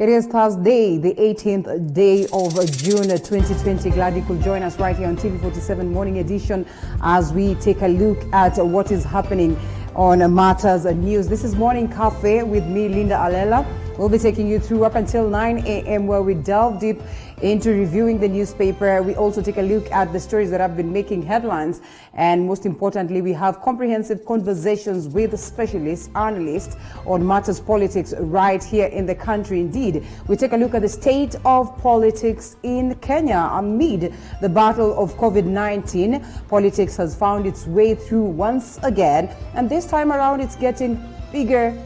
It is Thursday, the 18th day of June 2020. Glad you could join us right here on TV47 Morning Edition as we take a look at what is happening on Matters News. This is Morning Cafe with me, Linda Alela. We'll be taking you through up until 9 a.m. where we delve deep into reviewing the newspaper. We also take a look at the stories that have been making headlines. And most importantly, we have comprehensive conversations with specialists, analysts on matters politics right here in the country. Indeed, we take a look at the state of politics in Kenya amid the battle of COVID-19. Politics has found its way through once again. And this time around, it's getting bigger,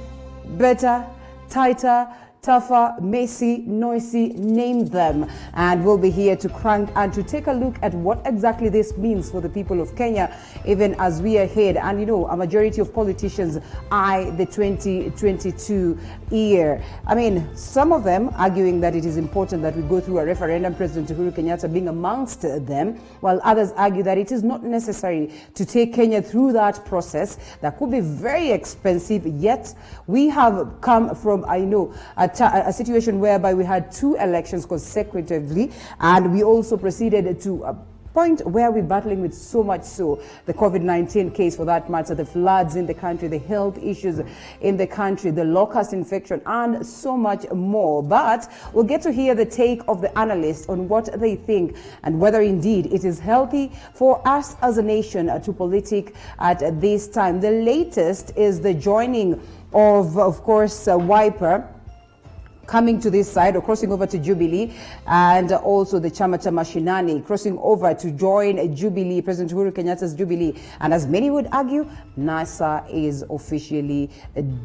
better, tighter, tougher, messy, noisy, name them. And we'll be here to crank and to take a look at what exactly this means for the people of Kenya, even as we are ahead. And you know, a majority of politicians eye the 2022 year. I mean, some of them arguing that it is important that we go through a referendum, President Uhuru Kenyatta being amongst them, while others argue that it is not necessary to take Kenya through that process. That could be very expensive, yet we have come from, I know, a situation whereby we had two elections consecutively, and we also proceeded to a point where we're battling with so much so the COVID-19 case, for that matter, the floods in the country, the health issues in the country, the locust infection, and so much more. But we'll get to hear the take of the analysts on what they think and whether indeed it is healthy for us as a nation to politic at this time. The latest is the joining of course, Wiper coming to this side or crossing over to Jubilee, and also the Chama cha Mashinani crossing over to join Jubilee, President Uhuru Kenyatta's Jubilee. And as many would argue, NASA is officially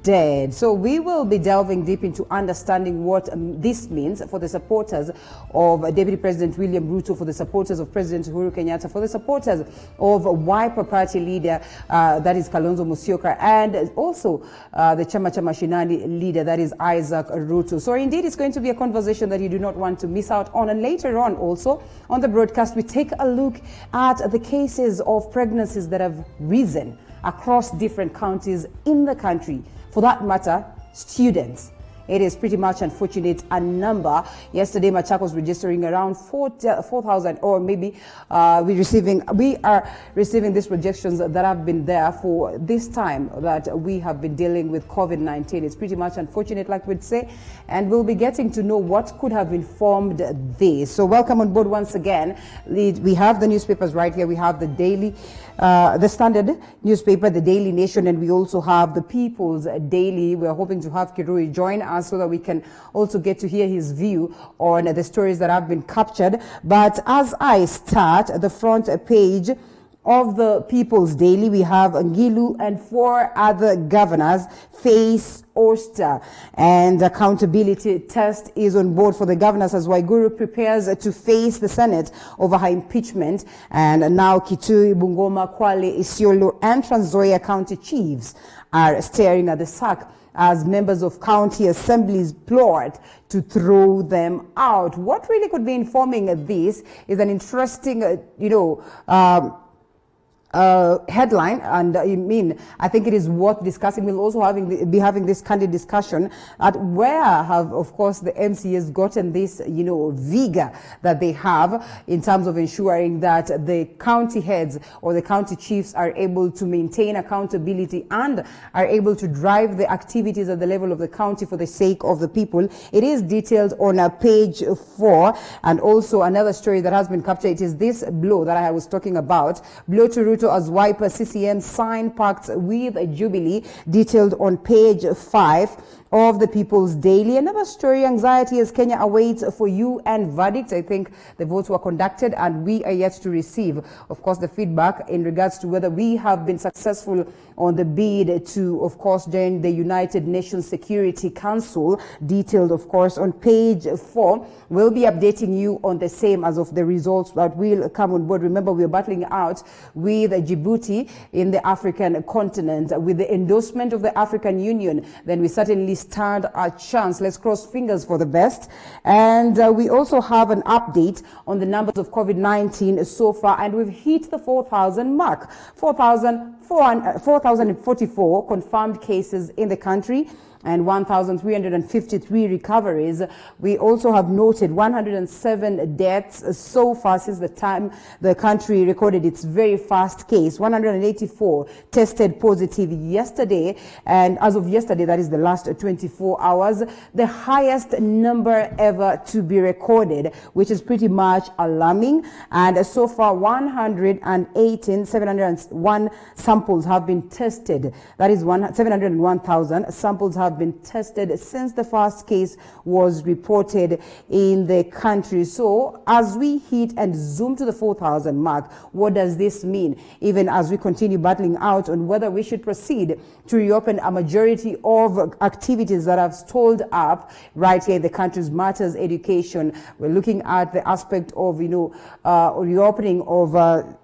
dead. So we will be delving deep into understanding what this means for the supporters of Deputy President William Ruto, for the supporters of President Uhuru Kenyatta, for the supporters of Wiper Party leader, that is Kalonzo Musyoka, and also the Chama cha Mashinani leader, that is Isaac Ruto. So indeed, it's going to be a conversation that you do not want to miss out on. And later on also on the broadcast, we take a look at the cases of pregnancies that have risen across different counties in the country. For that matter, students. It is pretty much unfortunate a number. Yesterday, Machakos registering around 4,000, or maybe we are receiving these projections that have been there for this time that we have been dealing with COVID-19. It's pretty much unfortunate, like we'd say, and we'll be getting to know what could have informed this. So welcome on board once again. We have the newspapers right here. We have the Daily, the Standard newspaper, the Daily Nation, and we also have the People's Daily. We're hoping to have Kirui join us so that we can also get to hear his view on the stories that have been captured. But as I start, the front page of the People's Daily, we have Ngilu and 4 other governors face ouster, and accountability test is on board for the governors as Waiguru prepares to face the Senate over her impeachment. And now Kitui, Bungoma, Kwale, Isiolo, and Trans Nzoia county chiefs are staring at the sack as members of county assemblies plot to throw them out. What really could be informing this is an interesting, headline, and I think it is worth discussing. We'll also be having this candid discussion at where have, of course, the MCAs gotten this, vigor that they have in terms of ensuring that the county heads or the county chiefs are able to maintain accountability and are able to drive the activities at the level of the county for the sake of the people. It is detailed on page 4, and also another story that has been captured. It is this blow that I was talking about. Blow to Ruto as Wiper CCM sign pact with Jubilee, detailed on page 5 of the People's Daily. Another story, anxiety as Kenya awaits for UN verdict. I think the votes were conducted and we are yet to receive, of course, the feedback in regards to whether we have been successful on the bid to, of course, join the United Nations Security Council, detailed, of course, on page 4. We'll be updating you on the same as of the results that will come on board. Remember, we're battling out with Djibouti in the African continent. With the endorsement of the African Union, then we certainly stand a chance. Let's cross fingers for the best. And we also have an update on the numbers of COVID-19 so far, and we've hit the 4,000 mark. 4,044 confirmed cases in the country, and 1,353 recoveries. We also have noted 107 deaths so far since the time the country recorded its very first case. 184 tested positive yesterday, and as of yesterday, that is the last 24 hours, the highest number ever to be recorded, which is pretty much alarming. And so far, 701 samples have been tested. That is 701,000 samples have been tested since the first case was reported in the country. So as we hit and zoom to the 4,000 mark, what does this mean? Even as we continue battling out on whether we should proceed to reopen a majority of activities that have stalled up right here in the country's matters education. We're looking at the aspect of, reopening of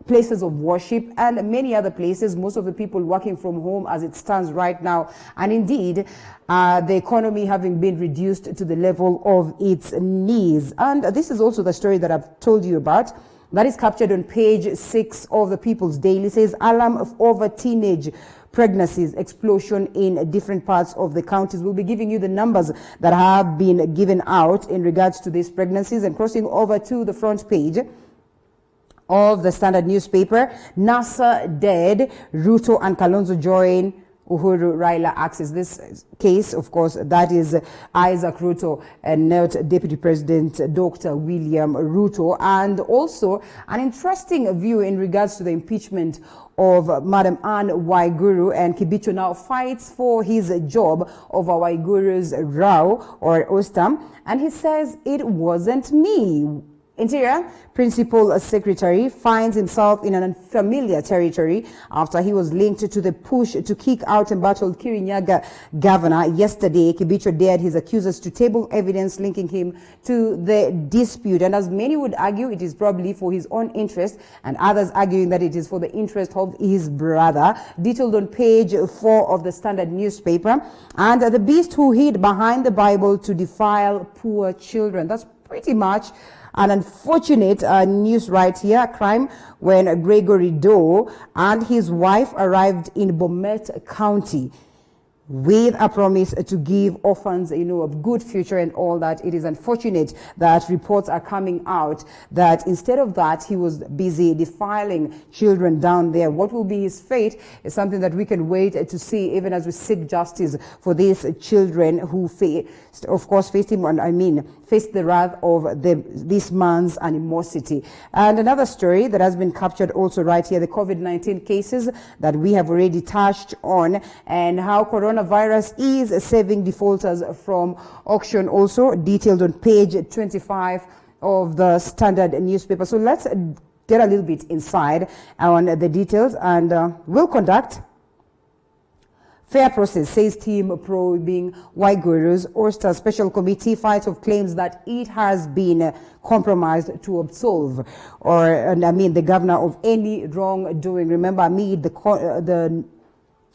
places of worship and many other places, most of the people working from home as it stands right now. And indeed, the economy having been reduced to the level of its knees. And this is also the story that I've told you about. That is captured on page 6 of the People's Daily. It says, alarm of over teenage pregnancies, explosion in different parts of the counties. We'll be giving you the numbers that have been given out in regards to these pregnancies. And crossing over to the front page of the Standard newspaper, NASA dead, Ruto and Kalonzo join Uhuru Raila axis. This case, of course, that is Isaac Ruto and not Deputy President Dr. William Ruto. And also an interesting view in regards to the impeachment of Madam Anne Waiguru, and Kibicho now fights for his job over Waiguru's row or Ostam, and he says it wasn't me. Interior Principal Secretary finds himself in an unfamiliar territory after he was linked to the push to kick out embattled Kirinyaga governor. Yesterday, Kibicho dared his accusers to table evidence linking him to the dispute. And as many would argue, it is probably for his own interest, and others arguing that it is for the interest of his brother. Detailed on page 4 of the Standard newspaper. And the beast who hid behind the Bible to defile poor children. That's pretty much an unfortunate news right here. Crime when Gregory Doe and his wife arrived in Bomet County with a promise to give orphans, a good future and all that. It is unfortunate that reports are coming out that instead of that, he was busy defiling children down there. What will be his fate is something that we can wait to see, even as we seek justice for these children who faced the wrath of this man's animosity. And another story that has been captured also right here, the COVID-19 cases that we have already touched on, and how coronavirus is saving defaulters from auction, also detailed on page 25 of the Standard newspaper. So let's get a little bit inside on the details, and we'll conduct fair process, says team probing WAIGURU'S Oyster Special Committee fights of claims that it has been compromised to absolve the governor of any wrongdoing. Remember, amid the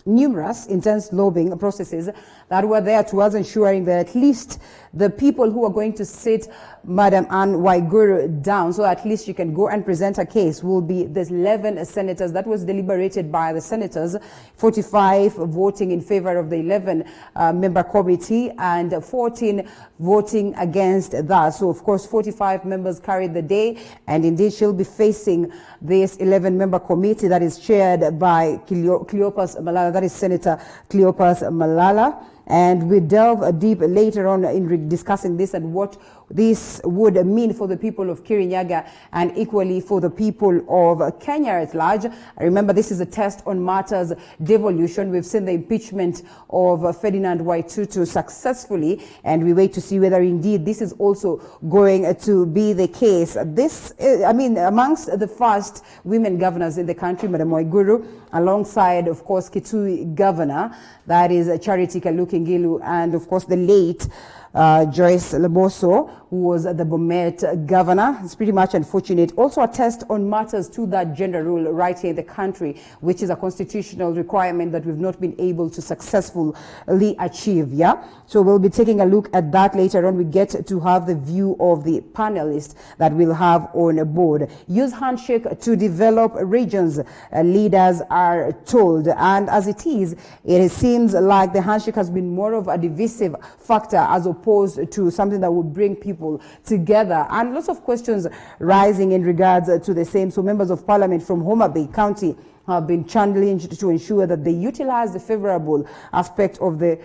numerous intense lobbying processes that were there towards ensuring that at least the people who are going to sit Madam Anne Waiguru down, so at least she can go and present her case, will be the 11 senators. That was deliberated by the senators, 45 voting in favor of the 11 member committee and 14 voting against that. So of course 45 members carried the day, and indeed she'll be facing this 11 member committee that is chaired by Cleopas Malala, that is Senator Cleopas Malala. And we delve deep later on in discussing this and what this would mean for the people of Kirinyaga and equally for the people of Kenya at large. Remember, this is a test on matters devolution. We've seen the impeachment of Ferdinand Waitutu successfully, and we wait to see whether indeed this is also going to be the case. This, amongst the first women governors in the country, Madam Waiguru, alongside, of course, Kitui Governor, that is Charity Kaluki Ngilu, and of course the late Joyce Laboso, who was the Bomet governor. It's pretty much unfortunate. Also a test on matters to that gender rule right here in the country, which is a constitutional requirement that we've not been able to successfully achieve. Yeah. So we'll be taking a look at that later on. We get to have the view of the panelists that we'll have on board. Use handshake to develop regions, leaders are told. And as it seems like the handshake has been more of a divisive factor as opposed to something that would bring people together, and lots of questions rising in regards to the same. So members of parliament from Homa Bay County have been challenged to ensure that they utilize the favorable aspect of the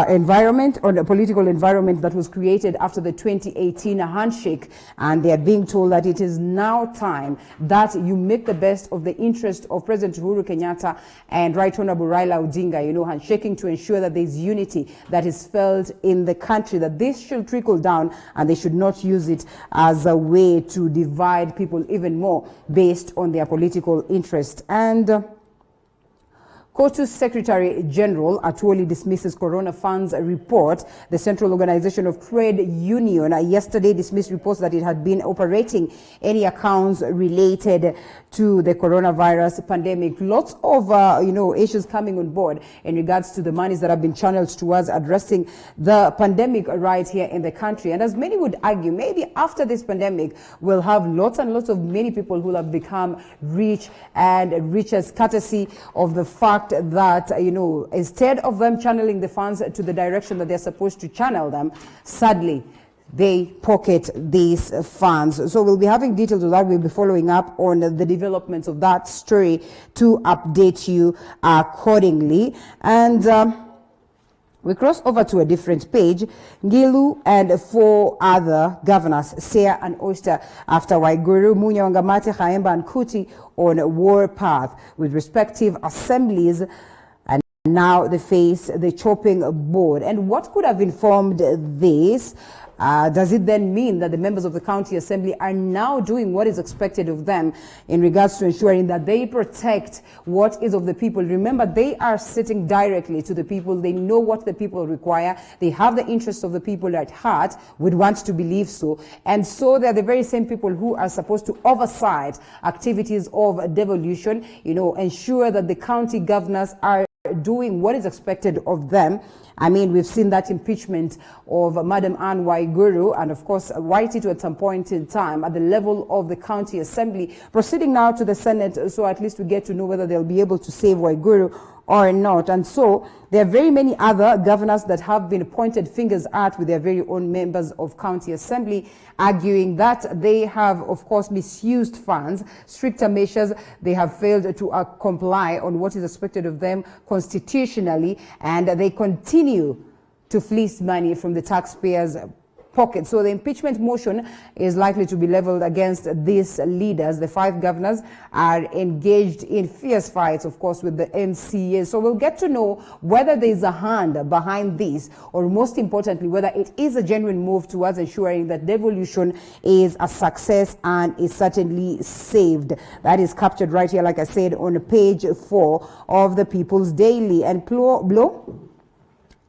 environment, or the political environment that was created after the 2018 handshake, and they are being told that it is now time that you make the best of the interest of President Uhuru Kenyatta and Right Honorable Raila Odinga, handshaking to ensure that there is unity that is felt in the country, that this should trickle down and they should not use it as a way to divide people even more based on their political interest. And KOTU's Secretary General Atuoli dismisses Corona Funds report. The Central Organization of Trade Union yesterday dismissed reports that it had been operating any accounts related to the coronavirus pandemic. Lots of issues coming on board in regards to the monies that have been channeled towards addressing the pandemic right here in the country. And as many would argue, maybe after this pandemic, we'll have lots and lots of many people who have become rich and riches courtesy of the fact that, instead of them channeling the funds to the direction that they're supposed to channel them, sadly, they pocket these funds. So we'll be having details of that. We'll be following up on the developments of that story to update you accordingly. And we cross over to a different page. Ngilu and 4 other governors, Seya and Oyster, after Waiguru, Munya, Wangamati, Khaemba, and Kuti on a war path with respective assemblies. And now they face the chopping board. And what could have informed this? Does it then mean that the members of the county assembly are now doing what is expected of them in regards to ensuring that they protect what is of the people? Remember, they are sitting directly to the people. They know what the people require. They have the interests of the people at heart. We'd want to believe so. And so they're the very same people who are supposed to oversight activities of devolution, ensure that the county governors are doing what is expected of them. I mean, we've seen that impeachment of Madam Anne Waiguru, and of course, Waititi at some point in time at the level of the county assembly, proceeding now to the Senate, so at least we get to know whether they'll be able to save Waiguru or not. And so there are very many other governors that have been pointed fingers at with their very own members of county assembly, arguing that they have, of course, misused funds, stricter measures. They have failed to comply on what is expected of them constitutionally, and they continue to fleece money from the taxpayers' pocket. So the impeachment motion is likely to be leveled against these leaders. The 5 governors are engaged in fierce fights, of course, with the MCA. So we'll get to know whether there is a hand behind this, or most importantly, whether it is a genuine move towards ensuring that devolution is a success and is certainly saved. That is captured right here, like I said, on page 4 of the People's Daily. And Blow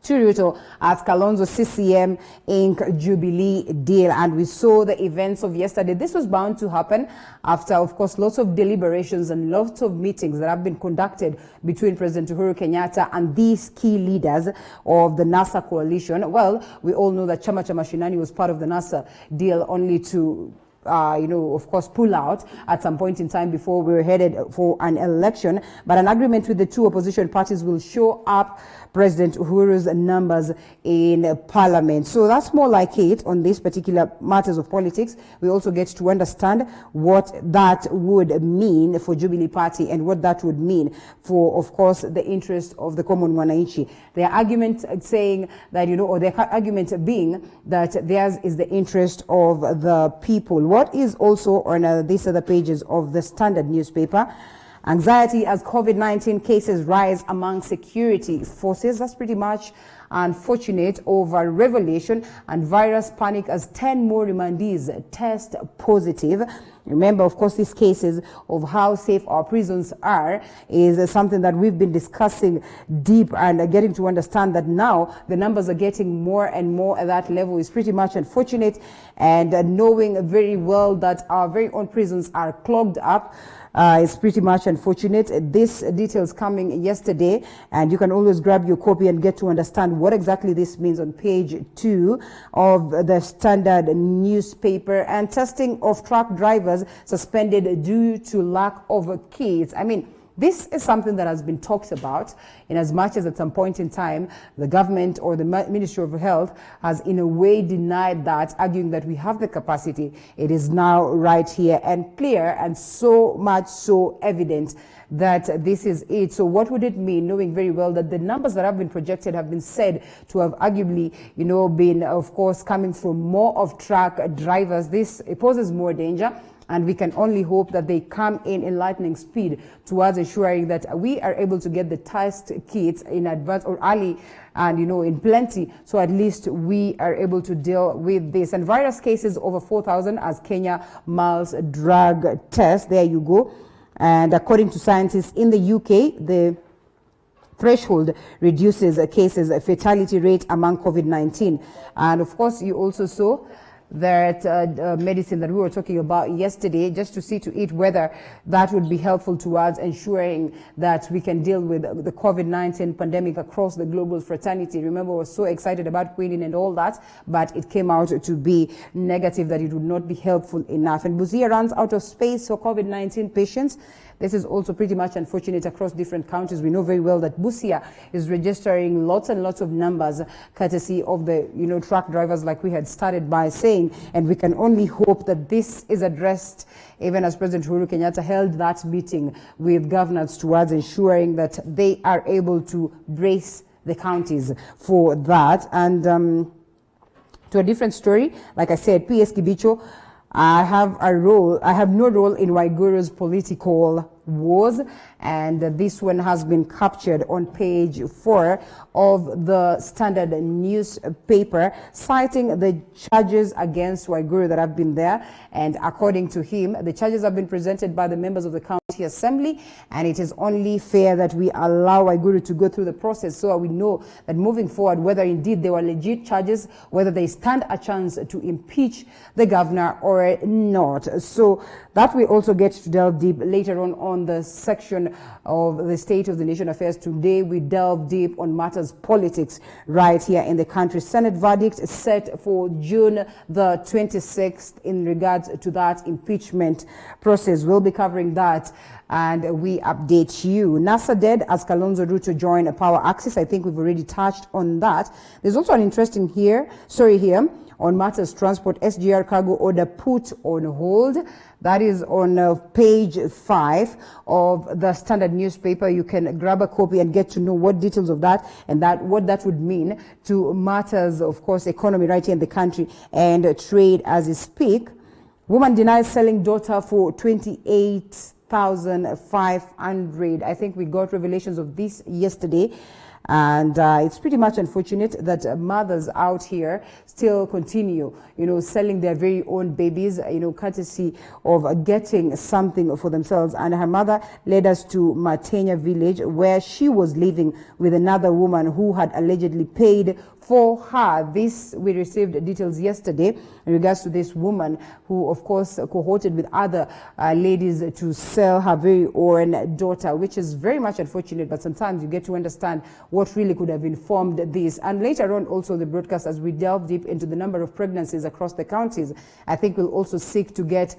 Chiruto at Kalonzo CCM Inc. Jubilee deal. And we saw the events of yesterday. This was bound to happen after, of course, lots of deliberations and lots of meetings that have been conducted between President Uhuru Kenyatta and these key leaders of the NASA coalition. Well, we all know that Chama Cha Mashinani was part of the NASA deal, only to of course, pull out at some point in time before we were headed for an election. But an agreement with the 2 opposition parties will show up President Uhuru's numbers in parliament. So that's more like it on these particular matters of politics. We also get to understand what that would mean for Jubilee Party and what that would mean for, of course, the interest of the common wananchi. Their argument saying that, or their argument being that theirs is the interest of the people. What is also on these other pages of the Standard newspaper? Anxiety as COVID-19 cases rise among security forces. That's pretty much unfortunate over revelation and virus panic as 10 more remandees test positive. Remember, of course, these cases of how safe our prisons are is something that we've been discussing deep and getting to understand that now the numbers are getting more and more at that level is pretty much unfortunate, and knowing very well that our very own prisons are clogged up is pretty much unfortunate. This details coming yesterday, and you can always grab your copy and get to understand what exactly this means on page 2 of the Standard newspaper. And testing of truck drivers suspended due to lack of kits. I mean, this is something that has been talked about, in as much as at some point in time the government or the Ministry of Health has in a way denied that, arguing that we have the capacity. It is now right here and clear, and so much so evident that this is it. So what would it mean, knowing very well that the numbers that have been projected have been said to have arguably, been, of course, coming from more of truck drivers? This poses more danger, and we can only hope that they come in lightning speed towards ensuring that we are able to get the test kits in advance or early and, in plenty, so at least we are able to deal with this. And virus cases over 4,000 as Kenya mulls drug test. There you go. And according to scientists in the UK, the threshold reduces cases, fatality rate among COVID-19. And of course, you also saw that medicine that we were talking about yesterday, just to see to it whether that would be helpful towards ensuring that we can deal with the COVID-19 pandemic across the global fraternity. Remember, we were so excited about quinine and all that, but it came out to be negative, that it would not be helpful enough. And Busia runs out of space for COVID-19 patients. This is also pretty much unfortunate across different counties. We know very well that Busia is registering lots and lots of numbers, courtesy of the, truck drivers, like we had started by saying. And we can only hope that this is addressed, even as President Uhuru Kenyatta held that meeting with governors towards ensuring that they are able to brace the counties for that. And to a different story, like I said, PS Kibicho, I have no role in WAIGURU'S political wars, and this one has been captured on page 4 of the Standard newspaper, citing the charges against WAIGURU that have been there. And according to him, the charges have been presented by the members of the County Assembly, and it is only fair that we allow WAIGURU to go through the process, so we know that moving forward, whether indeed they were legit charges, whether they stand a chance to impeach the governor or not. So that we also get to delve deep later on the section of the State of the Nation Affairs. Today we delve deep on matters politics right here in the country. Senate verdict set for June the 26th in regards to that impeachment process. We'll be covering that and we update you. NASA dead as Kalonzo Ruto join a power axis. I think we've already touched on that. There's also an interesting story here on matters transport. SGR cargo order put on hold. That is on page 5 of the Standard newspaper. You can grab a copy and get to know what details of that and what that would mean to matters, of course, economy right here in the country and trade as we speak. Woman denies selling daughter for 28,500. I think we got revelations of this yesterday. And it's pretty much unfortunate that mothers out here still continue, selling their very own babies, courtesy of getting something for themselves. And her mother led us to Matenya village, where she was living with another woman who had allegedly paid for her. This, we received details yesterday in regards to this woman who, of course, cohorted with other ladies to sell her very own daughter, which is very much unfortunate, but sometimes you get to understand what really could have informed this. And later on, also the broadcast, as we delve deep into the number of pregnancies across the counties, I think we'll also seek to get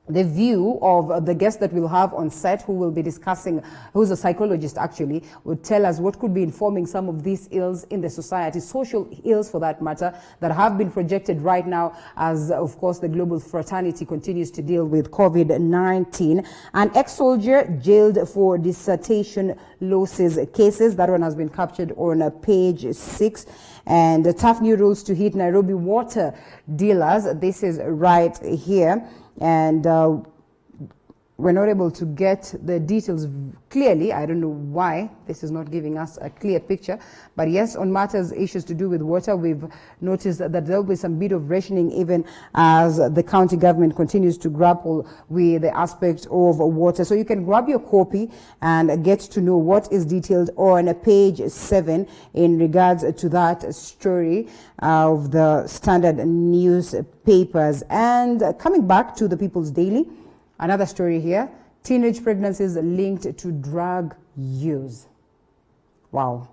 the view of the guest that we'll have on set, who will be discussing, who's a psychologist actually, would tell us what could be informing some of these ills in the society, social ills for that matter, that have been projected right now as, of course, the global fraternity continues to deal with COVID-19. An ex-soldier jailed for dissertation losses cases. That one has been captured on page 6. And tough new rules to hit Nairobi water dealers. This is right here. And we're not able to get the details clearly. I don't know why this is not giving us a clear picture. But yes, on matters, issues to do with water, we've noticed that there will be some bit of rationing even as the county government continues to grapple with the aspect of water. So you can grab your copy and get to know what is detailed on page 7 in regards to that story of the standard newspapers. And coming back to the People's Daily, another story here, teenage pregnancies linked to drug use. Wow.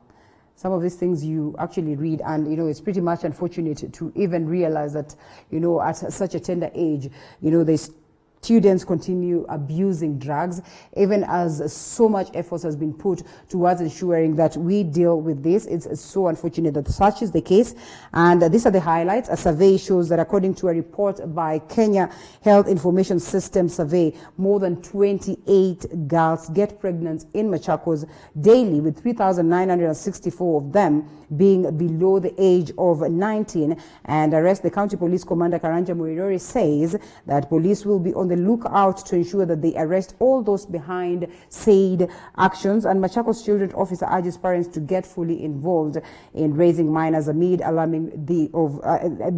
Some of these things you actually read and, it's pretty much unfortunate to even realize that, at such a tender age, there's students continue abusing drugs, even as so much effort has been put towards ensuring that we deal with this. It's so unfortunate that such is the case. And these are the highlights. A survey shows that according to a report by Kenya Health Information System Survey, more than 28 girls get pregnant in Machakos daily, with 3,964 of them being below the age of 19. And arrest the County Police Commander Karanja Muirori says that police will be on the lookout to ensure that they arrest all those behind said actions. And Machakos Children's Officer urges parents to get fully involved in raising minors amid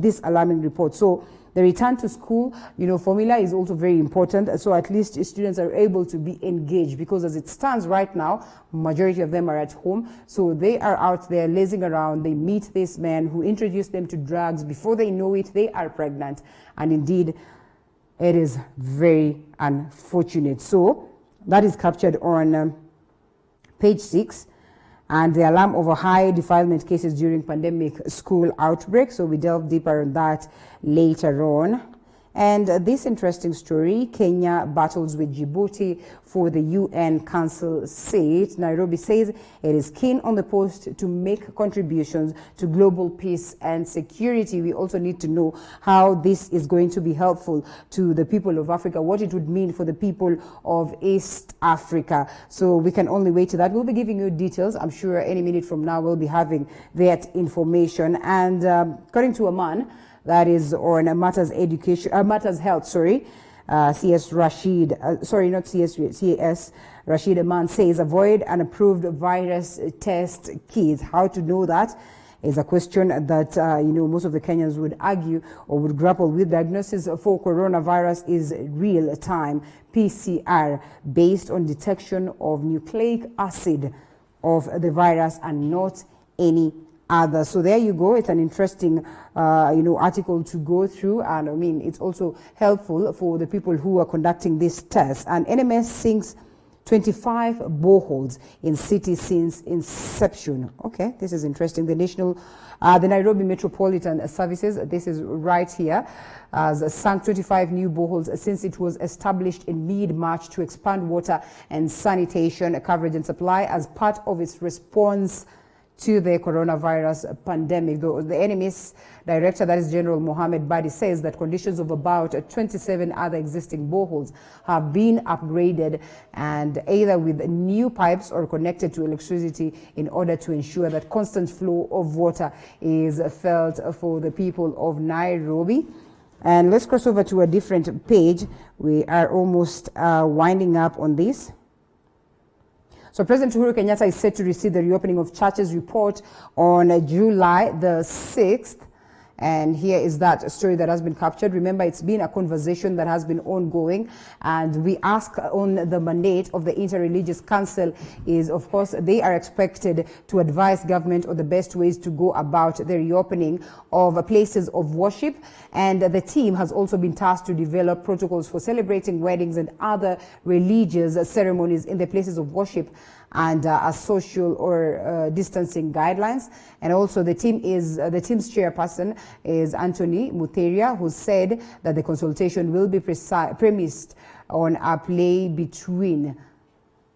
this alarming report. So the return to school, formula is also very important. So at least students are able to be engaged, because as it stands right now, majority of them are at home. So they are out there lazing around. They meet this man who introduced them to drugs. Before they know it, they are pregnant. And indeed, it is very unfortunate. So that is captured on page 6. And the alarm over high defilement cases during pandemic school outbreak. So we delve deeper on that later on. And this interesting story, Kenya battles with Djibouti for the UN Council seat. Nairobi says it is keen on the post to make contributions to global peace and security. We also need to know how this is going to be helpful to the people of Africa, what it would mean for the people of East Africa. So we can only wait to that. We'll be giving you details. I'm sure any minute from now we'll be having that information. And according to a man that is on matters health, CS Rashid, CS Rashid Aman says avoid unapproved virus test kits. How to know that is a question that most of the Kenyans would argue or would grapple with. Diagnosis for coronavirus is real-time PCR based on detection of nucleic acid of the virus and not any other. So there you go. It's an interesting, article to go through. And I mean, it's also helpful for the people who are conducting this test. And NMS sinks 25 boreholes in city since inception. Okay, this is interesting. The Nairobi Metropolitan Services, this is right here, has sunk 25 new boreholes since it was established in mid-March to expand water and sanitation coverage and supply as part of its response to the coronavirus pandemic. The NMS director, that is General Mohammed Badi, says that conditions of about 27 other existing boreholes have been upgraded and either with new pipes or connected to electricity in order to ensure that constant flow of water is felt for the people of Nairobi. And let's cross over to a different page. We are almost winding up on this. So President Uhuru Kenyatta is set to receive the reopening of churches report on July the 6th. And here is that story that has been captured. Remember, it's been a conversation that has been ongoing. And we ask on the mandate of the Interreligious Council is, of course, they are expected to advise government on the best ways to go about the reopening of places of worship. And the team has also been tasked to develop protocols for celebrating weddings and other religious ceremonies in the places of worship and a social or distancing guidelines. And also the team's chairperson is Anthony Mutheria, who said that the consultation will be premised on a play between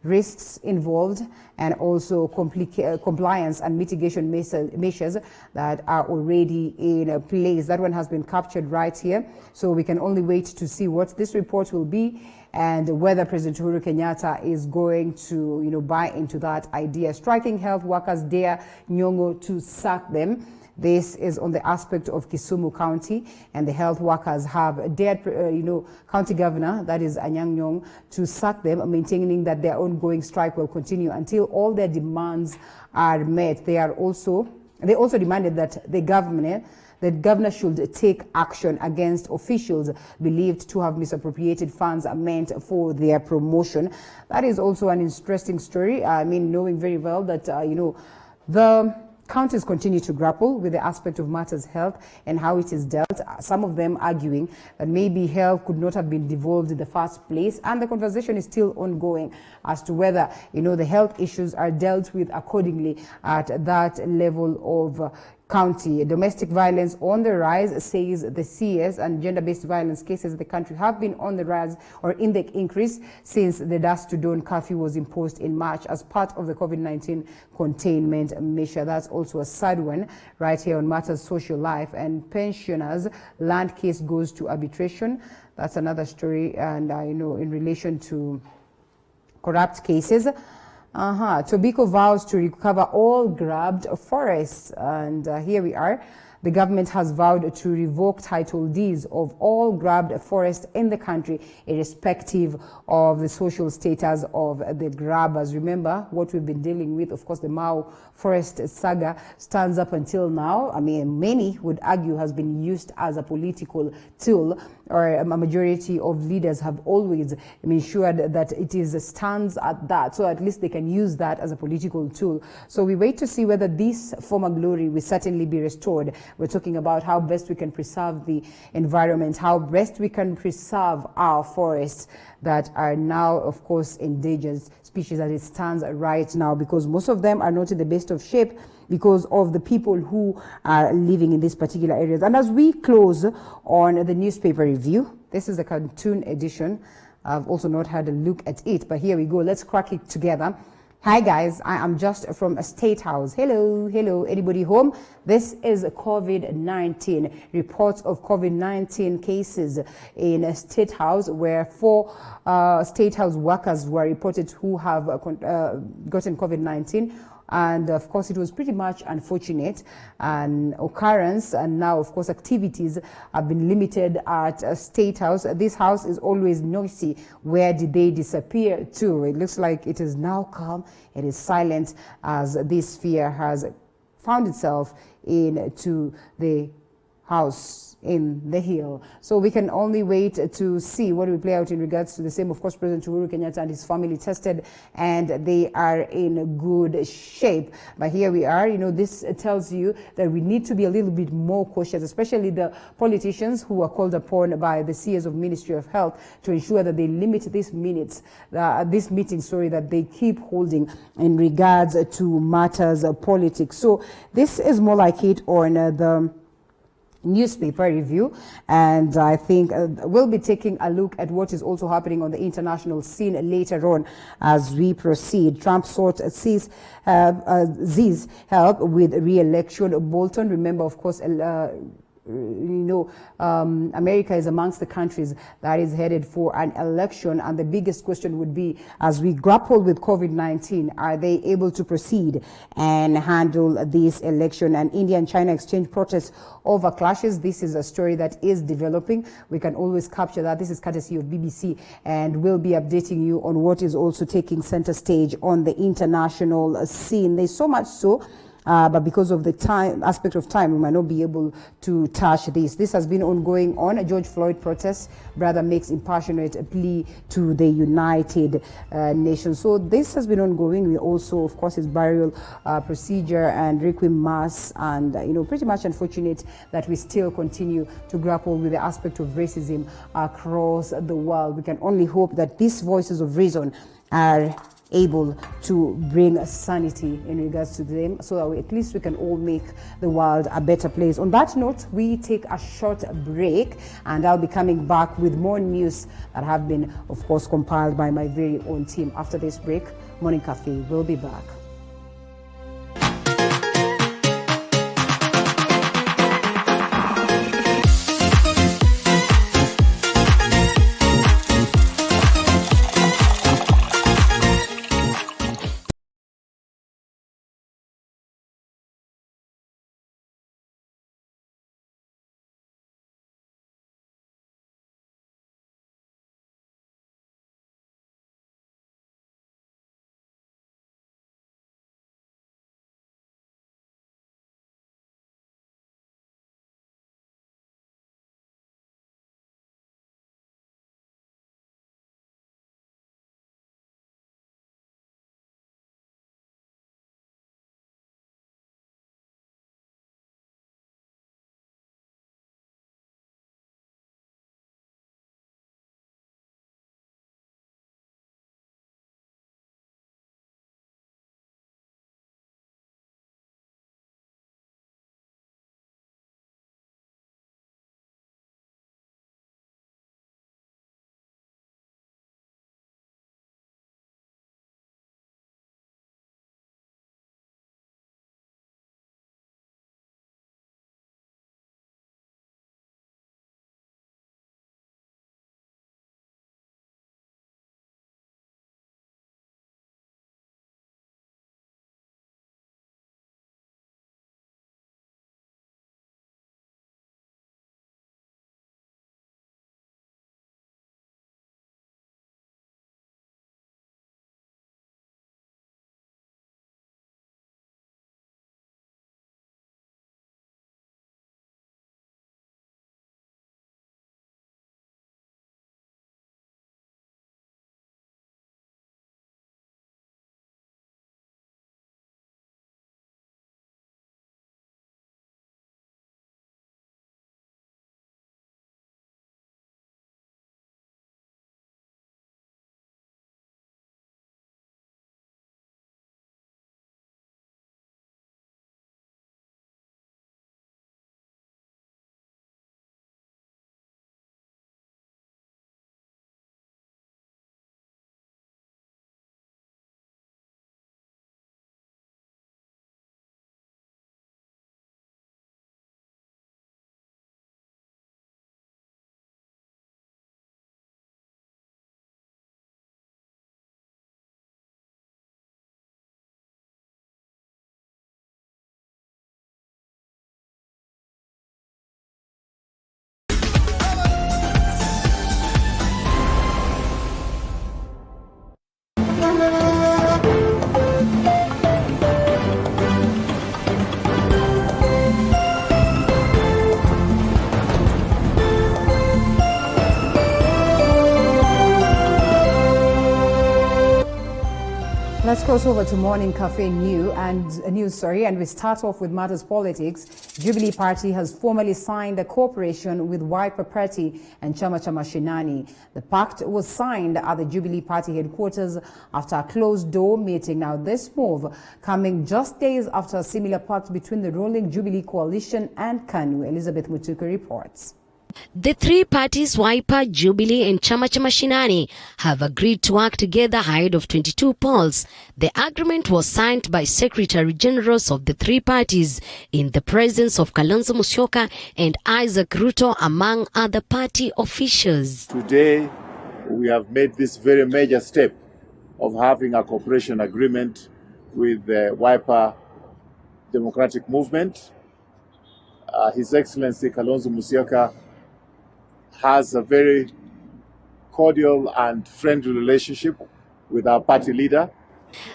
risks involved and also compliance and mitigation measures that are already in place. That one has been captured right here. So we can only wait to see what this report will be and whether President Uhuru Kenyatta is going to, buy into that idea. Striking health workers dare Nyong'o to sack them. This is on the aspect of Kisumu County, and the health workers have dared, County Governor, that is Anyang' Nyong'o, to sack them, maintaining that their ongoing strike will continue until all their demands are met. They also demanded that the governor should take action against officials believed to have misappropriated funds meant for their promotion. That is also an interesting story. I mean, knowing very well that, the counties continue to grapple with the aspect of matters health and how it is dealt. Some of them arguing that maybe health could not have been devolved in the first place, and the conversation is still ongoing as to whether the health issues are dealt with accordingly at that level of county. Domestic violence on the rise, says the CS, and gender-based violence cases in the country have been on the rise or in the increase since the dusk to dawn curfew was imposed in March as part of the COVID-19 containment measure. That's also a sad one right here on Matters Social Life. And pensioners' land case goes to arbitration. That's another story, and in relation to corrupt cases. Tobacco vows to recover all grabbed forests, and here we are. The government has vowed to revoke title deeds of all grabbed forests in the country, irrespective of the social status of the grabbers. Remember what we've been dealing with. Of course, the Mau forest saga stands up until now. I mean, many would argue has been used as a political tool, or a majority of leaders have always ensured that it stands at that. So at least they can use that as a political tool. So we wait to see whether this former glory will certainly be restored. We're talking about how best we can preserve the environment, how best we can preserve our forests that are now, of course, endangered species as it stands right now, because most of them are not in the best of shape because of the people who are living in these particular areas. And as we close on the newspaper review, this is the cartoon edition. I've also not had a look at it, but here we go. Let's crack it together. Hi guys, I am just from a State House. Hello, anybody home? This is COVID-19. Reports of COVID-19 cases in a State House, where 4 State House workers were reported who have gotten COVID-19. And of course, it was pretty much unfortunate an occurrence. And now, of course, activities have been limited at State House. This house is always noisy. Where did they disappear to? It looks like it is now calm. It is silent, as this fear has found itself into the house in the hill. So we can only wait to see what will play out in regards to the same. Of course, President Uhuru Kenyatta and his family tested, and they are in good shape. But here we are. This tells you that we need to be a little bit more cautious, especially the politicians who are called upon by the CS of Ministry of Health to ensure that they limit this meeting, that they keep holding in regards to matters of politics. So this is more like it on the newspaper review, and I think we'll be taking a look at what is also happening on the international scene later on as we proceed. Trump sought Xi's help with re-election. Bolton, remember, of course, America is amongst the countries that is headed for an election, and the biggest question would be, as we grapple with COVID-19, are they able to proceed and handle this election? And India and China exchange protests over clashes. This is a story that is developing. We can always capture that. This is courtesy of BBC, and we'll be updating you on what is also taking center stage on the international scene. There's so much so, but because of the aspect of time, we might not be able to touch this. This has been ongoing on a George Floyd protest. Brother makes impassionate plea to the United Nations. So this has been ongoing. We also, of course, his burial procedure and requiem mass, and pretty much unfortunate that we still continue to grapple with the aspect of racism across the world. We can only hope that these voices of reason are able to bring sanity in regards to them, so that at least we can all make the world a better place. On that note, we take a short break, and I'll be coming back with more news that have been, of course, compiled by my very own team. After this break, Morning Cafe will be back. Let's cross over to Morning Cafe news, and we start off with matters politics. Jubilee Party has formally signed a cooperation with Wiper Party and Chama cha Mashinani. The pact was signed at the Jubilee Party headquarters after a closed-door meeting. Now, this move coming just days after a similar pact between the ruling Jubilee coalition and KANU. Elizabeth Mutuku reports. The three parties, Wiper, Jubilee and Chama cha Mashinani, have agreed to work together ahead of 22 polls. The agreement was signed by Secretary Generals of the three parties in the presence of Kalonzo Musyoka and Isaac Ruto, among other party officials. Today, we have made this very major step of having a cooperation agreement with the Wiper Democratic Movement. His Excellency Kalonzo Musyoka has a very cordial and friendly relationship with our party leader.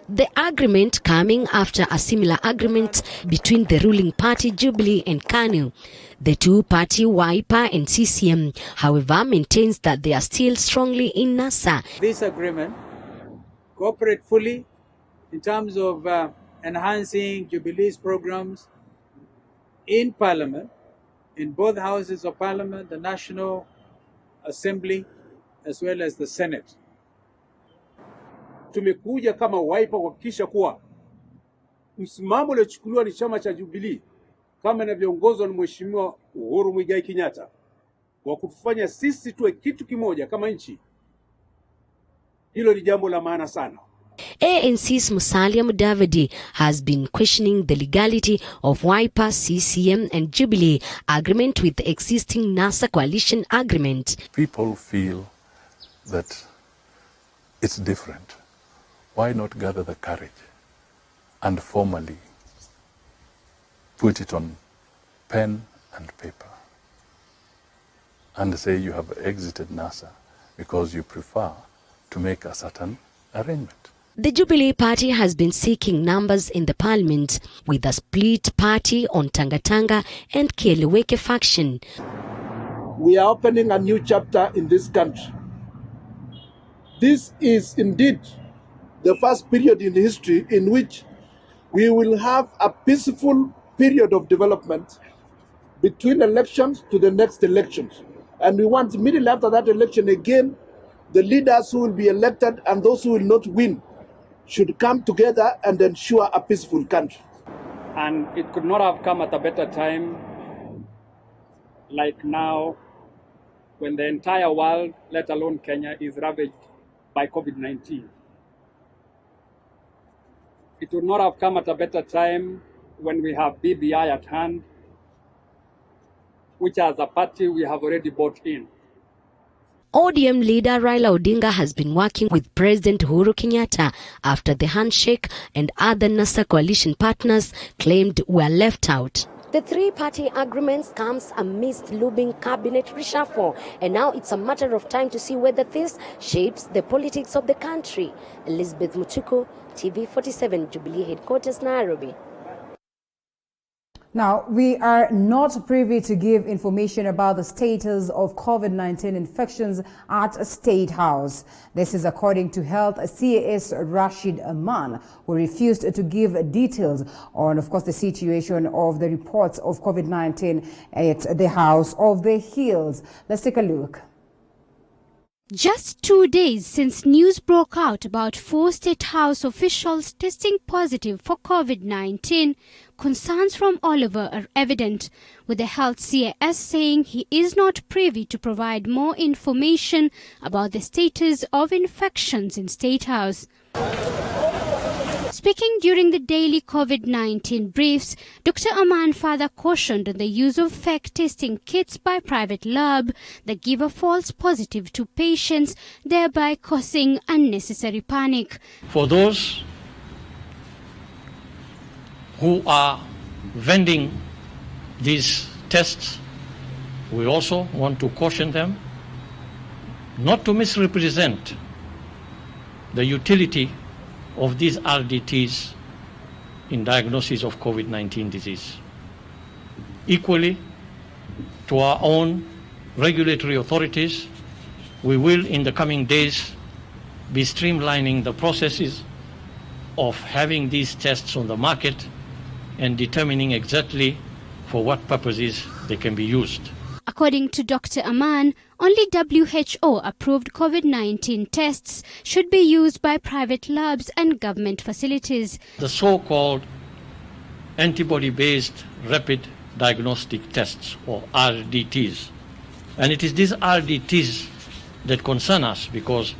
The agreement coming after a similar agreement between the ruling party Jubilee and KANU. The two-party Wiper and CCM, however, maintains that they are still strongly in NASA. This agreement cooperate fully in terms of enhancing Jubilee's programs in Parliament, in both houses of Parliament, the National Assembly, as well as the Senate. Tumekuja kama Wiper kuhakikisha kuwa msimamo uliochukuliwa ni chama cha Jubilee kama inavyoongozwa na Mheshimiwa Uhuru Muigai Kenyatta wa kutufanya sisi tuwe kitu kimoja kama nchi. Hilo ni jambo la maana sana. ANC's Musalia Mudavadi has been questioning the legality of Wiper, CCM and Jubilee agreement with the existing NASA coalition agreement. People feel that it's different. Why not gather the courage and formally put it on pen and paper and say you have exited NASA because you prefer to make a certain arrangement? The Jubilee Party has been seeking numbers in the parliament with a split party on Tanga and Kieleweke faction. We are opening a new chapter in this country. This is indeed the first period in history in which we will have a peaceful period of development between elections to the next elections. And we want immediately after that election again, the leaders who will be elected and those who will not win should come together and ensure a peaceful country. And it could not have come at a better time like now, when the entire world, let alone Kenya, is ravaged by COVID-19. It would not have come at a better time when we have BBI at hand, which as a party we have already bought in. ODM leader Raila Odinga has been working with President Uhuru Kenyatta after the handshake and other NASA coalition partners claimed were left out. The three-party agreements comes amidst looming cabinet reshuffle, and now it's a matter of time to see whether this shapes the politics of the country. Elizabeth Mutuku, TV47, Jubilee Headquarters, Nairobi. Now, we are not privy to give information about the status of COVID-19 infections at State House. This is according to Health CAS Rashid Aman, who refused to give details on, of course, the situation of the reports of COVID-19 at the House of the Hills. Let's take a look. Just 2 days since news broke out about 4 State House officials testing positive for COVID-19, concerns from all over are evident, with the Health CAS saying he is not privy to provide more information about the status of infections in State House. Speaking during the daily COVID-19 briefs, Dr. Aman further cautioned on the use of fake testing kits by private lab that give a false positive to patients, thereby causing unnecessary panic. For those who are vending these tests, we also want to caution them not to misrepresent the utility of these RDTs in diagnosis of COVID-19 disease. Equally, to our own regulatory authorities, we will in the coming days be streamlining the processes of having these tests on the market and determining exactly for what purposes they can be used. According to Dr. Aman, only WHO-approved COVID-19 tests should be used by private labs and government facilities. The so-called antibody-based rapid diagnostic tests, or RDTs. And it is these RDTs that concern us, because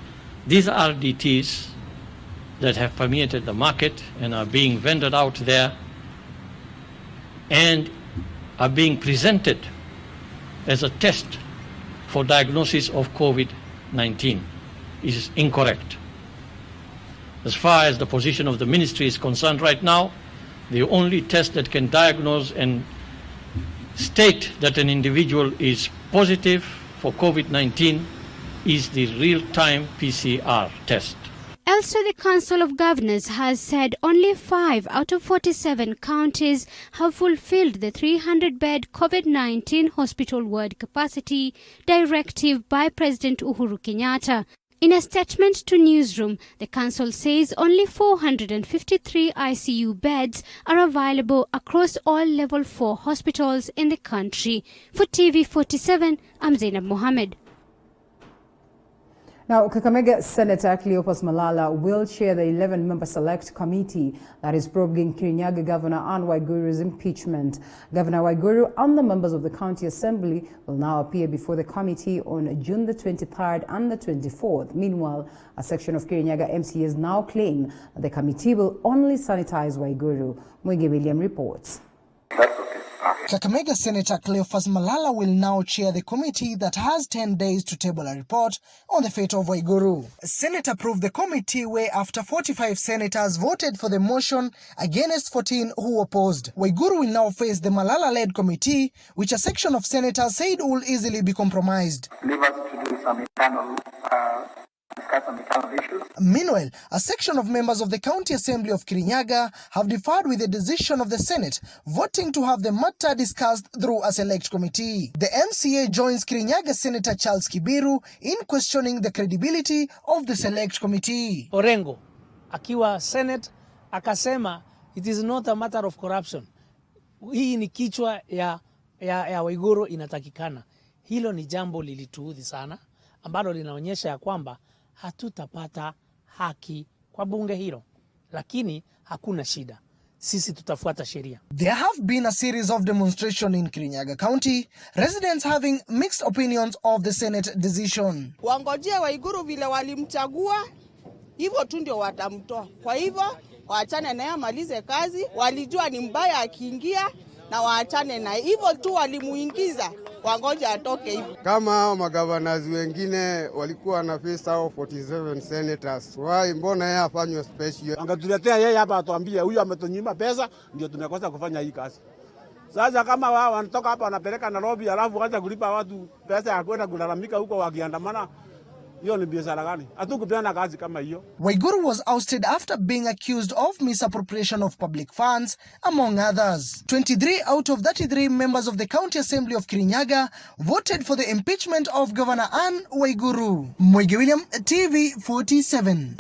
these RDTs that have permeated the market and are being vended out there and are being presented as a test for diagnosis of COVID-19 is incorrect. As far as the position of the ministry is concerned right now, the only test that can diagnose and state that an individual is positive for COVID-19 is the real-time PCR test. Also, the Council of Governors has said only 5 out of 47 counties have fulfilled the 300-bed COVID-19 hospital ward capacity directive by President Uhuru Kenyatta. In a statement to Newsroom, the council says only 453 ICU beds are available across all level 4 hospitals in the country. For TV47, I'm Zainab Mohammed. Now, Kakamega Senator Cleopas Malala will chair the 11-member select committee that is probing Kirinyaga Governor Anne Waiguru's impeachment. Governor Waiguru and the members of the County Assembly will now appear before the committee on June the 23rd and the 24th. Meanwhile, a section of Kirinyaga MCAs now claim that the committee will only sanitize Waiguru. Mwige William reports. Kakamega Senator Cleopas Malala will now chair the committee that has 10 days to table a report on the fate of Waiguru. Senate approved the committee where after 45 senators voted for the motion against 14 who opposed. Waiguru will now face the Malala-led committee, which a section of senators said will easily be compromised. Leave us to do some internal Meanwhile, a section of members of the County Assembly of Kirinyaga have deferred with the decision of the Senate, voting to have the matter discussed through a select committee. The MCA joins Kirinyaga Senator Charles Kibiru in questioning the credibility of the select committee. Orengo, akiwa Senate, akasema it is not a matter of corruption. Hii ni kichwa ya Waiguru inatakikana. Hilo ni jambo lilituudhi sana, ambalo linaonyesha ya kwamba hatutapata haki kwa bunge hilo, lakini hakuna shida, sisi tutafuata sheria. There have been a series of demonstrations in Kirinyaga County, residents having mixed opinions of the Senate decision. Wangojee Waiguru vile walimchagua, hivyo tu ndio watamtoa. Kwa hivyo waachane naye amalize kazi, walijua ni mbaya akiingia na waachane naye. Hivyo tu walimuingiza, wangoja atoke hivyo. Kama hao magavana wengine walikuwa na face hao 47 senators, why mbona yeye afanywe special? Angatuletea yeye hapa atuambie huyu ametunyima pesa ndio tunakosa kufanya hii kazi. Sasa kama wao wanatoka hapa wanapeleka Nairobi alafu waanza kulipa watu pesa ya kwenda kulalamika huko wakiandamana, hiyo ni biashara gani? Hatukupeana kazi kama hiyo. Waiguru was ousted after being accused of misappropriation of public funds, among others. 23 out of 33 members of the County Assembly of Kirinyaga voted for the impeachment of Governor Anne Waiguru. Mwige William, TV47.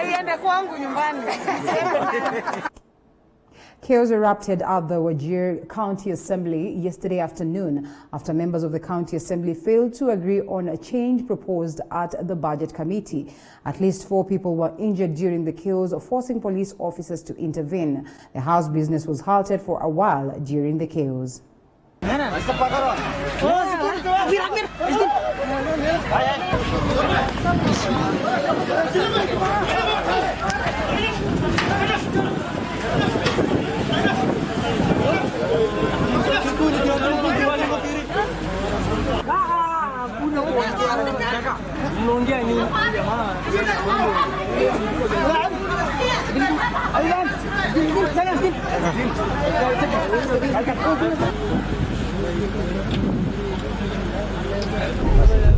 Chaos erupted at the Wajir County Assembly yesterday afternoon after members of the County Assembly failed to agree on a change proposed at the Budget Committee. At least 4 people were injured during the chaos, forcing police officers to intervene. The House business was halted for a while during the chaos.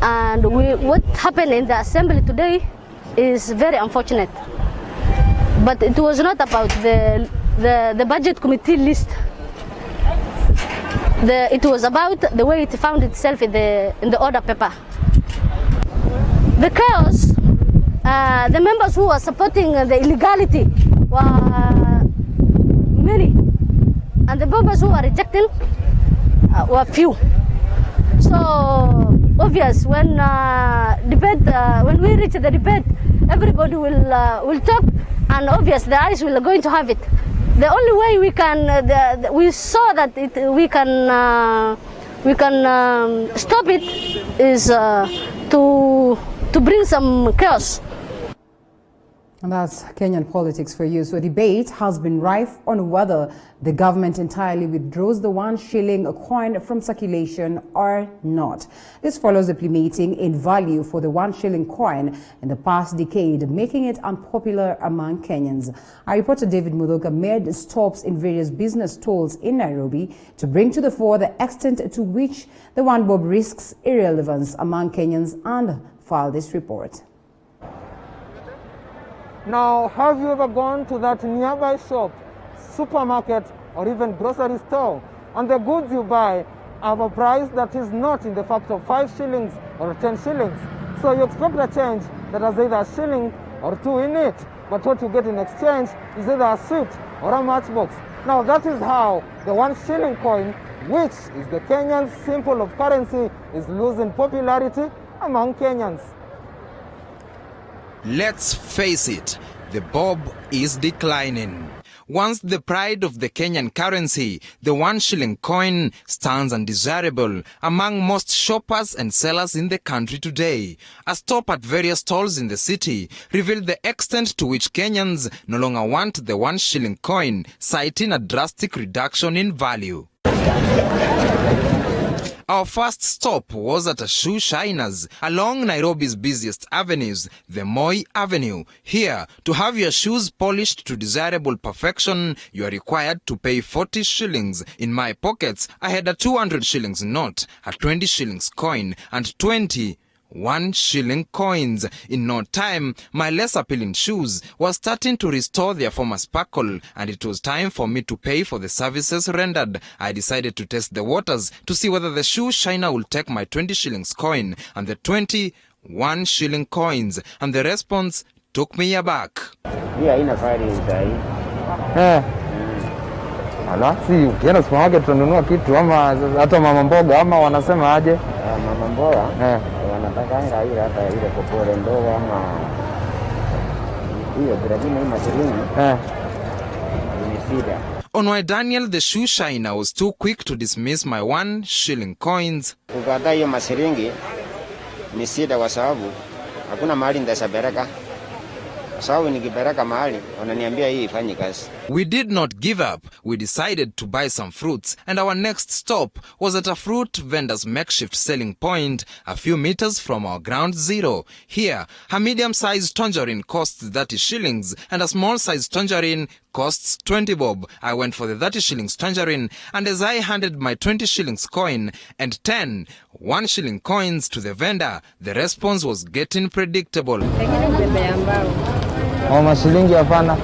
And what happened in the assembly today is very unfortunate. But it was not about the budget committee list. It was about the way it found itself in the order paper. The chaos, the members who were supporting the illegality were many, and the members who were rejecting were few. So obvious when when we reach the debate, everybody will talk, and obvious the eyes will going to have it. The only way we can we saw that we can stop it is to bring some chaos. And that's Kenyan politics for you. So a debate has been rife on whether the government entirely withdraws the 1 shilling coin from circulation or not. This follows the plummeting in value for the 1 shilling coin in the past decade, making it unpopular among Kenyans. Our reporter David Mudoka made stops in various business stalls in Nairobi to bring to the fore the extent to which the 1 bob risks irrelevance among Kenyans and file this report. Now, have you ever gone to that nearby shop, supermarket, or even grocery store, and the goods you buy have a price that is not in the fact of 5 shillings or 10 shillings? So you expect a change that has either a shilling or 2 in it, but what you get in exchange is either a sweet or a matchbox. Now, that is how the 1 shilling coin, which is the Kenyan symbol of currency, is losing popularity among Kenyans. Let's face it, the bob is declining. Once the pride of the Kenyan currency, the 1 shilling coin stands undesirable among most shoppers and sellers in the country today. A stop at various stalls in the city revealed the extent to which Kenyans no longer want the 1 shilling coin, citing a drastic reduction in value. Our first stop was at a shoe shiners along Nairobi's busiest avenues, the Moi Avenue. Here, to have your shoes polished to desirable perfection, you are required to pay 40 shillings. In my pockets, I had a 200 shillings note, a 20 shillings coin, and 20 1 shilling coins. In no time, my less appealing shoes were starting to restore their former sparkle, and it was time for me to pay for the services rendered. I decided to test the waters to see whether the shoe shiner will take my 20 shillings coin and the 20 1 shilling coins, and the response took me aback. Alafu ukienda supermarket unanunua kitu ama hata mama mboga ama wanasema aje? Mama mboga wanataka ile hata ile popore ndogo ama hiyo lakini mashilingi imesida. On why Daniel the shoe shiner was too quick to dismiss my 1 shilling coins. Ukata hiyo mashilingi ni sida kwa sababu hakuna mahali nitasabiraka. We did not give up. We decided to buy some fruits, and our next stop was at a fruit vendor's makeshift selling point a few meters from our ground zero. Here, a medium-sized tangerine costs 30 shillings, and a small-sized tangerine costs 20 bob. I went for the 30 shillings tangerine, and as I handed my 20 shillings coin and 10 1 shilling coins to the vendor, the response was getting predictable. Mashilingi hapana.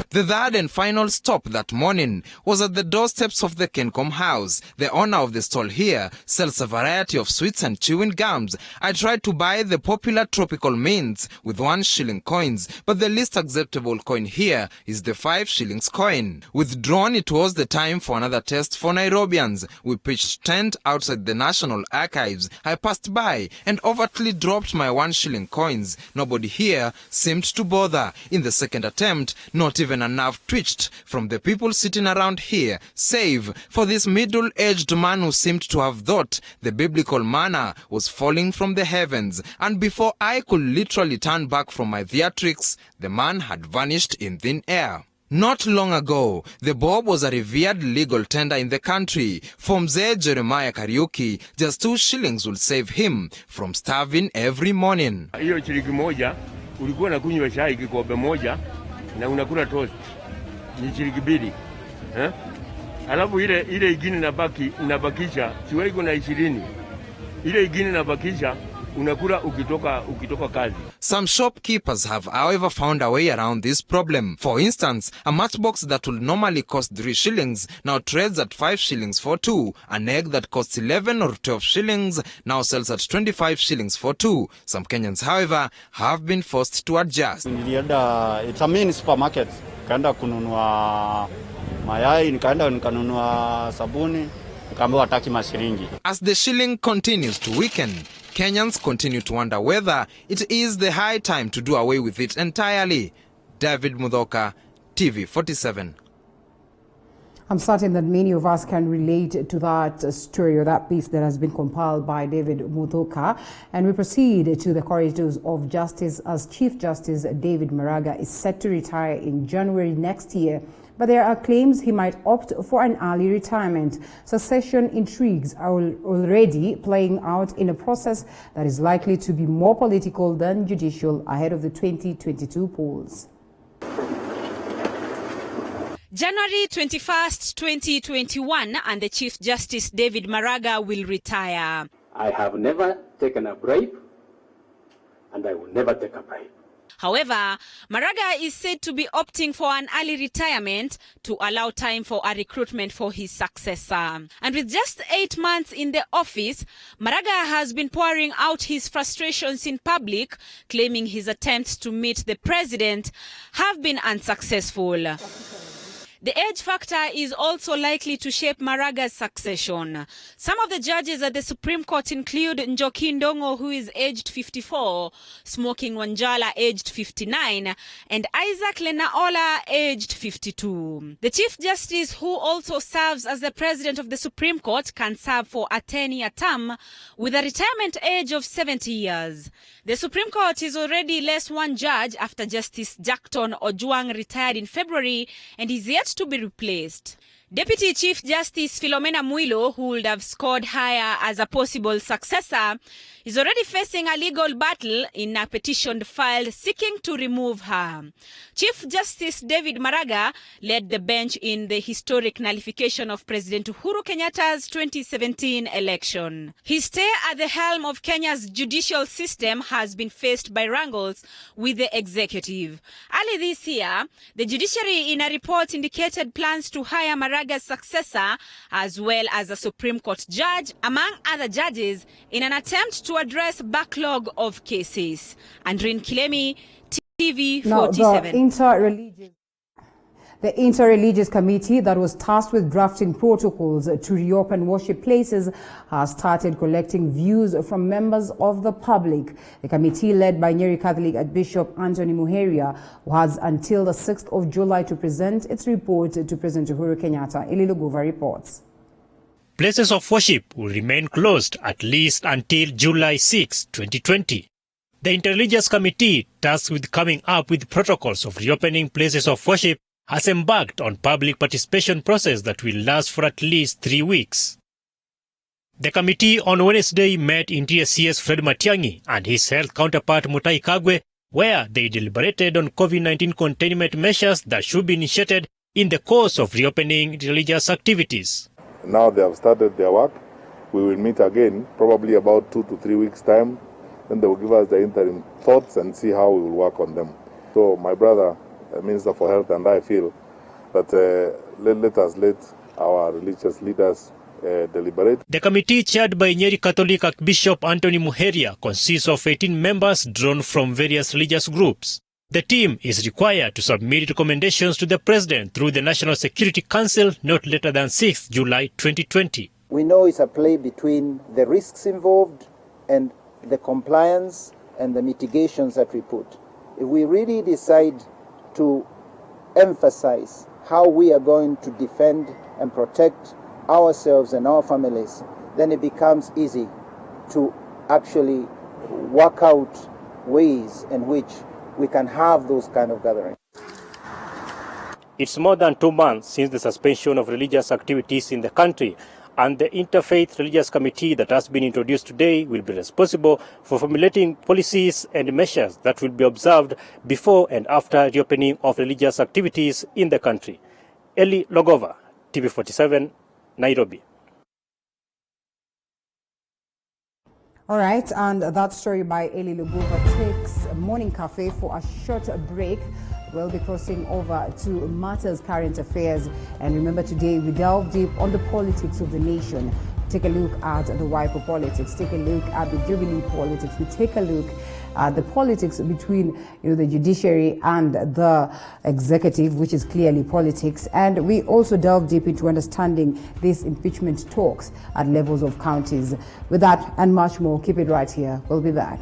The third and final stop that morning was at the doorsteps of the Kencom house. The owner of the stall here sells a variety of sweets and chewing gums. I tried to buy the popular tropical mints with 1 shilling coins, but the least acceptable coin here is the 5 shillings coin. Withdrawn, it was the time for another test for Nairobians. We pitched tent outside the National Archives. I passed by and overtly dropped my 1 shilling coins. Nobody here seemed to bother. In the second attempt, not even a nerve twitched from the people sitting around here, save for this middle-aged man who seemed to have thought the biblical manna was falling from the heavens, and before I could literally turn back from my theatrics, the man had vanished in thin air. Not long ago, the bob was a revered legal tender in the country. For Mzee Jeremiah Kariuki, just 2 shillings will save him from starving every morning. Hiyo shilingi moja, ulikuwa unakunywa chai kikombe moja, na unakula toast ni shilingi 2. Alafu ile ingine nabakisha siwai kuna 20. Ile ingine nabakisha unakula ukitoka kazi. Some shopkeepers have, however, found a way around this problem. For instance, a matchbox that would normally cost 3 shillings now trades at 5 shillings for 2. An egg that costs 11 or 12 shillings now sells at 25 shillings for 2. Some Kenyans, however, have been forced to adjust. It's a mini supermarket. Kaenda kununua mayai, nikaenda nikanunua sabuni, nikaambiwa hataki mashilingi. As the shilling continues to weaken, Kenyans continue to wonder whether it is the high time to do away with it entirely. David Mudhoka, TV47. I'm certain that many of us can relate to that story or that piece that has been compiled by David Mudhoka. And we proceed to the corridors of justice as Chief Justice David Maraga is set to retire in January next year. But there are claims he might opt for an early retirement. Succession intrigues are already playing out in a process that is likely to be more political than judicial ahead of the 2022 polls. January 21st, 2021, and the Chief Justice David Maraga will retire. I have never taken a bribe, and I will never take a bribe. However, Maraga is said to be opting for an early retirement to allow time for a recruitment for his successor. And with just 8 months in the office, Maraga has been pouring out his frustrations in public, claiming his attempts to meet the president have been unsuccessful. The age factor is also likely to shape Maraga's succession. Some of the judges at the Supreme Court include Njoki Ndongo, who is aged 54, Smoking Wanjala, aged 59, and Isaac Lenaola, aged 52. The Chief Justice, who also serves as the President of the Supreme Court, can serve for a 10-year term with a retirement age of 70 years. The Supreme Court is already less one judge after Justice Jackton Ojwang retired in February and is yet to be replaced. Deputy Chief Justice Philomena Mwilu, who would have scored higher as a possible successor, is already facing a legal battle in a petition filed seeking to remove her. Chief Justice David Maraga led the bench in the historic nullification of President Uhuru Kenyatta's 2017 election. His stay at the helm of Kenya's judicial system has been faced by wrangles with the executive. Early this year, the judiciary in a report indicated plans to hire Maraga's successor as well as a Supreme Court judge, among other judges, in an attempt to address backlog of cases. Andrin Kilemi, TV47. Now, the interreligious committee that was tasked with drafting protocols to reopen worship places has started collecting views from members of the public. The committee, led by Nyeri Catholic Archbishop Anthony Muheria, has until the 6th of July to present its report to President Uhuru Kenyatta. Elilogova reports. Places of worship will remain closed at least until July 6, 2020. The Interreligious Committee, tasked with coming up with protocols of reopening places of worship, has embarked on public participation process that will last for at least 3 weeks. The committee on Wednesday met Interior CS Fred Matiang'i and his health counterpart Mutai Kagwe, where they deliberated on COVID-19 containment measures that should be initiated in the course of reopening religious activities. Now they have started their work. We will meet again, probably about 2 to 3 weeks' time. Then they will give us the interim thoughts and see how we will work on them. So my brother, Minister for Health, and I feel that let us let our religious leaders deliberate. The committee, chaired by Nyeri Catholic Archbishop Anthony Muheria, consists of 18 members drawn from various religious groups. The team is required to submit recommendations to the President through the National Security Council not later than 6th July 2020. We know it's a play between the risks involved and the compliance and the mitigations that we put. If we really decide to emphasize how we are going to defend and protect ourselves and our families, then it becomes easy to actually work out ways in which we can have those kind of gatherings. It's more than 2 months since the suspension of religious activities in the country, and the Interfaith Religious Committee that has been introduced today will be responsible for formulating policies and measures that will be observed before and after reopening of religious activities in the country. Eli Logova, TV47, Nairobi. All right, and that story by Eli Lubova takes a morning cafe for a short break. We'll be crossing over to matters current affairs. And remember, today we delve deep on the politics of the nation. Take a look at the WAIGURU politics. Take a look at the Jubilee politics. We take a look at the politics between the judiciary and the executive, which is clearly politics. And we also delve deep into understanding these impeachment talks at levels of counties. With that and much more, keep it right here. We'll be back.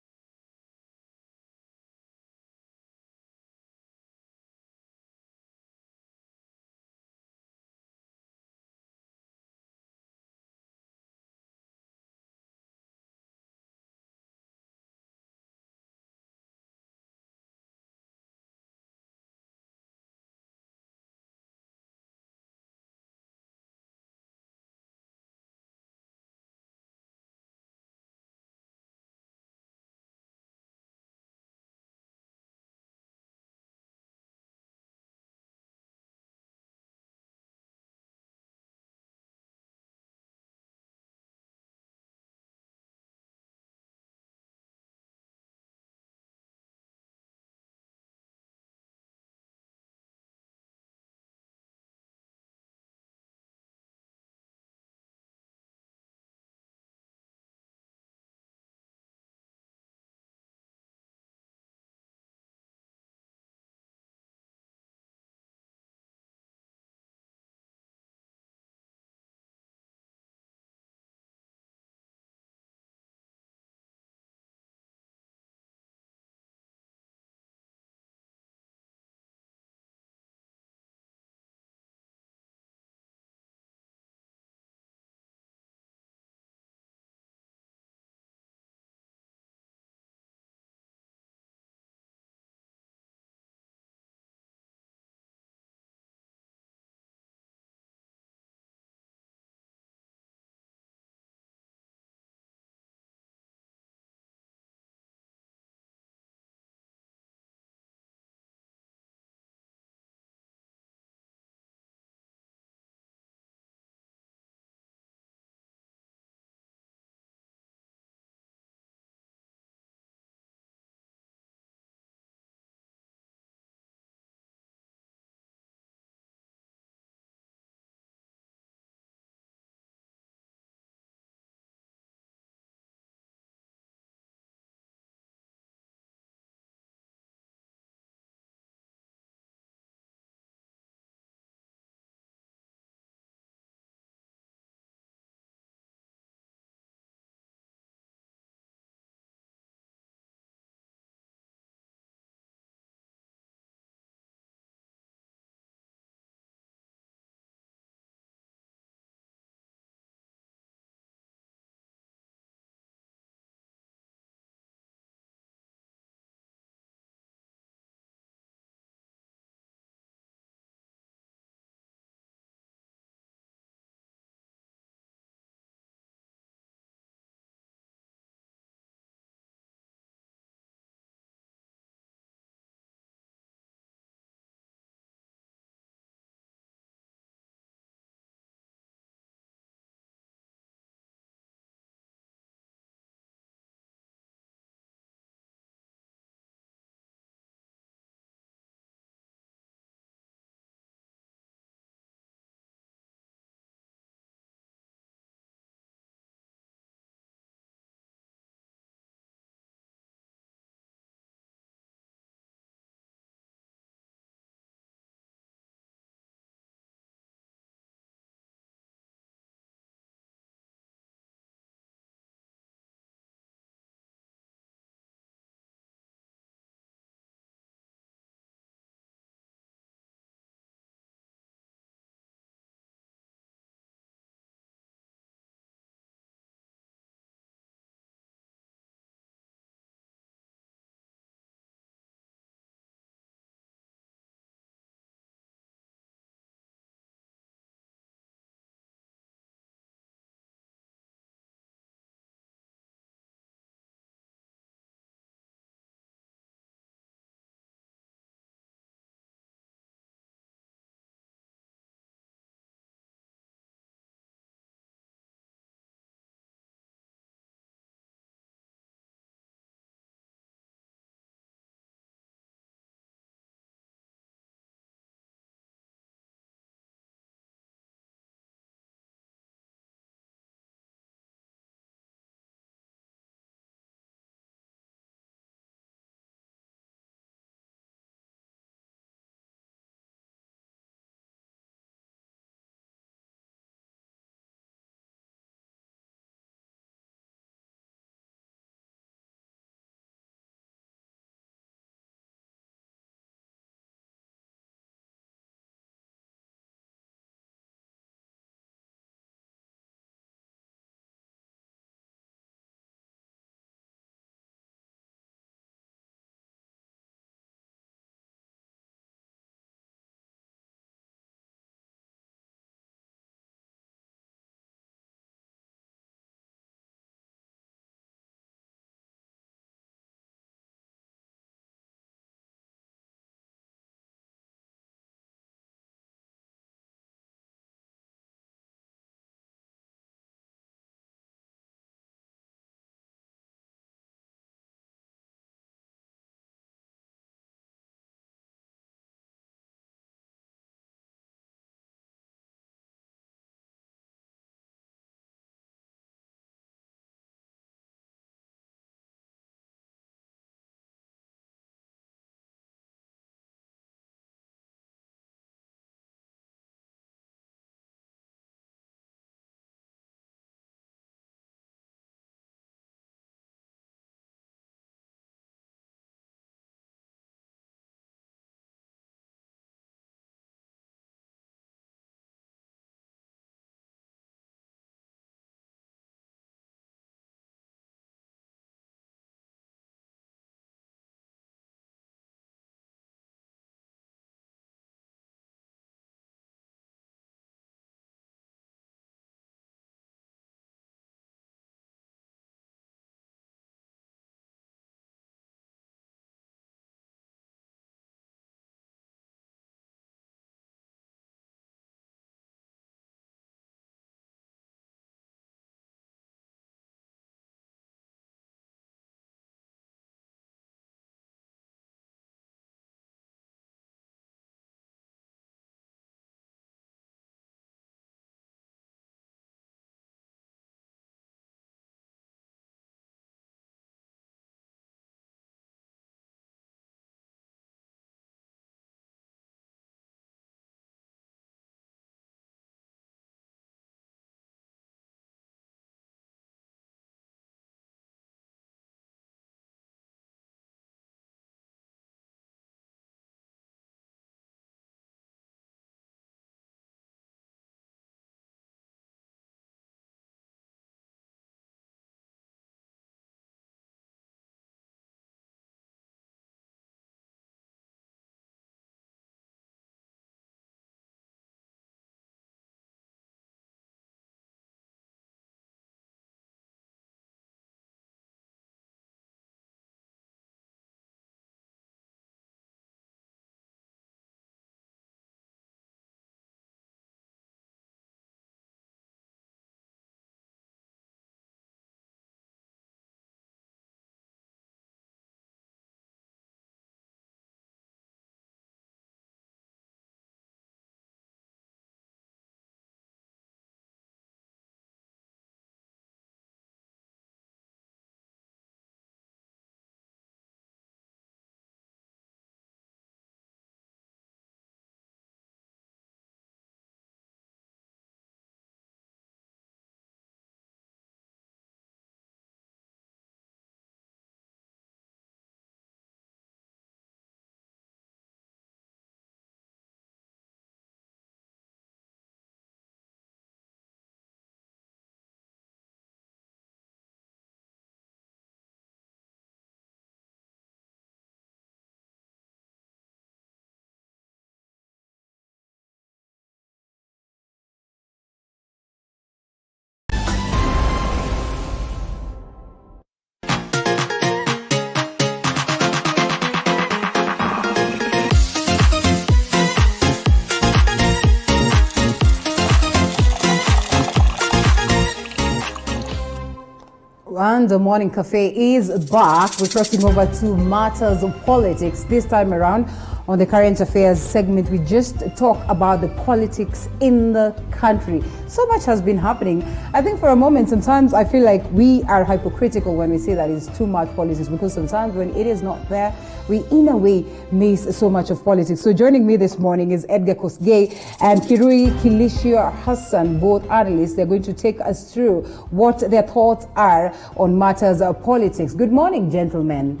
And the Morning Cafe is back. We're crossing over to matters of politics. This time around, on the current affairs segment, we just talk about the politics in the country. So much has been happening. I think for a moment, sometimes I feel like we are hypocritical when we say that it's too much politics, because sometimes when it is not there, we in a way miss so much of politics. So joining me this morning is Edgar Kosgei and Kirui Kilishia Hassan, both analysts. They're going to take us through what their thoughts are on matters of politics. Good morning, gentlemen.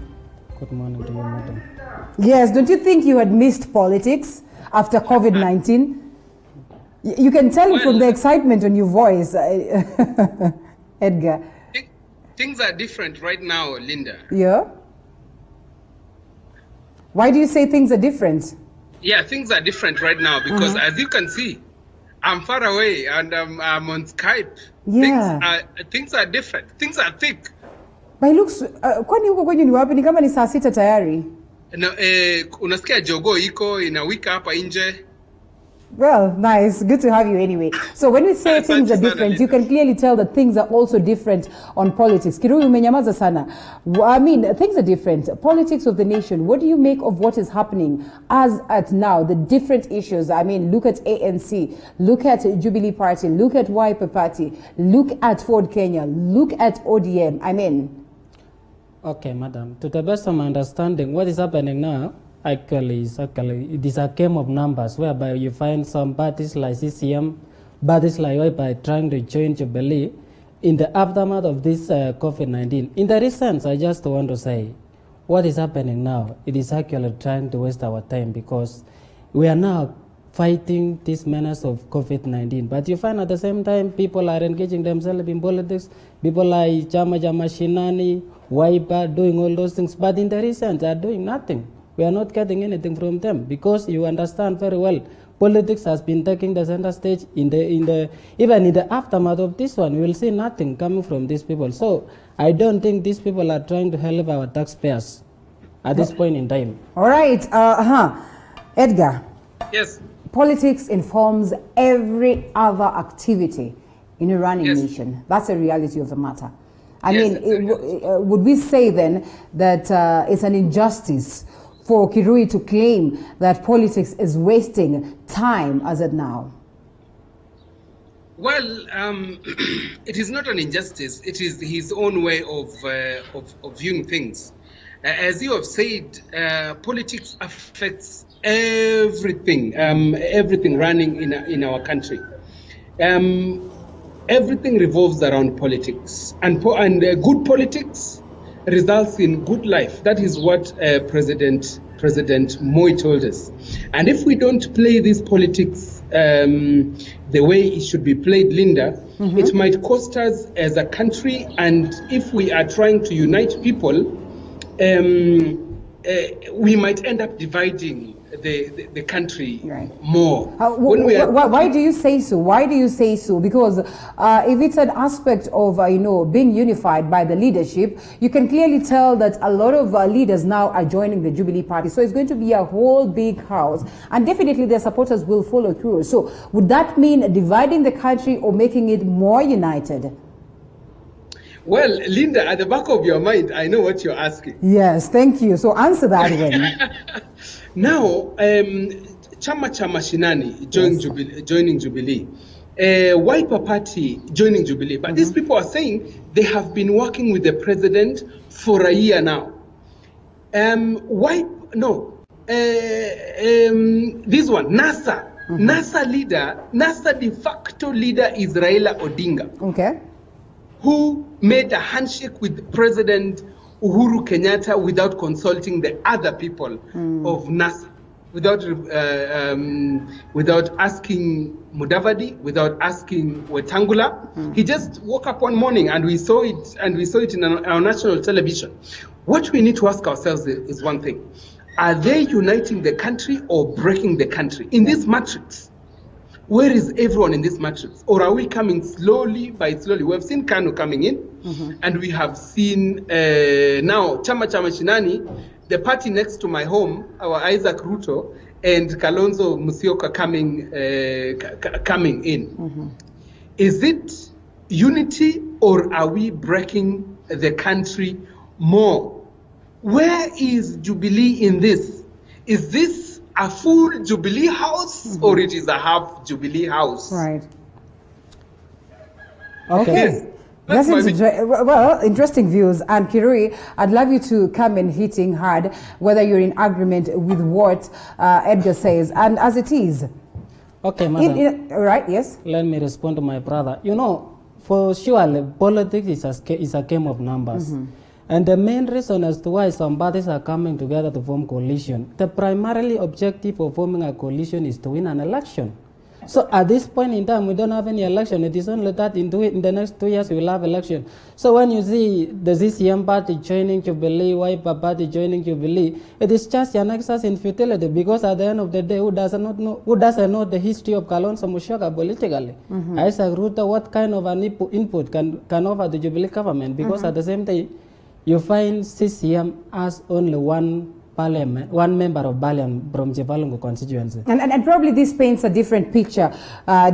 Good morning to you, madam. Yes, don't you think you had missed politics after COVID-19? You can tell from the excitement on your voice, Edgar. Things are different right now, Linda. Yeah? Why do you say things are different? Yeah, things are different right now because as you can see, I'm far away and I'm on Skype. Yeah. Things are different. Things are thick. But it looks, kwani huko kwenye ni wapi? Ni kama ni saa 6 tayari. No, unasikia jogo iko inawika hapa nje. Well, nice. Good to have you anyway. So when we say things are different, you can clearly tell that things are also different on politics. Kirui umenyamaza sana. I mean, things are different. Politics of the nation. What do you make of what is happening as at now? The different issues. I mean, look at ANC. Look at Jubilee Party. Look at Wiper Party. Look at Ford Kenya. Look at ODM. I mean... Okay, madam. To the best of my understanding, what is happening now actually it is a game of numbers whereby you find some parties like CCM, parties like Wiper trying to join Jubilee in the aftermath of this COVID-19. In that sense, I just want to say, what is happening now? It is actually trying to waste our time because we are now fighting this menace of COVID-19. But you find at the same time, people are engaging themselves in politics. People like Chama Shinani, Wiper, doing all those things. But in the recent, they are doing nothing. We are not getting anything from them because you understand very well, politics has been taking the center stage even in the aftermath of this one. We will see nothing coming from these people. So I don't think these people are trying to help our taxpayers at this point in time. All right. Edgar. Yes. Politics informs every other activity in a running nation. That's the reality of the matter. I mean, would we say then that it's an injustice for Kirui to claim that politics is wasting time as of now? Well, it is not an injustice. It is his own way of viewing things. As you have said, politics affects everything, everything running in our country. Everything revolves around politics, and good politics results in good life. That is what President Moi told us. And if we don't play this politics the way it should be played, Linda, it might cost us as a country. And if we are trying to unite people, we might end up dividing the country more. Why do you say so? Why do you say so? Because if it's an aspect of being unified by the leadership, you can clearly tell that a lot of leaders now are joining the Jubilee Party. So it's going to be a whole big house, and definitely their supporters will follow through. So would that mean dividing the country or making it more united? Well, Linda, at the back of your mind, I know what you're asking. Yes, thank you. So answer that one. Now, Chama Shinani joining Jubilee. Wiper Party joining Jubilee. But these people are saying they have been working with the president for a year now. This one, NASA. NASA de facto leader is Raila Odinga. Okay. Who made a handshake with President Uhuru Kenyatta without consulting the other people of NASA, without asking Mudavadi, without asking Wetangula. He just woke up one morning and we saw it in our national television. What we need to ask ourselves is one thing: are they uniting the country or breaking the country? In this matrix, where is everyone in this matrix? Or are we coming slowly by slowly? We have seen Kanu coming in, and we have seen now Chama Shinani, the party next to my home, our Isaac Ruto, and Kalonzo Musyoka coming in. Is it unity or are we breaking the country more. Where is Jubilee in this? Is this a full Jubilee house or it is a half Jubilee house? Right. Okay. Yes. That seems well, interesting views. And Kirui, I'd love you to come in hitting hard, whether you're in agreement with what Edgar says. And as it is. Okay, madam. Right, yes? Let me respond to my brother. You know, for sure, politics is a game of numbers. And the main reason as to why some parties are coming together to form coalition, the primarily objective of forming a coalition is to win an election. So at this point in time, we don't have any election. It is only that in the next 2 years we will have election. So when you see the CCM party joining Jubilee, Wiper party joining Jubilee, it is just an exercise in futility, because at the end of the day, who doesn't know the history of Kalonzo Musyoka politically? Isaac Ruto, what kind of an input can offer the Jubilee government? Because at the same time, you find CCM as only one member of Parliament from Jevalungu constituency. And probably this paints a different picture,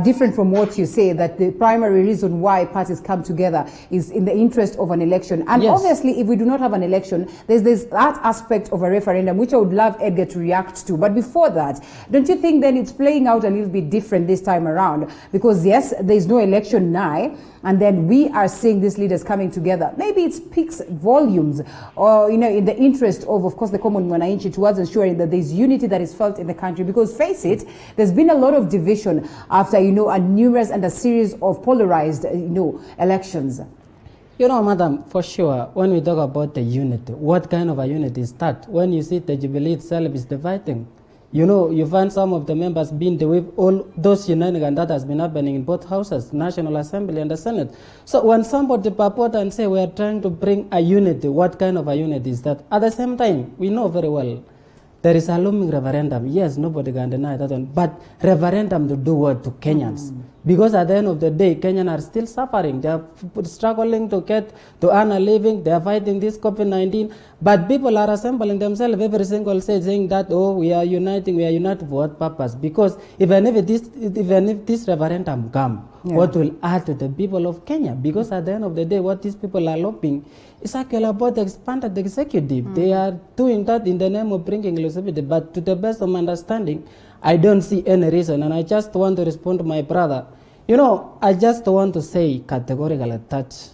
different from what you say, that the primary reason why parties come together is in the interest of an election. And obviously, if we do not have an election, there's that aspect of a referendum, which I would love Edgar to react to. But before that, don't you think then it's playing out a little bit different this time around? Because yes, there's no election now, and then we are seeing these leaders coming together. Maybe it speaks volumes, or in the interest of course, the common Mwananchi, towards ensuring that there's unity that is felt in the country. Because face it, there's been a lot of division after a numerous and a series of polarized elections. Madam, for sure, when we talk about the unity, what kind of a unity is that? When you see the Jubilee itself is dividing. You find some of the members being with all those shenanigans that has been happening in both houses, National Assembly and the Senate. So when somebody purport and say we are trying to bring a unity, what kind of a unity is that? At the same time, we know very well there is a looming referendum. Yes, nobody can deny that one. But referendum to do what to Kenyans? Because at the end of the day, Kenyans are still suffering. They are struggling to earn a living. They are fighting this COVID-19. But people are assembling themselves every single day, saying that, we are uniting. We are united for what purpose? Because even if this referendum comes, what will add to the people of Kenya? Because at the end of the day, what these people are lobbying is actually about the expanded executive. They are doing that in the name of bringing inclusivity. But to the best of my understanding, I don't see any reason. And I just want to respond to my brother. I just want to say categorically that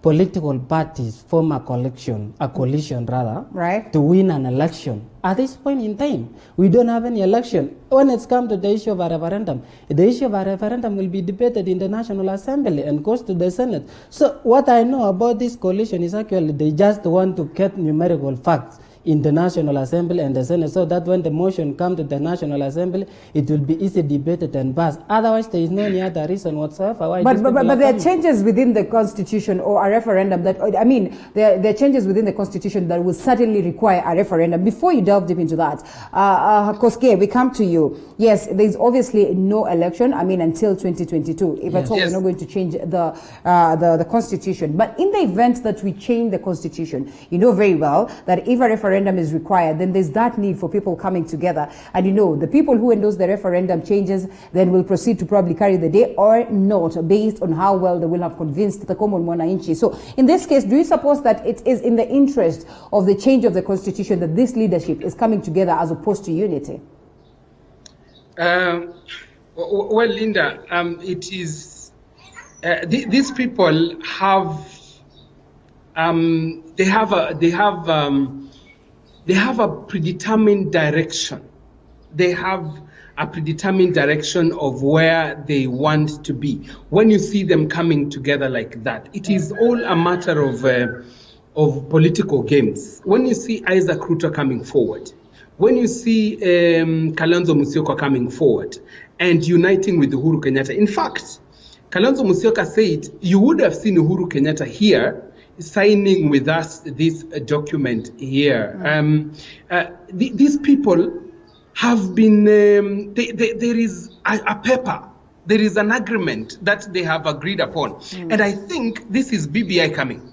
political parties form a coalition to win an election. At this point in time, we don't have any election. When it's come to the issue of a referendum, the issue of a referendum will be debated in the National Assembly and goes to the Senate. So what I know about this coalition is actually they just want to get numerical facts in the National Assembly and the Senate, so that when the motion comes to the National Assembly, it will be easily debated and passed. Otherwise, there is no any other reason whatsoever why. But there are changes within the Constitution or a referendum that, there are changes within the Constitution that will certainly require a referendum. Before you delve deep into that, Koske, we come to you. Yes, there's obviously no election, until 2022, if at all we're not going to change the Constitution. But in the event that we change the Constitution, you know very well that if a referendum is required, then there's that need for people coming together. And the people who endorse the referendum changes then will proceed to probably carry the day or not, based on how well they will have convinced the common Mwananchi. So in this case, do you suppose that it is in the interest of the change of the Constitution that this leadership is coming together as opposed to unity? Well, Linda, it is these people have they have a predetermined direction. They have a predetermined direction of where they want to be. When you see them coming together like that, it is all a matter of political games. When you see Isaac Ruto coming forward, when you see Kalonzo Musyoka coming forward and uniting with Uhuru Kenyatta. In fact, Kalonzo Musyoka said, you would have seen Uhuru Kenyatta here signing with us this document here. These people have been, there is a paper, there is an agreement that they have agreed upon. And I think this is BBI coming.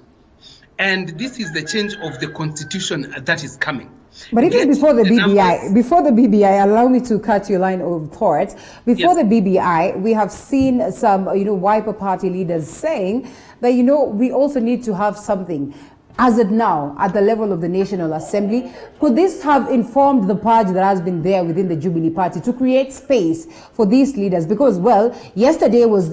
And this is the change of the Constitution that is coming. But even Get before the numbers. BBI, allow me to cut your line of thought. Before the BBI, we have seen some, Wiper party leaders saying that, we also need to have something. As it now, at the level of the National Assembly, could this have informed the purge that has been there within the Jubilee Party to create space for these leaders? Because, well, yesterday was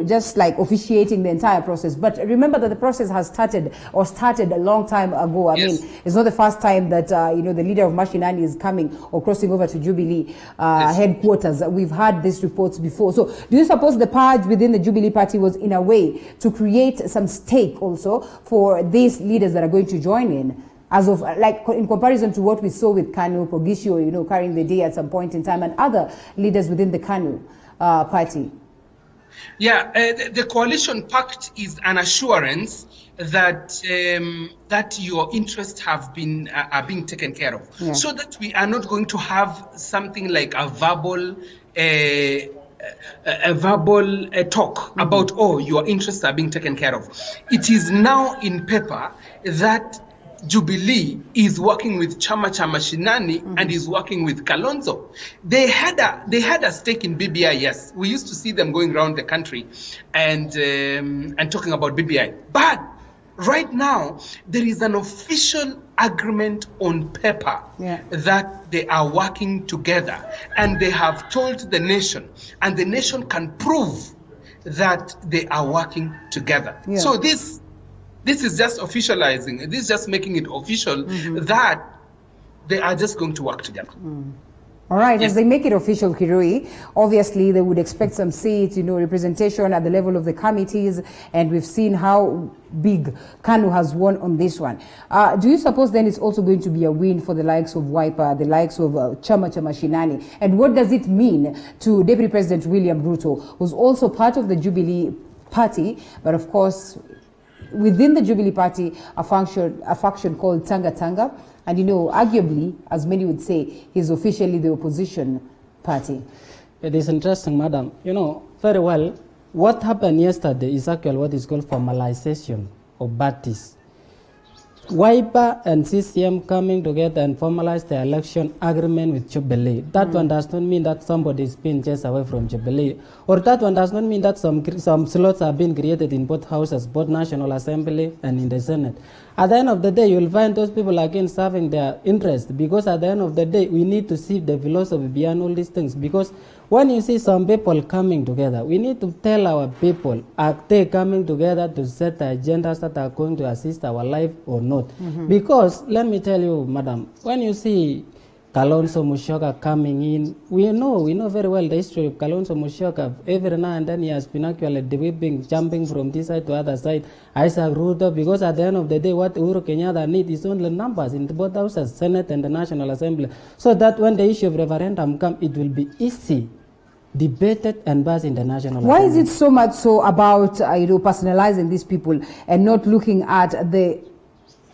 just like officiating the entire process. But remember that the process has started a long time ago. I mean, it's not the first time that, the leader of Mashinani is coming or crossing over to Jubilee headquarters. We've had these reports before. So do you suppose the purge within the Jubilee Party was in a way to create some stake also for these leaders that are going to join in, as of like in comparison to what we saw with KANU, Pogisho, carrying the day at some point in time, and other leaders within the KANU party? Yeah, the coalition pact is an assurance that that your interests are being taken care of, so that we are not going to have something like a verbal talk about, oh, your interests are being taken care of. It is now in paper that Jubilee is working with Chama Cha Mashinani and is working with Kalonzo. They had a stake in BBI, yes. We used to see them going around the country and talking about BBI. But right now, there is an official agreement on paper that they are working together, and they have told the nation, and the nation can prove that they are working together. So this is just officializing, this is just making it official that they are just going to work together. All right, as they make it official, Kirui, obviously they would expect some seats, representation at the level of the committees, and we've seen how big KANU has won on this one. Do you suppose then it's also going to be a win for the likes of Wiper, the likes of Chama Cha Mashinani? And what does it mean to Deputy President William Ruto, who's also part of the Jubilee Party, but of course, within the Jubilee Party, a faction called Tanga Tanga, and arguably, as many would say, he's officially the opposition party. It is interesting, madam. Very well, what happened yesterday is actually what is called formalization of parties. Wiper and CCM coming together and formalize the election agreement with Jubilee. That one does not mean that somebody is being chased away from Jubilee. Or that one does not mean that some slots are being created in both houses, both National Assembly and in the Senate. At the end of the day, you will find those people again serving their interest, because at the end of the day, we need to see the philosophy behind all these things. Because when you see some people coming together, we need to tell our people, are they coming together to set the agendas that are going to assist our life or not? Because, let me tell you, madam, when you see Kalonzo Musyoka coming in, we know very well the history of Kalonzo Musyoka. Every now and then he has been actually jumping from this side to the other side. Isaac Ruto, because at the end of the day, what Uhuru Kenyatta needs is only numbers in both houses, Senate and the National Assembly, so that when the issue of referendum comes, it will be easy, debated and passed in the National Assembly. Why is it so much so about personalizing these people and not looking at the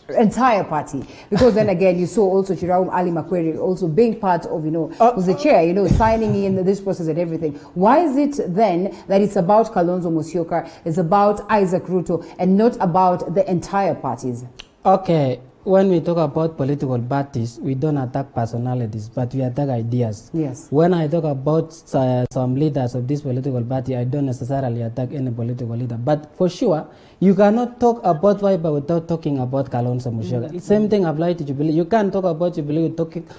entire party? Because then again, you saw also Chiraum Ali Makweri also being part of, was the chair, signing in this process and everything. Why is it then that it's about Kalonzo Musyoka, it's about Isaac Ruto, and not about the entire parties? Okay, when we talk about political parties, we don't attack personalities, but we attack ideas. Yes. When I talk about some leaders of this political party, I don't necessarily attack any political leader. But for sure, you cannot talk about Wiper without talking about Kalonzo Musyoka. Same thing applies to Jubilee. You can't talk about Jubilee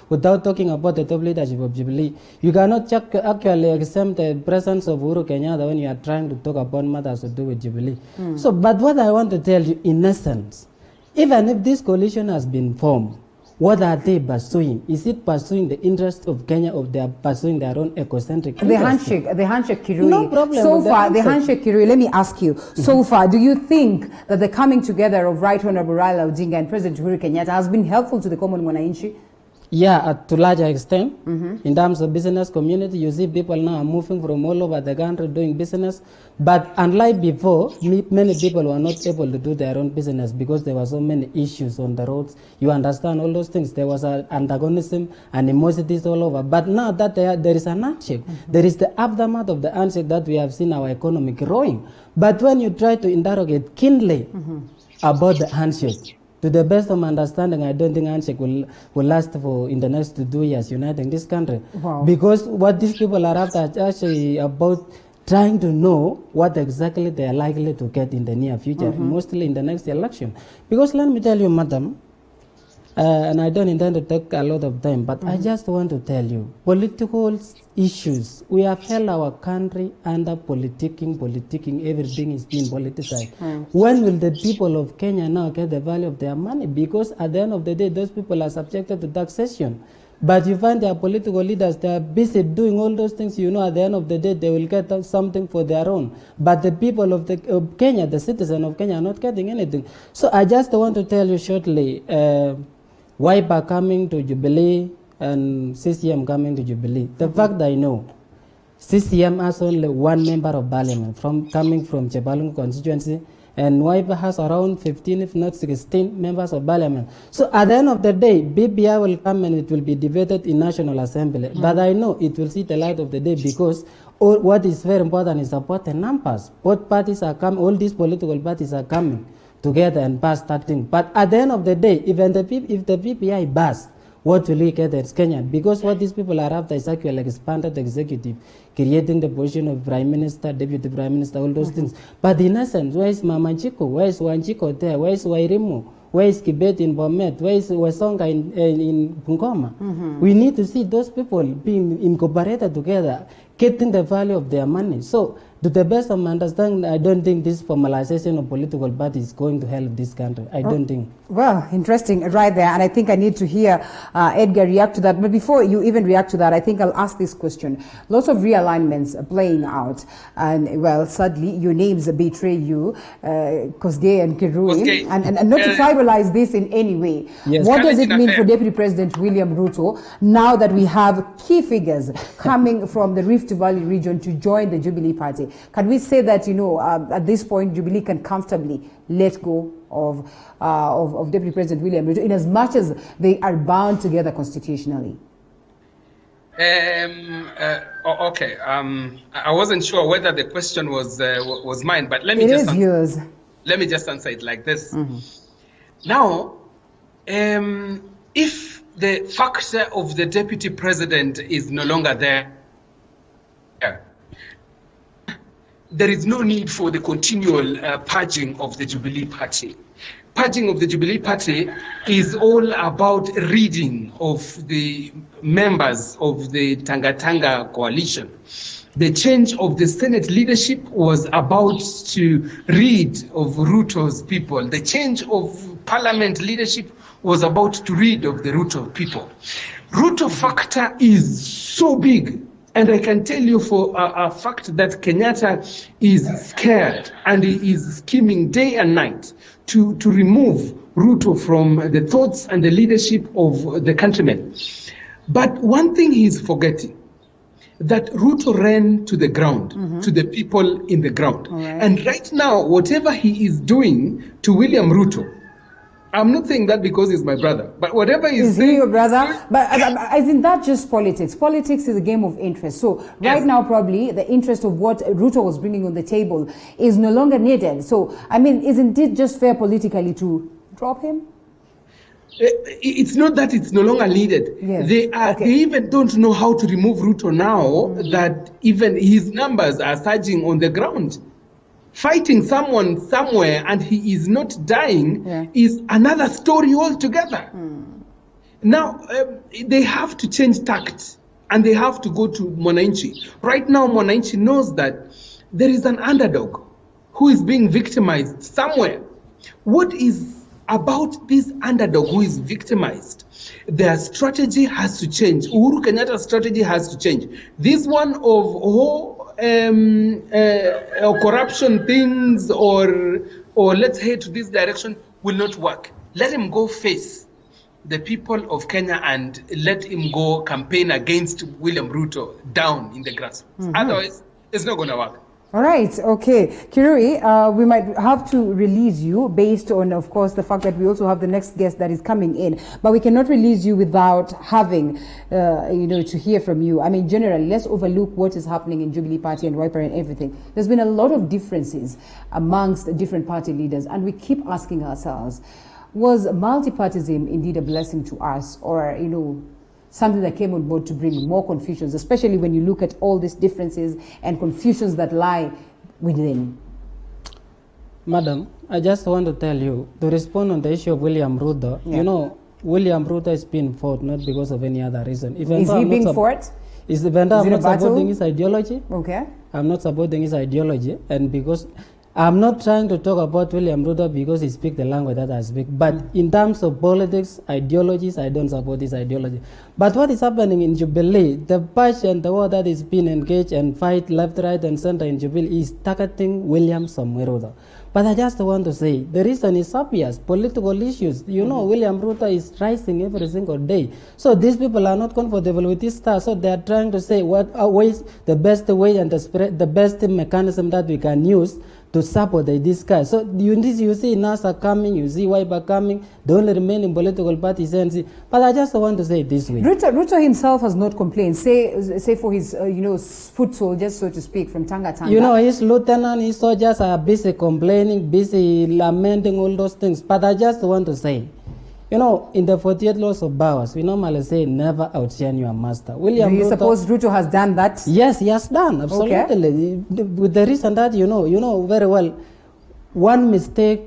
without talking about the top leadership of Jubilee. You cannot actually exempt the presence of Uhuru Kenyatta when you are trying to talk about matters to do with Jubilee. So, but what I want to tell you, in essence, even if this coalition has been formed, what are they pursuing? Is it pursuing the interest of Kenya, or they are pursuing their own ecocentric interest? The handshake, Kirui. No problem. So far, the handshake, Kirui, let me ask you, so far, do you think that the coming together of Right Honorable Raila Odinga and President Uhuru Kenyatta has been helpful to the common mwananchi? Yeah, to larger extent. In terms of business community, you see people now are moving from all over the country doing business. But unlike before, many people were not able to do their own business because there were so many issues on the roads. You understand all those things. There was an antagonism, animosities all over. But now that there is an handshake, there is the aftermath of the handshake that we have seen our economy growing. But when you try to interrogate keenly about the handshake, To the best of my understanding, I don't think handshake will last for in the next 2 years uniting this country. Wow. Because what these people are after is actually about trying to know what exactly they are likely to get in the near future, mostly in the next election. Because let me tell you, madam, and I don't intend to take a lot of time, but I just want to tell you, political issues, we have held our country under politicking, everything is being politicized. When will the people of Kenya now get the value of their money? Because at the end of the day, those people are subjected to taxation. But you find their political leaders, they are busy doing all those things, you know, at the end of the day, they will get something for their own. But the people of Kenya, the citizens of Kenya are not getting anything. So I just want to tell you shortly, Wiper coming to Jubilee and CCM coming to Jubilee. The fact I know, CCM has only one member of parliament coming from Chebalungu constituency, and Wiper has around 15, if not 16 members of parliament. So at the end of the day, BBI will come and it will be debated in National Assembly. But I know it will see the light of the day because what is very important is about the numbers. Both parties are coming, all these political parties are coming together and pass that thing. But at the end of the day, if the BBI pass, what will we get as Kenya? Because what these people are after is actually like expanded executive, creating the position of Prime Minister, Deputy Prime Minister, all those things. But in essence, where is Mama Chiko? Where is Wanchiko there? Where is Wairimu? Where is Kibet in Bomet? Where is Wesonga in Bungoma? We need to see those people being incorporated together, getting the value of their money. So, to the best of my understanding, I don't think this formalization of political parties is going to help this country. I don't think. Well, interesting right there. And I think I need to hear Edgar react to that. But before you even react to that, I think I'll ask this question. Lots of realignments playing out. And, well, sadly, your names betray you, Kosgei and Kirui. And not to tribalize this in any way. Yes. What does it mean for Deputy President William Ruto now that we have key figures coming from the Rift Valley region to join the Jubilee Party? Can we say that, you know, at this point, Jubilee can comfortably let go of Deputy President William Ruto in as much as they are bound together constitutionally? Okay. I wasn't sure whether the question was mine, but let me yours. Let me just answer it like this. Now, if the factor of the Deputy President is no longer there, there is no need for the continual purging of the Jubilee Party. Purging of the Jubilee Party is all about ridding of the members of the Tanga coalition. The change of the Senate leadership was about to rid of Ruto's people. The change of Parliament leadership was about to rid of the Ruto people. Ruto factor is so big. And I can tell you for a fact that Kenyatta is scared and he is scheming day and night to remove Ruto from the thoughts and the leadership of the countrymen. But one thing he is forgetting, that Ruto ran to the ground, to the people in the ground. And right now, whatever he is doing to William Ruto, I'm not saying that because he's my brother, but whatever he's saying... Is he your brother? But isn't that just politics? Politics is a game of interest. So right now, probably, the interest of what Ruto was bringing on the table is no longer needed. So, I mean, isn't it just fair politically to drop him? It's not that it's no longer needed. They even don't know how to remove Ruto now that even his numbers are surging on the ground. Fighting someone somewhere and he is not dying is another story altogether. Now, they have to change tact and they have to go to Mwananchi. Right now, Mwananchi knows that there is an underdog who is being victimized somewhere. What is about this underdog who is victimized? Their strategy has to change. Uhuru Kenyatta's strategy has to change. This one of corruption things or let's head to this direction will not work. Let him go face the people of Kenya and let him go campaign against William Ruto down in the grass. Otherwise, it's not going to work. All right, okay. Kirui, we might have to release you based on, of course, the fact that we also have the next guest that is coming in. But we cannot release you without having, to hear from you. I mean, generally, let's overlook what is happening in Jubilee Party and Wiper and everything. There's been a lot of differences amongst the different party leaders, and we keep asking ourselves, Was multipartism indeed a blessing to us, or, you know, something that came on board to bring more confusions, especially when you look at all these differences and confusions that lie within? Madam, I just want to tell you, to respond on the issue of William Ruto, Yeah. you know, William Ruto is being fought not because of any other reason. Is he being fought? Even though Is I'm it a not battle? supporting his ideology. Okay. I'm not supporting his ideology, and because I'm not trying to talk about William Ruto because he speaks the language that I speak. But in terms of politics, ideologies, I don't support his ideology. But what is happening in Jubilee, the push and the war that is being engaged and fight left, right, and center in Jubilee is targeting William Samoei Ruto. But I just want to say, the reason is obvious, political issues. You know, William Ruto is rising every single day. So these people are not comfortable with this star. So they are trying to say what ways the best way and the best mechanism that we can use to support this guy. So you see NASA coming, you see WAIGURU coming, the only remaining political parties. But I just want to say it this way. Ruto himself has not complained, say for his, you know, foot soldiers, so to speak, from Tanga. You know, his lieutenant, his soldiers are busy complaining, busy lamenting all those things. But I just want to say, you know, in the 48 laws of Bowers, we normally say never outshine your master. Do you suppose Ruto has done that? Yes, he has done, absolutely. Okay. With the reason that, you know very well, one mistake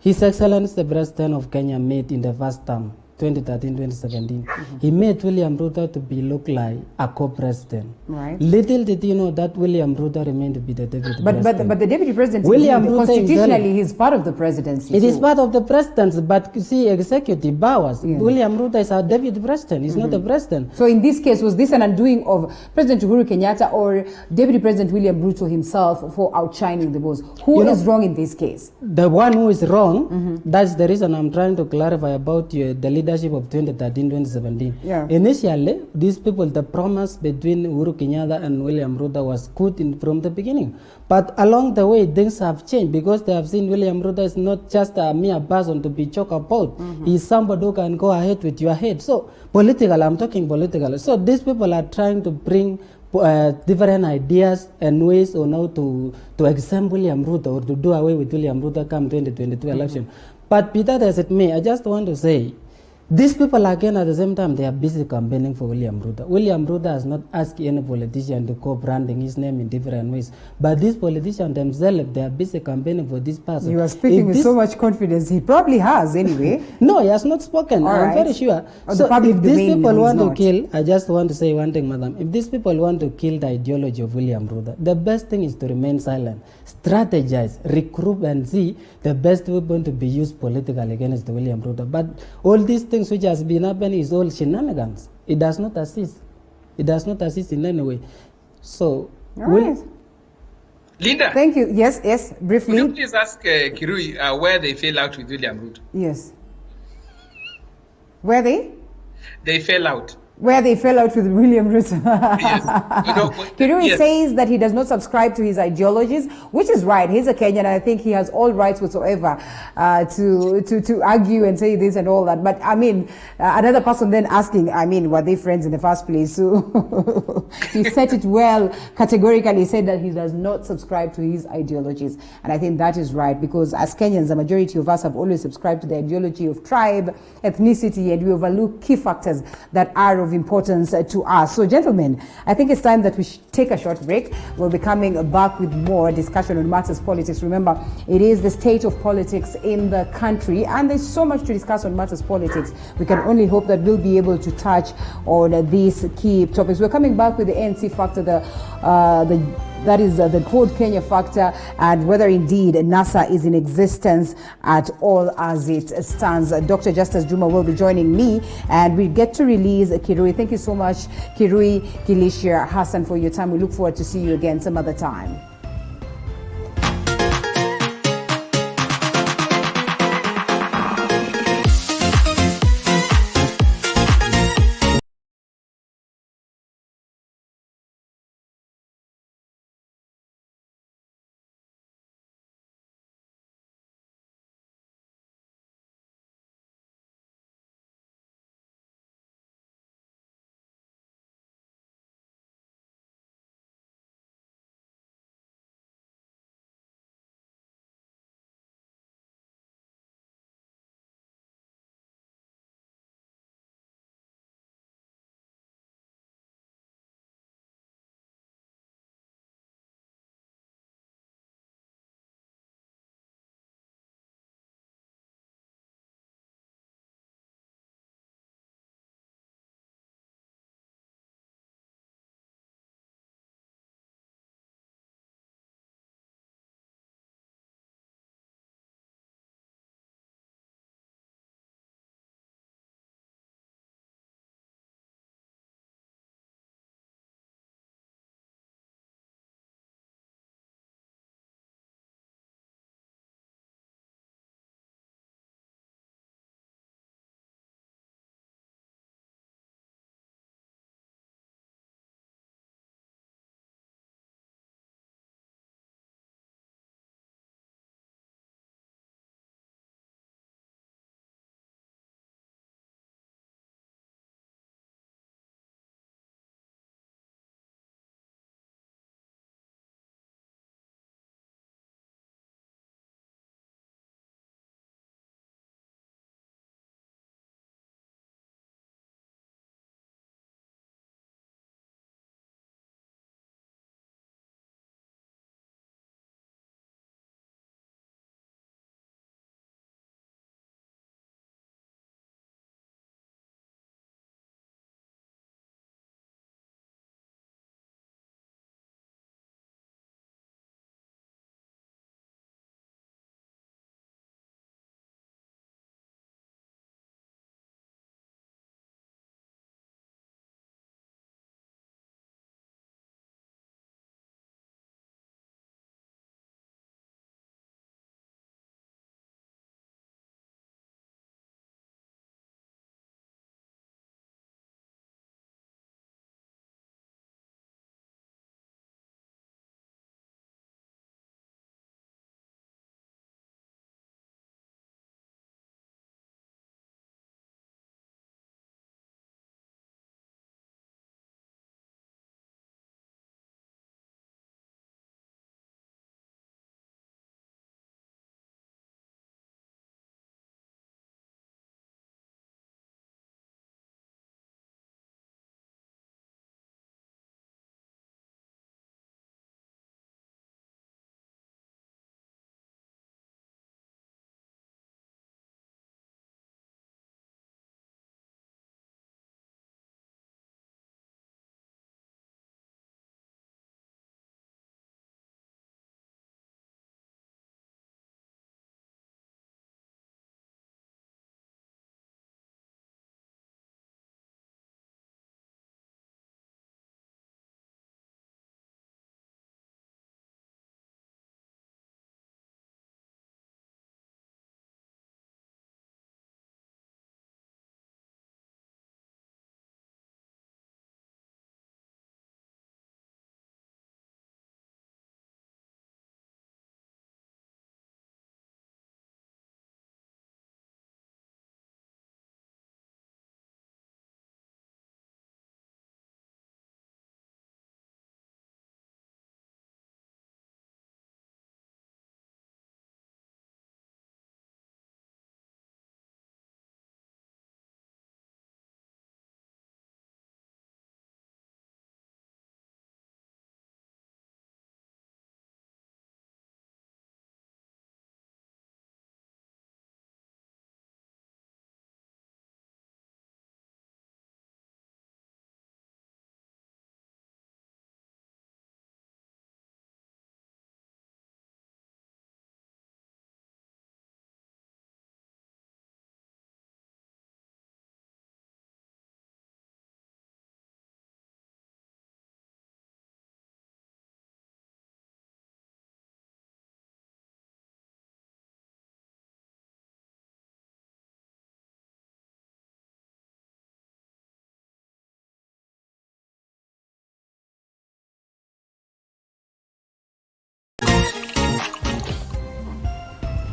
His Excellency the President of Kenya made in the first term, 2013-2017, he made William Ruto to be look like a co-president. Right. Little did you know that William Ruto remained to be the deputy president. But the deputy president, William Ruto constitutionally, he's part of the presidency. It is part of the presidency, but you see, executive powers. William Ruto is our deputy president. He's not the president. So in this case, was this an undoing of President Uhuru Kenyatta or Deputy President William Ruto himself for outshining the boss? Who is wrong in this case? The one who is wrong, that's the reason I'm trying to clarify about the leadership of 2013-2017. Yeah. Initially, these people, the promise between Uhuru Kenyatta and William Ruto was good from the beginning. But along the way, things have changed because they have seen William Ruto is not just a mere person to be choked about. He's somebody who can go ahead with your head. So, political, I'm talking political. So, these people are trying to bring different ideas and ways on how to exempt William Ruto or to do away with William Ruto come 2022 election. But be that as it may, I just want to say, these people again at the same time, they are busy campaigning for William Ruto. William Ruto has not asked any politician to co-branding his name in different ways. But these politicians themselves, they are busy campaigning for this person. You are speaking with so much confidence. He probably has anyway. No, he has not spoken. I'm very sure. So if these people want to kill, I just want to say one thing, madam. If these people want to kill the ideology of William Ruto, the best thing is to remain silent, strategize, recruit, and see the best weapon to be used politically against William Ruto. But all these things which has been happening is all shenanigans. It does not assist. It does not assist in any way. So, Linda. Thank you. Yes, briefly. Could you please ask Kirui where they fell out with William Ruto? Yes. Where they? They fell out. Where they fell out with William Ruto. Yes. Kirui says that he does not subscribe to his ideologies, which is right. He's a Kenyan, and I think he has all rights whatsoever to argue and say this and all that. But I mean, another person then asking, I mean, were they friends in the first place? So he said it well, categorically. He said that he does not subscribe to his ideologies. And I think that is right, because as Kenyans, the majority of us have always subscribed to the ideology of tribe, ethnicity, and we overlook key factors that are of importance to us. So gentlemen, I think it's time that we take a short break. We'll be coming back with more discussion on matters politics. Remember, it is the state of politics in the country, and there's so much to discuss on matters politics. We can only hope that we'll be able to touch on these key topics. We're coming back with the ANC factor, that is the Code Kenya factor, and whether indeed NASA is in existence at all as it stands. Dr. Justice Juma will be joining me, and we get to release Kirui. Thank you so much, Kirui, Kilishia, Hassan, for your time. We look forward to see you again some other time.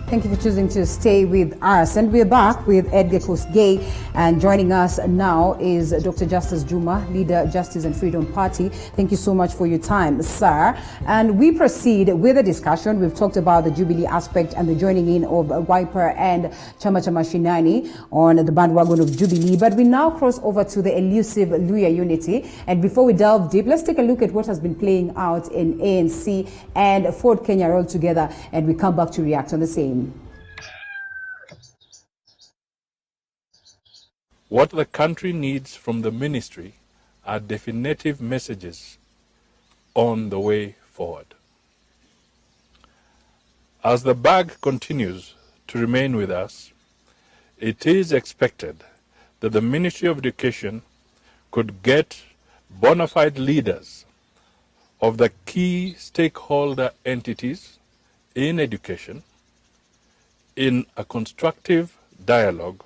Thank you for choosing to stay with us. And we're back with Edgar Kosgei. And joining us now is Dr. Justice Juma, Leader, Justice and Freedom Party. Thank you so much for your time, sir. And we proceed with the discussion. We've talked about the Jubilee aspect and the joining in of Wiper and Chama cha Mashinani on the bandwagon of Jubilee. But we now cross over to the elusive Luhya unity. And before we delve deep, let's take a look at what has been playing out in ANC and Ford Kenya all together. And we come back to react on the same. What the country needs from the ministry are definitive messages on the way forward. As the bag continues to remain with us, it is expected that the Ministry of Education could get bona fide leaders of the key stakeholder entities in education in a constructive dialogue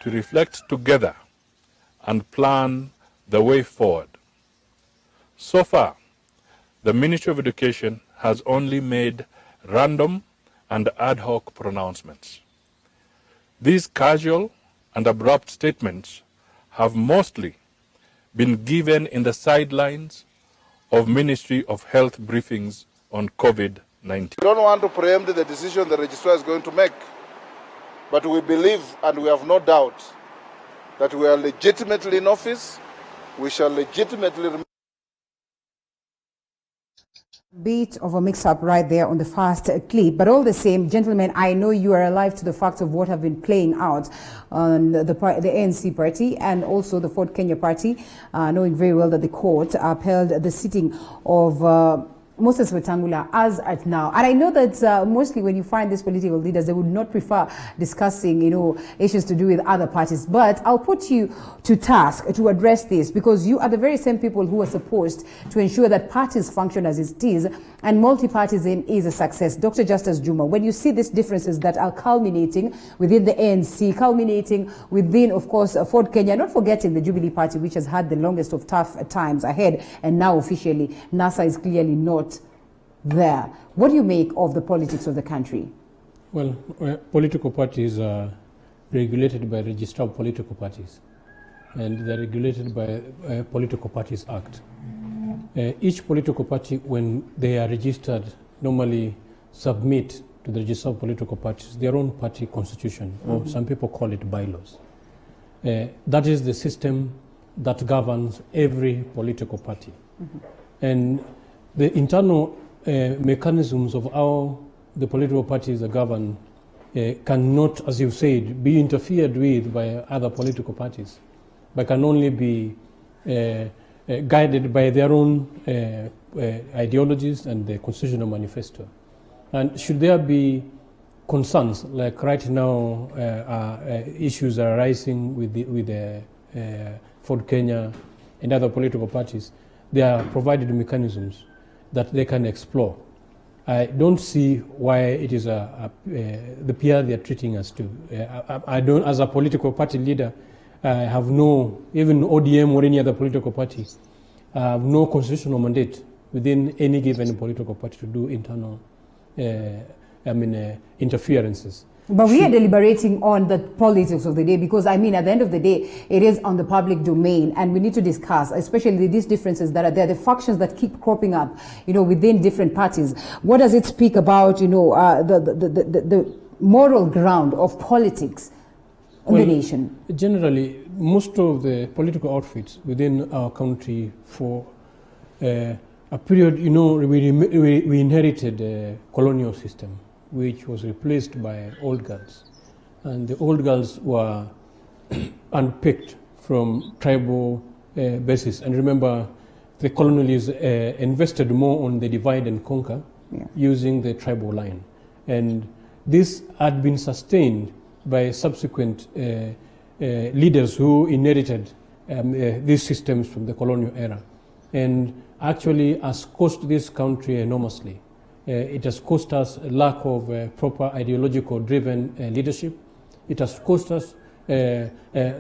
to reflect together and plan the way forward. So far, the Ministry of Education has only made random and ad hoc pronouncements. These casual and abrupt statements have mostly been given in the sidelines of Ministry of Health briefings on COVID-19. We don't want to preempt the decision the registrar is going to make, but we believe and we have no doubt that we are legitimately in office. We shall legitimately remain. Bit of a mix-up right there on the first clip, but all the same, gentlemen, I know you are alive to the fact of what have been playing out on the ANC party and also the Ford Kenya party, knowing very well that the court upheld the sitting of Moses Wetangula as at now. And I know that mostly when you find these political leaders, they would not prefer discussing, issues to do with other parties. But I'll put you to task to address this, because you are the very same people who are supposed to ensure that parties function as it is and multi-partyism is a success. Dr. Justice Juma, when you see these differences that are culminating within the ANC, culminating within, of course, Ford Kenya, not forgetting the Jubilee Party, which has had the longest of tough times ahead, and now officially NASA is clearly not there. What do you make of the politics of the country? Well, political parties are regulated by Register of Political Parties, and they're regulated by Political Parties Act. Each political party, when they are registered, normally submit to the Register of Political Parties their own party constitution, or some people call it bylaws. That is the system that governs every political party. And the internal mechanisms of how the political parties are governed cannot, as you've said, be interfered with by other political parties, but can only be guided by their own ideologies and the constitutional manifesto. And should there be concerns, like right now issues are arising with the Ford Kenya and other political parties, there are provided mechanisms that they can explore. I don't see why it is the peer they are treating us to. I don't, as a political party leader, I have no, even ODM or any other political party, I have no constitutional mandate within any given political party to do internal interferences. But we are deliberating on the politics of the day, because at the end of the day, it is on the public domain, and we need to discuss, especially these differences that are there, the factions that keep cropping up, within different parties. What does it speak about, the moral ground of politics in the nation? Generally, most of the political outfits within our country for a period, we inherited a colonial system, which was replaced by old guards. And the old guards were unpicked from tribal basis. And remember, the colonialists invested more on the divide and conquer using the tribal line. And this had been sustained by subsequent leaders who inherited these systems from the colonial era. And actually has cost this country enormously. It has cost us a lack of proper ideological driven leadership. It has cost us a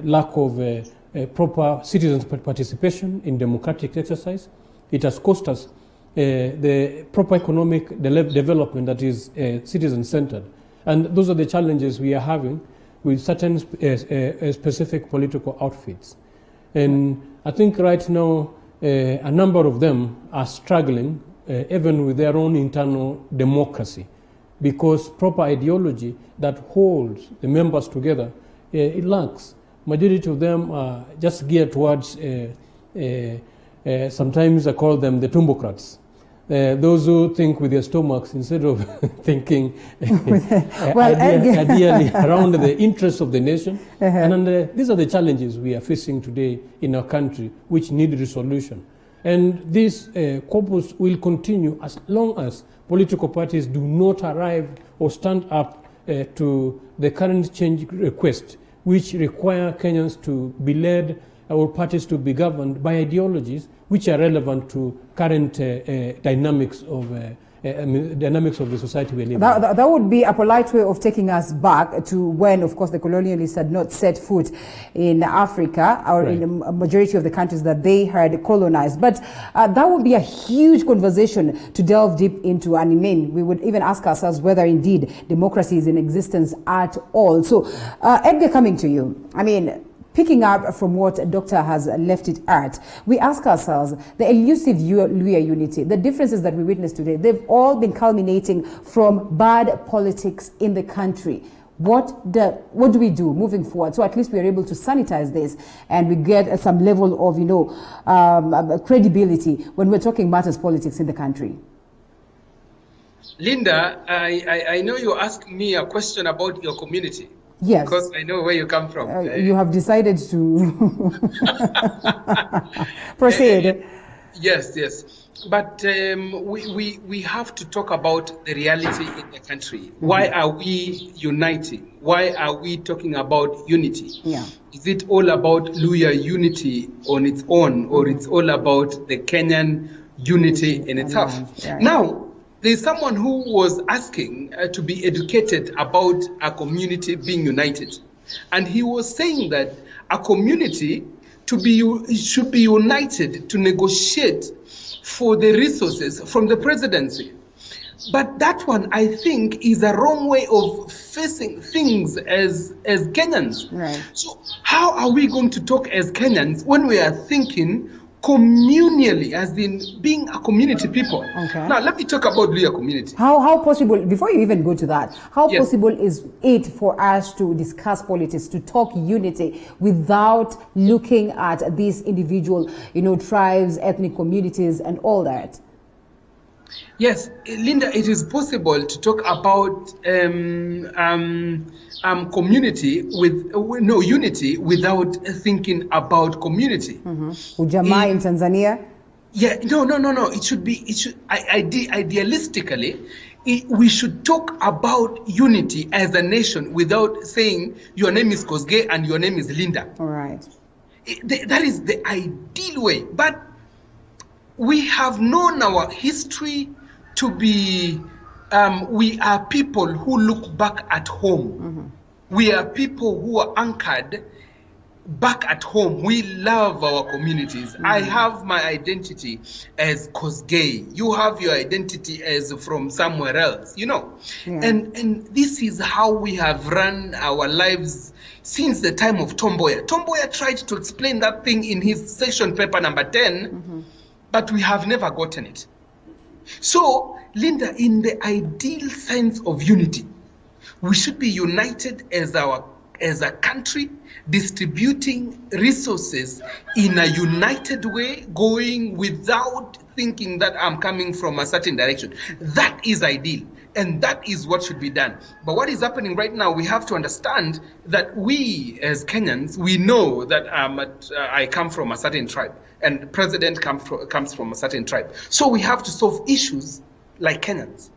lack of proper citizens' participation in democratic exercise. It has cost us the proper economic development that is citizen-centered. And those are the challenges we are having with certain specific political outfits. And I think right now, a number of them are struggling even with their own internal democracy, because proper ideology that holds the members together, it lacks. Majority of them are just geared towards, sometimes I call them the tumbocrats. Those who think with their stomachs instead of thinking ideally around the interests of the nation. And these are the challenges we are facing today in our country, which need resolution. And this corpus will continue as long as political parties do not arrive or stand up to the current change request, which require Kenyans to be led, or parties to be governed by ideologies which are relevant to current dynamics of the society we live in. That would be a polite way of taking us back to when, of course, the colonialists had not set foot in Africa or in the majority of the countries that they had colonized. But that would be a huge conversation to delve deep into. And we would even ask ourselves whether indeed democracy is in existence at all. So, Edgar, coming to you. Picking up from what Doctor has left it at, we ask ourselves, the elusive Luhya unity, the differences that we witness today, they've all been culminating from bad politics in the country. What do we do moving forward? So at least we are able to sanitize this and we get some level of, credibility when we're talking matters politics in the country. Linda, I know you asked me a question about your community. Yes. Because I know where you come from. You have decided to proceed. Yes. But we have to talk about the reality in the country. Why are we uniting? Why are we talking about unity? Yeah. Is it all about Luhya unity on its own, or it's all about the Kenyan unity in itself? Right. Now, there's someone who was asking to be educated about a community being united. And he was saying that a community should be united to negotiate for the resources from the presidency. But that one, I think, is a wrong way of facing things as Kenyans. Right. So how are we going to talk as Kenyans when we are thinking communally, as in being a community people? Okay. Now, let me talk about Luhya community. How possible, before you even go to that, how Yes. possible is it for us to discuss politics, to talk unity without looking at these individual, tribes, ethnic communities and all that? Yes, Linda, it is possible to talk about community unity without thinking about community. Ujamaa in Tanzania? Yeah, no. It should idealistically, we should talk about unity as a nation without saying your name is Kosgei and your name is Linda. All right. That is the ideal way. But we have known our history to be, we are people who look back at home. We are people who are anchored back at home. We love our communities. I have my identity as Kosgei. You have your identity as from somewhere else, Yeah. And this is how we have run our lives since the time of Tom Mboya. Tom Mboya tried to explain that thing in his session paper number 10, but we have never gotten it. So, Linda, in the ideal sense of unity, we should be united as a country, distributing resources in a united way, going without thinking that I'm coming from a certain direction. That is ideal, and that is what should be done. But what is happening right now, we have to understand that we as Kenyans, we know that I come from a certain tribe, and the president comes from a certain tribe. So we have to solve issues like Kenyans.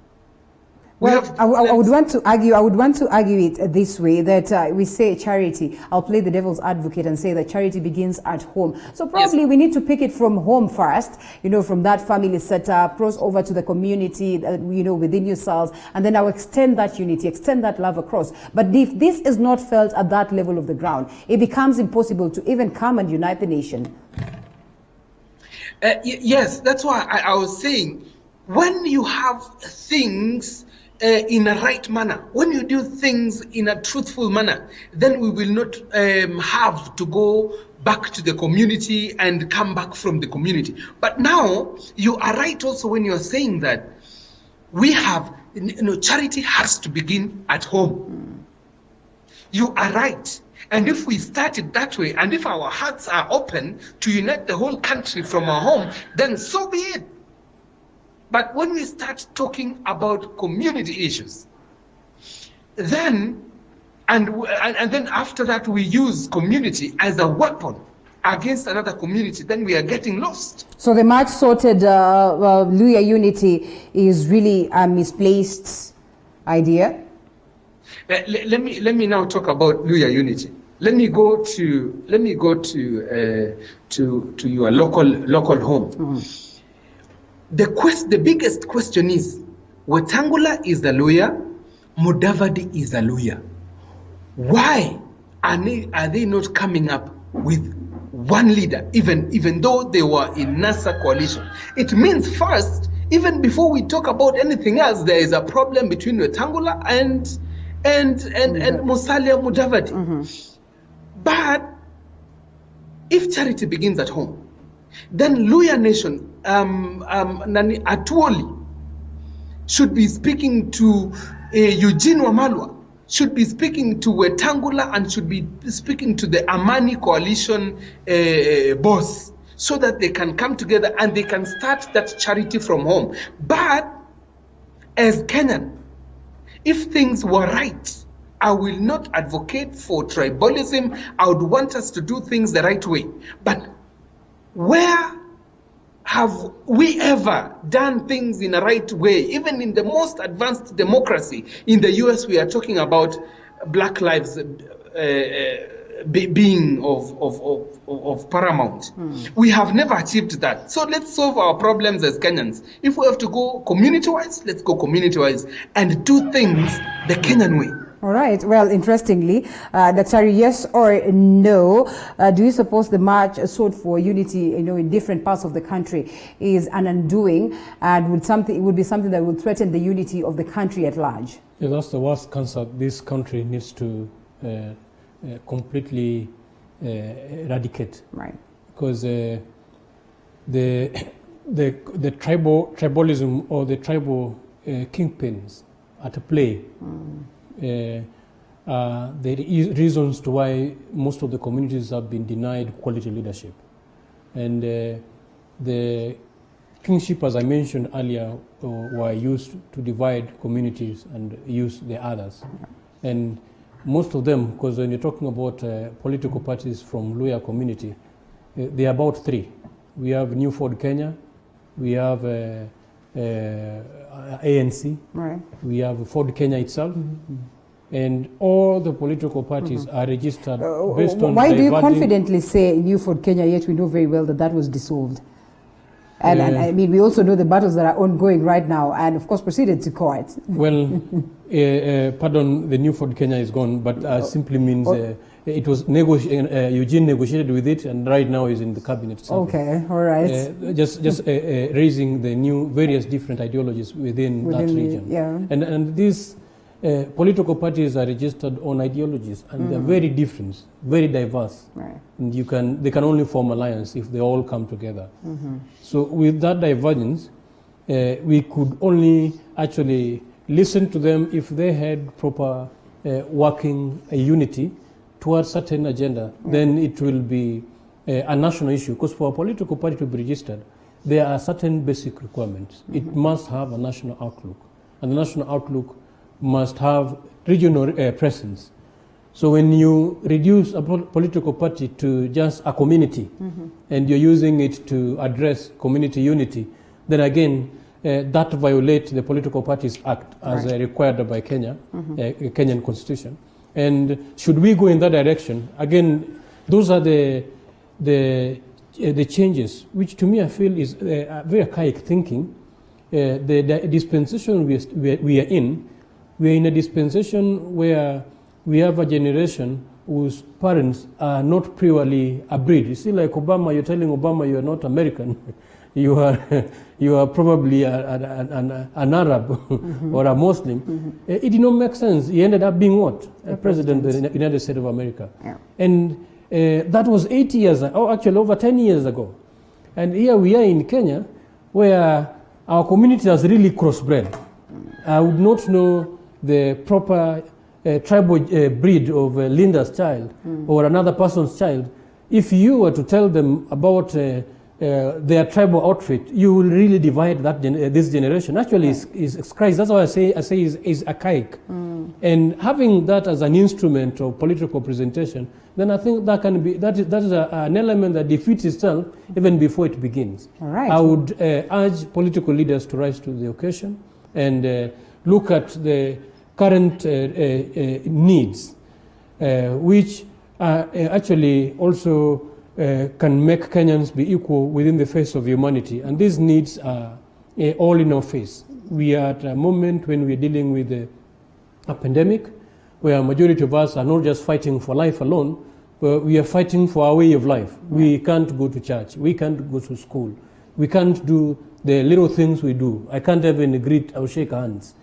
Well, I would want to argue it this way, that we say charity. I'll play the devil's advocate and say that charity begins at home. So probably we need to pick it from home first, from that family setup, cross over to the community, within yourselves, and then now extend that unity, extend that love across. But if this is not felt at that level of the ground, it becomes impossible to even come and unite the nation. Yes, that's why I was saying, when you have things in a right manner, when you do things in a truthful manner, then we will not have to go back to the community and come back from the community. But now you are right also when you're saying that we have, charity has to begin at home. You are right. And if we start it that way, and if our hearts are open to unite the whole country from our home, then so be it. But when we start talking about community issues, then and then after that we use community as a weapon against another community, then we are getting lost. So the much sorted Luhya unity is really a misplaced idea. Let me now talk about Luhya unity. Let me go to your local home. The biggest question is, Wetangula is a Luhya, Mudavadi is a Luhya. Why are they not coming up with one leader, even though they were in NASA coalition? It means first, even before we talk about anything else, there is a problem between Wetangula and Musalia Mudavadi. But if charity begins at home, then Luhya Nation, Nani Atuoli should be speaking to Eugene Wamalwa, should be speaking to Wetangula, and should be speaking to the Amani coalition boss, so that they can come together and they can start that charity from home. But as Kenyan, if things were right, I will not advocate for tribalism. I would want us to do things the right way. But where have we ever done things in a right way? Even in the most advanced democracy, in the US, we are talking about Black lives being of paramount. We have never achieved that. So let's solve our problems as Kenyans. If we have to go community-wise, let's go community-wise and do things the Kenyan way. All right. Well, interestingly, Daktari, yes or no, do you suppose the march sought for unity, in different parts of the country is an undoing, and would be something that would threaten the unity of the country at large? Yeah, that's the worst cancer this country needs to completely eradicate. Right. Because the tribalism or the tribal kingpins at play. There is reasons to why most of the communities have been denied quality leadership. And the kingship, as I mentioned earlier, were used to divide communities and use the others. And most of them, because when you're talking about political parties from Luhya community, there are about three. We have New Ford Kenya, we have ANC, right. We have Ford Kenya itself, and all the political parties are registered based on... Why do you confidently say New Ford Kenya, yet we know very well that was dissolved? And I mean, we also know the battles that are ongoing right now, and of course proceeded to court. Well, pardon, the New Ford Kenya is gone, but simply means it was Eugene negotiated with it, and right now is in the cabinet. Okay, all right. Just raising the new various different ideologies within that region. Yeah. And these political parties are registered on ideologies, and they're very different, very diverse. Right. And they can only form alliance if they all come together. So with that divergence, we could only actually listen to them if they had proper working unity towards certain agenda. Then it will be a national issue. Because for a political party to be registered, there are certain basic requirements. It must have a national outlook, and the national outlook must have regional presence. So when you reduce a political party to just a community, and you're using it to address community unity, then again, that violates the Political Parties Act as required by Kenya, Kenyan Constitution. And should we go in that direction, again, those are the changes, which to me I feel is very archaic thinking. The dispensation we are in a dispensation where we have a generation whose parents are not purely a breed. You see, like Obama, you're telling Obama you're not American. you are probably an Arab or a Muslim. It did not make sense. He ended up being what? A president of the United States of America. Yeah. And that was 8 years, or actually over 10 years ago. And here we are in Kenya, where our community has really crossbred. I would not know the proper tribal breed of Linda's child or another person's child. If you were to tell them about their tribal outfit, you will really divide that this generation. Actually, it's Christ. That's why I say is archaic. And having that as an instrument of political presentation, then I think that can be that is an element that defeats itself even before it begins. All right. I would urge political leaders to rise to the occasion and look at the current needs, which actually also can make Kenyans be equal within the face of humanity. And these needs are all in our face. We are at a moment when we're dealing with a pandemic, where a majority of us are not just fighting for life alone, but we are fighting for our way of life. We can't go to church. We can't go to school. We can't do the little things we do. I can't even greet or shake hands.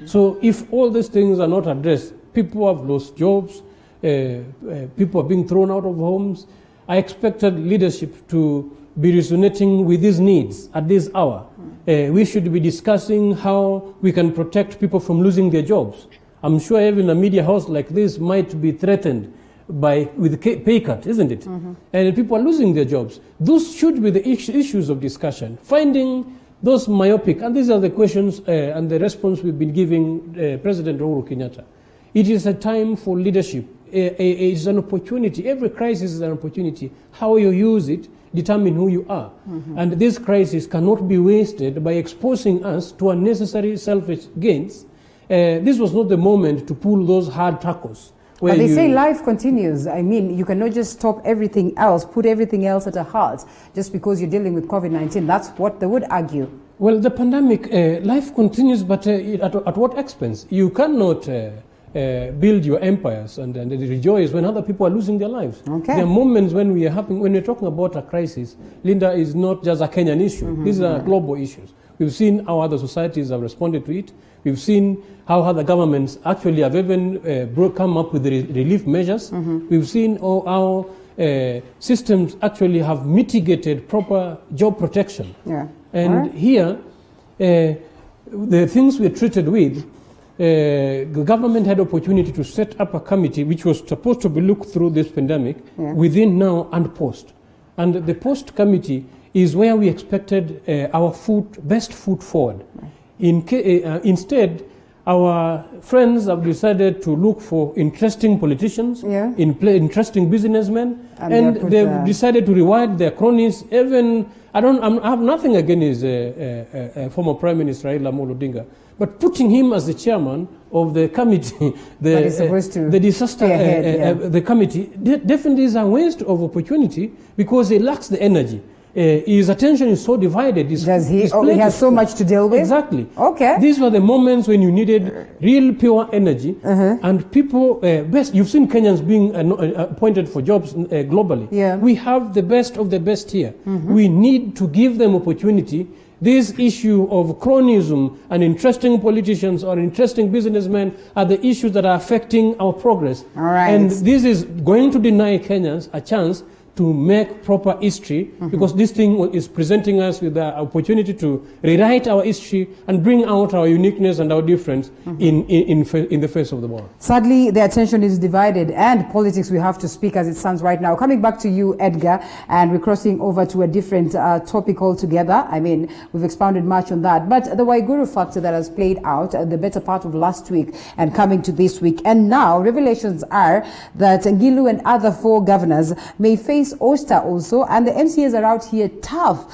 So if all these things are not addressed, people have lost jobs, people are being thrown out of homes. I expected leadership to be resonating with these needs at this hour. We should be discussing how we can protect people from losing their jobs. I'm sure even a media house like this might be threatened with pay cut, isn't it? And people are losing their jobs. Those should be the issues of discussion. Finding those myopic, and these are the questions and the response we've been giving President Uhuru Kenyatta. It is a time for leadership. It's an opportunity. Every crisis is an opportunity. How you use it determine who you are. And this crisis cannot be wasted by exposing us to unnecessary selfish gains. This was not the moment to pull those hard tackles. But they say life continues. I mean, you cannot just stop everything else, put everything else at a halt, just because you're dealing with COVID-19. That's what they would argue. Well, the pandemic, life continues, but at what expense? You cannot build your empires and rejoice when other people are losing their lives. Okay. There are moments when we're talking about a crisis. Linda, is not just a Kenyan issue. These are global issues. We've seen how other societies have responded to it. We've seen how other governments actually have even come up with relief measures. We've seen how systems actually have mitigated proper job protection. Yeah. And here, the things we're treated with, the government had opportunity to set up a committee which was supposed to be looked through this pandemic within now and post. And the post committee is where we expected our best foot forward. Instead, our friends have decided to look for interesting politicians, interesting businessmen, and they've decided to reward their cronies. Even I have nothing against former Prime Minister Raila Amolo Odinga, but putting him as the chairman of the committee, the disaster, the committee, definitely is a waste of opportunity because he lacks the energy. His attention is so divided. He has so much to deal with? Exactly. Okay. These were the moments when you needed real pure energy. And people, you've seen Kenyans being appointed for jobs globally. Yeah. We have the best of the best here. We need to give them opportunity. This issue of cronyism and interesting politicians or interesting businessmen are the issues that are affecting our progress. All right. And this is going to deny Kenyans a chance to make proper history, because this thing is presenting us with the opportunity to rewrite our history and bring out our uniqueness and our difference in the face of the world. Sadly, the attention is divided, and politics we have to speak as it stands right now. Coming back to you, Edgar, and we're crossing over to a different topic altogether. I mean, we've expounded much on that, but the Waiguru factor that has played out the better part of last week and coming to this week, and now revelations are that Ngilu and other 4 governors may face Oster also, and the MCAs are out here tough.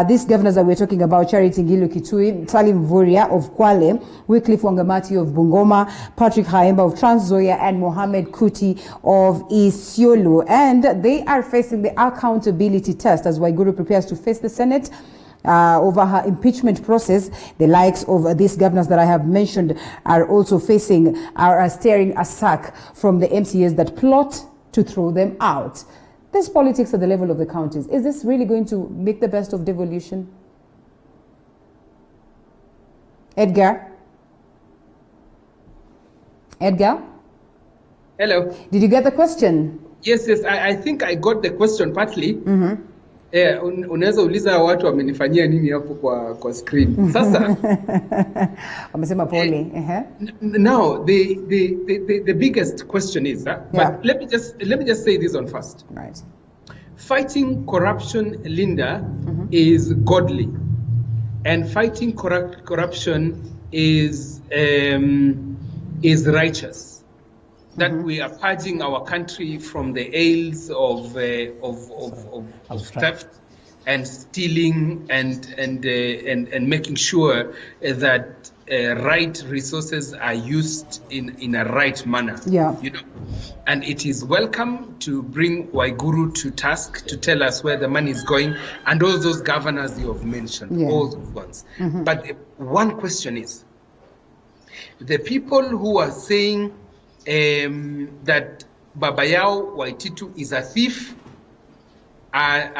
These governors that we're talking about, Charity Ngilu Kitui, Salim Vuria of Kwale, Wycliffe Wangamati of Bungoma, Patrick Haemba of Trans Nzoia, and Mohammed Kuti of Isiolo. And they are facing the accountability test as Waiguru prepares to face the Senate over her impeachment process. The likes of these governors that I have mentioned are also staring a sack from the MCAs that plot to throw them out. This politics at the level of the counties, is this really going to make the best of devolution? Edgar? Hello. Did you get the question? Yes, I think I got the question partly. Unaweza uliza watu wamenifanyia nini hapo kwa screen. Sasa wamesema pole. Now the biggest question is but let me just say this on first. Right. Fighting corruption, Linda, is godly, and fighting corruption is righteous. That we are purging our country from the ails of theft and stealing and making sure that right resources are used in a right manner. Yeah. You know, and it is welcome to bring Waiguru to task to tell us where the money is going and all those governors you have mentioned, all those ones. But one question is, the people who are saying that Babayao Waititu is a thief, there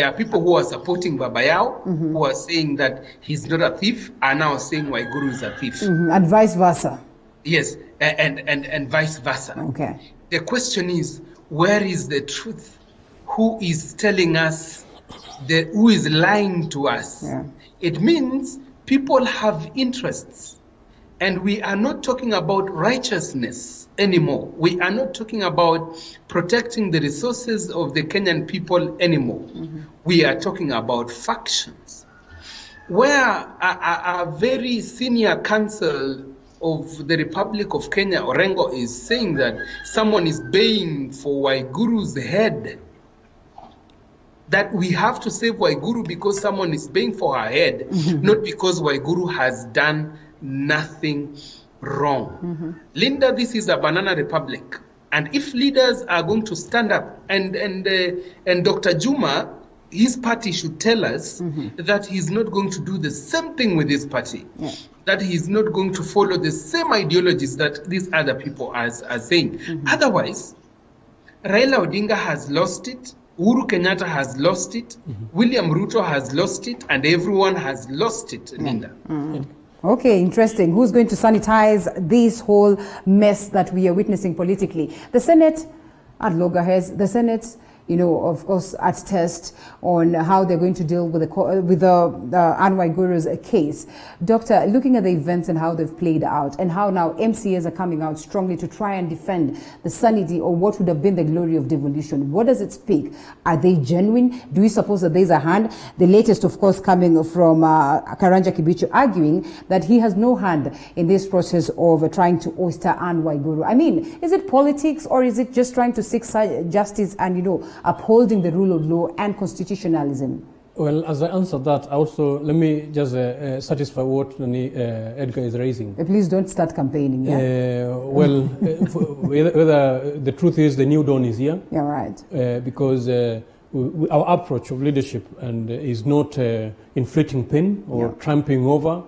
are people who are supporting Babayao who are saying that he's not a thief, are now saying Waiguru is a thief. And vice versa. Yes, and vice versa. Okay. The question is, where is the truth? Who is telling us, who is lying to us? Yeah. It means people have interests. And we are not talking about righteousness anymore. We are not talking about protecting the resources of the Kenyan people anymore. We are talking about factions. Where a very senior counsel of the Republic of Kenya, Orengo, is saying that someone is baying for Waiguru's head, that we have to save Waiguru because someone is baying for her head, not because Waiguru has done nothing wrong. Linda, this is a banana republic. And if leaders are going to stand up, and Dr. Juma, his party should tell us that he's not going to do the same thing with his party, that he's not going to follow the same ideologies that these other people are saying. Otherwise, Raila Odinga has lost it, Uhuru Kenyatta has lost it, William Ruto has lost it, and everyone has lost it, Linda. Okay, interesting. Who's going to sanitize this whole mess that we are witnessing politically? The Senate at loggerheads, the Senate, you know, of course, at test on how they're going to deal with the Anne Waiguru's case. Doctor, looking at the events and how they've played out and how now MCAs are coming out strongly to try and defend the sanity or what would have been the glory of devolution, what does it speak? Are they genuine? Do we suppose that there's a hand? The latest, of course, coming from Karanja Kibicho arguing that he has no hand in this process of trying to oyster Anne Waiguru. I mean, is it politics or is it just trying to seek justice and, you know, upholding the rule of law and constitutionalism? Well, as I answer that, also let me just satisfy what Edgar is raising. Please don't start campaigning. Whether the truth is the new dawn is here. Yeah, right. Because our approach of leadership and is not inflicting pain or tramping over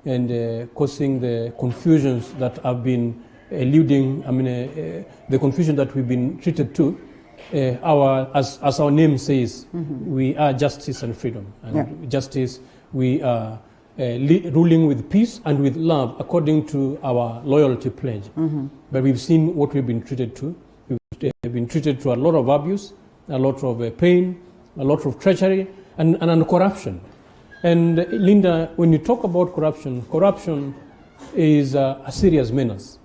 and causing the confusions that have been eluding. I mean, the confusion that we've been treated to. As our name says, we are justice and freedom. And justice, we are ruling with peace and with love according to our loyalty pledge. But we've seen what we've been treated to. We've been treated to a lot of abuse, a lot of pain, a lot of treachery, and corruption. And Linda, when you talk about corruption, corruption is a serious menace.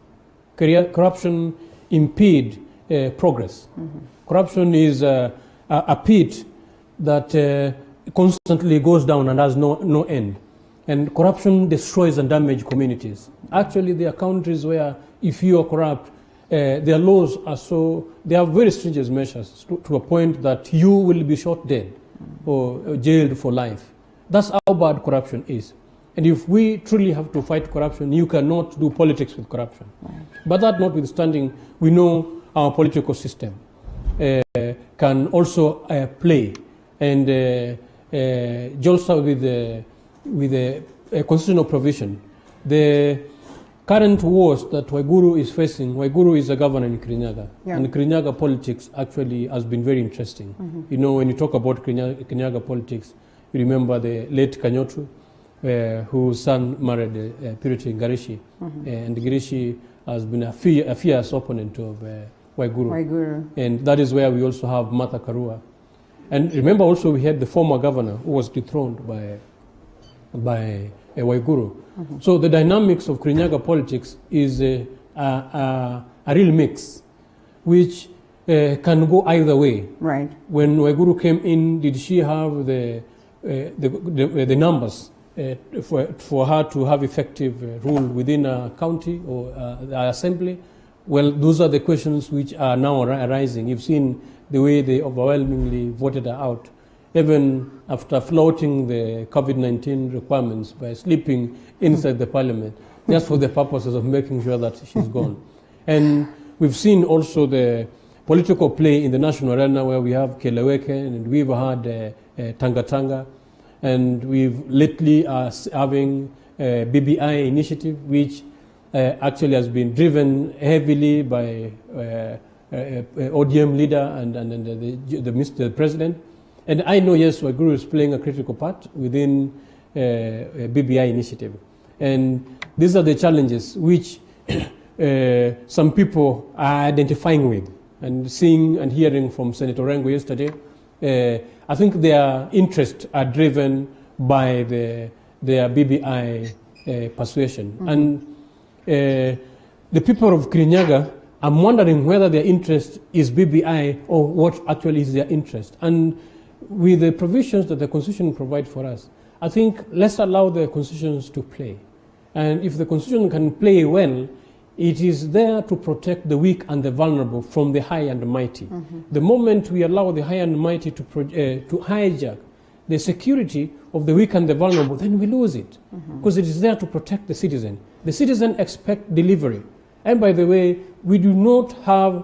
Corruption impedes progress. Corruption is a pit that constantly goes down and has no end. And corruption destroys and damages communities. Actually, there are countries where if you are corrupt, their laws are they have very stringent measures to a point that you will be shot dead or jailed for life. That's how bad corruption is. And if we truly have to fight corruption, you cannot do politics with corruption. But that notwithstanding, we know our political system can also play and jolster with a constitutional provision. The current wars that Waiguru is facing, Waiguru is a governor in Kirinyaga, and Kirinyaga politics actually has been very interesting. You know, when you talk about Kirinyaga politics, you remember the late Kanyotu, whose son married Purity Ngarishi, and Ngarishi has been a fierce opponent of Waiguru. And that is where we also have Martha Karua. And remember also we had the former governor who was dethroned by Waiguru. So the dynamics of Kirinyaga politics is a real mix, which can go either way. Right. When Waiguru came in, did she have the numbers for her to have effective rule within a county or the assembly? Well, those are the questions which are now arising. You've seen the way they overwhelmingly voted her out, even after flouting the COVID-19 requirements by sleeping inside the parliament, just for the purposes of making sure that she's gone. And we've seen also the political play in the national arena where we have Keleweke and we've had Tanga, and we've lately are having BBI initiative, which actually has been driven heavily by ODM leader and the president. And I know, yes, Waiguru is playing a critical part within BBI initiative. And these are the challenges which some people are identifying with. And seeing and hearing from Senator Rengo yesterday, I think their interests are driven by their BBI persuasion. And the people of Kirinyaga, I'm wondering whether their interest is BBI or what actually is their interest. And with the provisions that the Constitution provides for us, I think let's allow the constitutions to play. And if the Constitution can play well, it is there to protect the weak and the vulnerable from the high and the mighty. The moment we allow the high and the mighty to hijack the security of the weak and the vulnerable, then we lose it. Because it is there to protect the citizen. The citizen expects delivery. And by the way, we do not have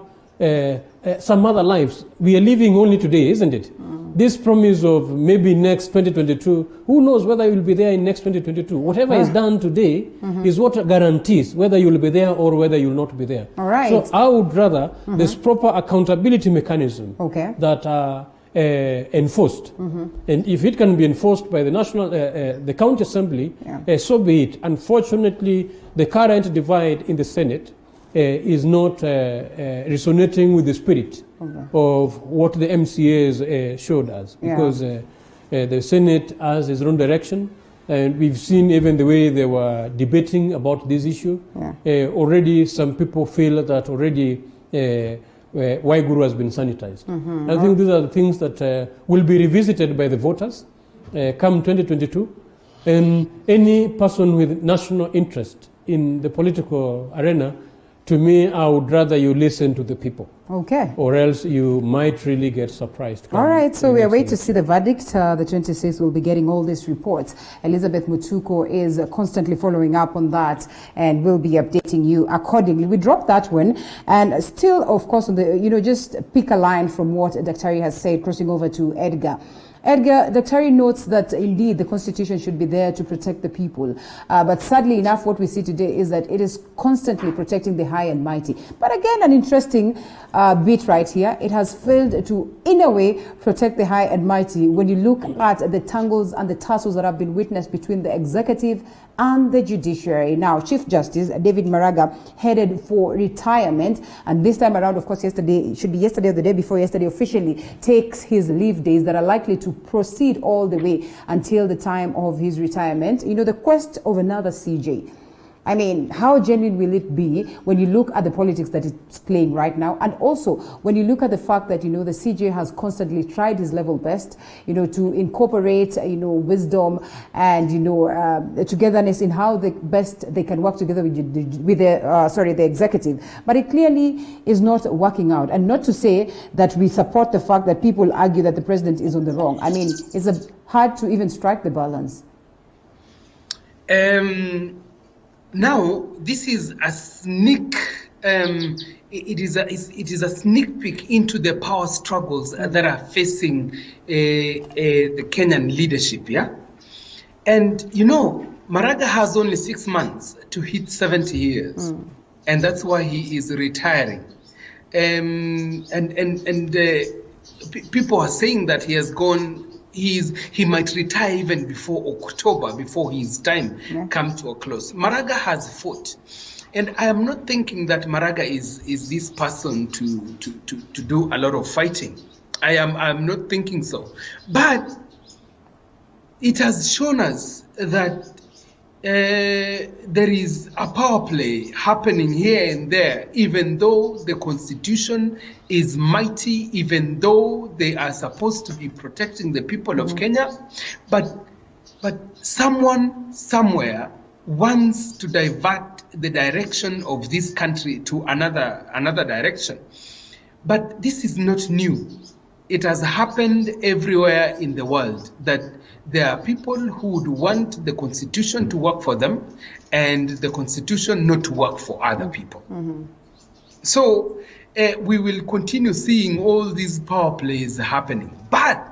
some other lives. We are living only today, isn't it? This promise of maybe next 2022, who knows whether you will be there in next 2022. Whatever is done today is what guarantees whether you will be there or whether you will not be there. All right. So I would rather there's proper accountability mechanism that are enforced. And if it can be enforced by the national, the county assembly, so be it. Unfortunately, the current divide in the Senate is not resonating with the spirit of what the MCAs showed us, because the Senate has its own direction, and we've seen even the way they were debating about this issue. Already some people feel that already Waiguru has been sanitized. I think these are the things that will be revisited by the voters come 2022, and any person with national interest in the political arena, to me, I would rather you listen to the people. Okay. Or else you might really get surprised. All right, so we are waiting to see the verdict. The 26th will be getting all these reports. Elizabeth Mutuko is constantly following up on that and will be updating you accordingly. We dropped that one, and still, of course, on the, just pick a line from what Daktari has said, crossing over to Edgar. Edgar, Daktari notes that indeed the Constitution should be there to protect the people. But sadly enough, what we see today is that it is constantly protecting the high and mighty. But again, an interesting bit right here. It has failed to, in a way, protect the high and mighty when you look at the tangles and the tussles that have been witnessed between the executive and the judiciary. Now, Chief Justice David Maraga headed for retirement, and this time around, of course, yesterday, should be yesterday or the day before yesterday, officially takes his leave days that are likely to proceed all the way until the time of his retirement. The quest of another CJ. I mean, how genuine will it be when you look at the politics that it's playing right now? And also, when you look at the fact that, the CJ has constantly tried his level best, to incorporate, wisdom and, togetherness in how the best they can work together with the executive. But it clearly is not working out. And not to say that we support the fact that people argue that the president is on the wrong. I mean, it's hard to even strike the balance. Now, this is a sneak. It is a sneak peek into the power struggles that are facing the Kenyan leadership. Yeah, and Maraga has only 6 months to hit 70 years, and that's why he is retiring. People are saying that he has gone. He might retire even before October, before his time comes to a close. Maraga has fought, and I am not thinking that Maraga is this person to do a lot of fighting. I'm not thinking so, but it has shown us that there is a power play happening here and there, even though the constitution is mighty, even though they are supposed to be protecting the people of Kenya, but someone somewhere wants to divert the direction of this country to another direction. But this is not new. It has happened everywhere in the world that there are people who would want the constitution to work for them and the constitution not to work for other people. So we will continue seeing all these power plays happening. But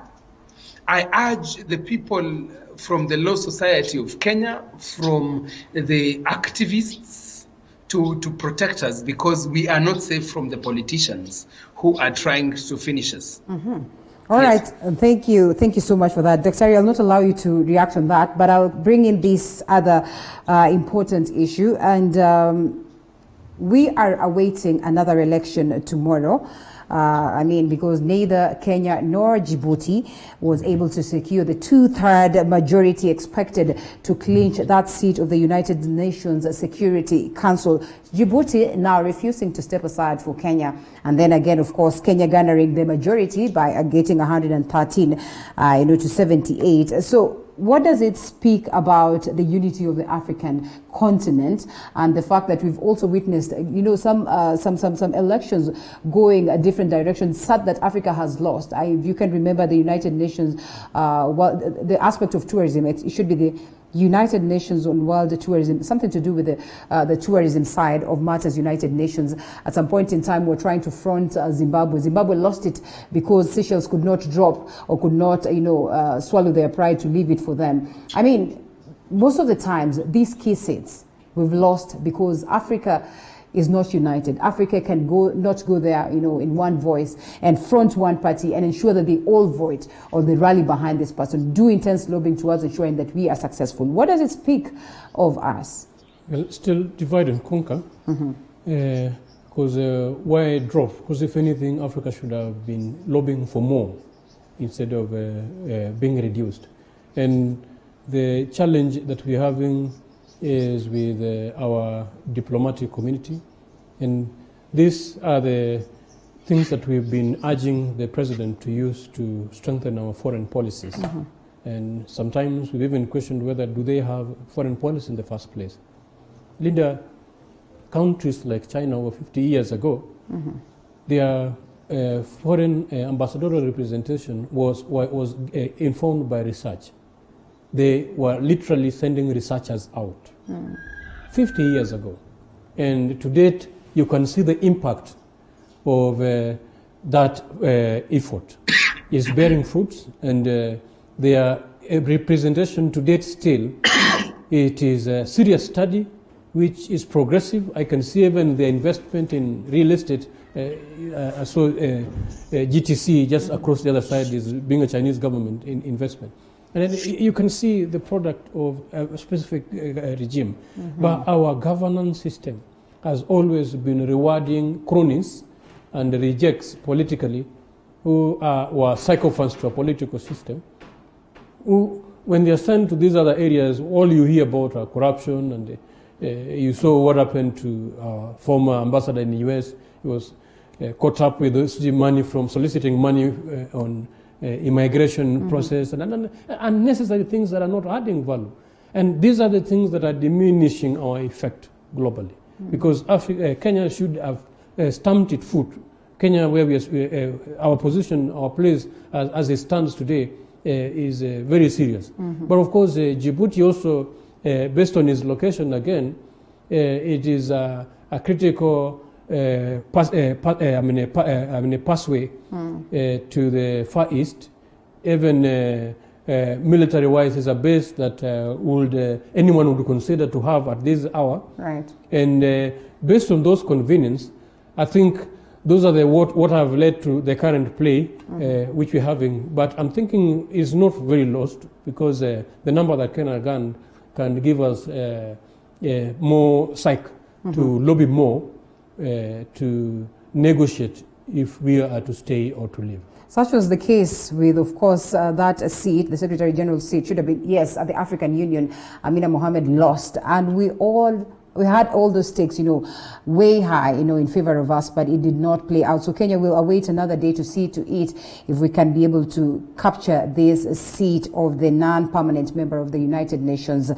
I urge the people from the Law Society of Kenya, from the activists, to protect us, because we are not safe from the politicians who are trying to finish us. All right, thank you so much for that. Dr. I'll not allow you to react on that, but I'll bring in this other important issue. And we are awaiting another election tomorrow. Because neither Kenya nor Djibouti was able to secure the 2/3 majority expected to clinch that seat of the United Nations Security Council. Djibouti now refusing to step aside for Kenya. And then again, of course, Kenya garnering the majority by getting 113 to 78. So what does it speak about the unity of the African continent and the fact that we've also witnessed, some elections going a different direction, sad that Africa has lost. If you can remember the United Nations, the aspect of tourism, it should be the United Nations on World Tourism, something to do with the tourism side of matters. United Nations, at some point in time, were trying to front Zimbabwe. Zimbabwe lost it because Seychelles could not drop or could not, swallow their pride to leave it for them. Most of the times, these key seats we've lost because Africa is not united. Africa can not go there, in one voice and front one party and ensure that they all vote or they rally behind this person, do intense lobbying towards ensuring that we are successful. What does it speak of us? Well, still divide and conquer. Because why drop? Because if anything, Africa should have been lobbying for more instead of being reduced. And the challenge that we're having is with our diplomatic community, and these are the things that we've been urging the president to use to strengthen our foreign policies. And sometimes we've even questioned whether do they have foreign policy in the first place. Linda, countries like China over 50 years ago, their foreign ambassadorial representation was informed by research. They were literally sending researchers out 50 years ago. And to date, you can see the impact of that effort is bearing fruits, and their representation to date still, it is a serious study which is progressive. I can see even the investment in real estate. GTC just across the other side is being a Chinese government investment. And then you can see the product of a specific regime. But our governance system has always been rewarding cronies and rejects politically who are sycophants to a political system, who, when they are sent to these other areas, all you hear about are corruption. And you saw what happened to our former ambassador in the US. He was caught up with money from soliciting money on immigration process and unnecessary things that are not adding value. And these are the things that are diminishing our effect globally. Because Kenya should have stamped its foot. Kenya, where our position, our place as it stands today, is very serious. But of course, Djibouti also, based on its location again, it is a critical pathway to the Far East. Even military-wise is a base that anyone would consider to have at this hour. Right. And based on those convenience, I think those are what have led to the current play which we're having. But I'm thinking is not very lost, because the number that Kenya can give us more psych to lobby more to negotiate if we are to stay or to leave. Such was the case with, of course, that seat, the Secretary General's seat should have been, yes, at the African Union. Amina Mohammed lost, and we had all those stakes, way high, in favor of us, but it did not play out. So Kenya will await another day to see to it if we can be able to capture this seat of the non-permanent member of the United Nations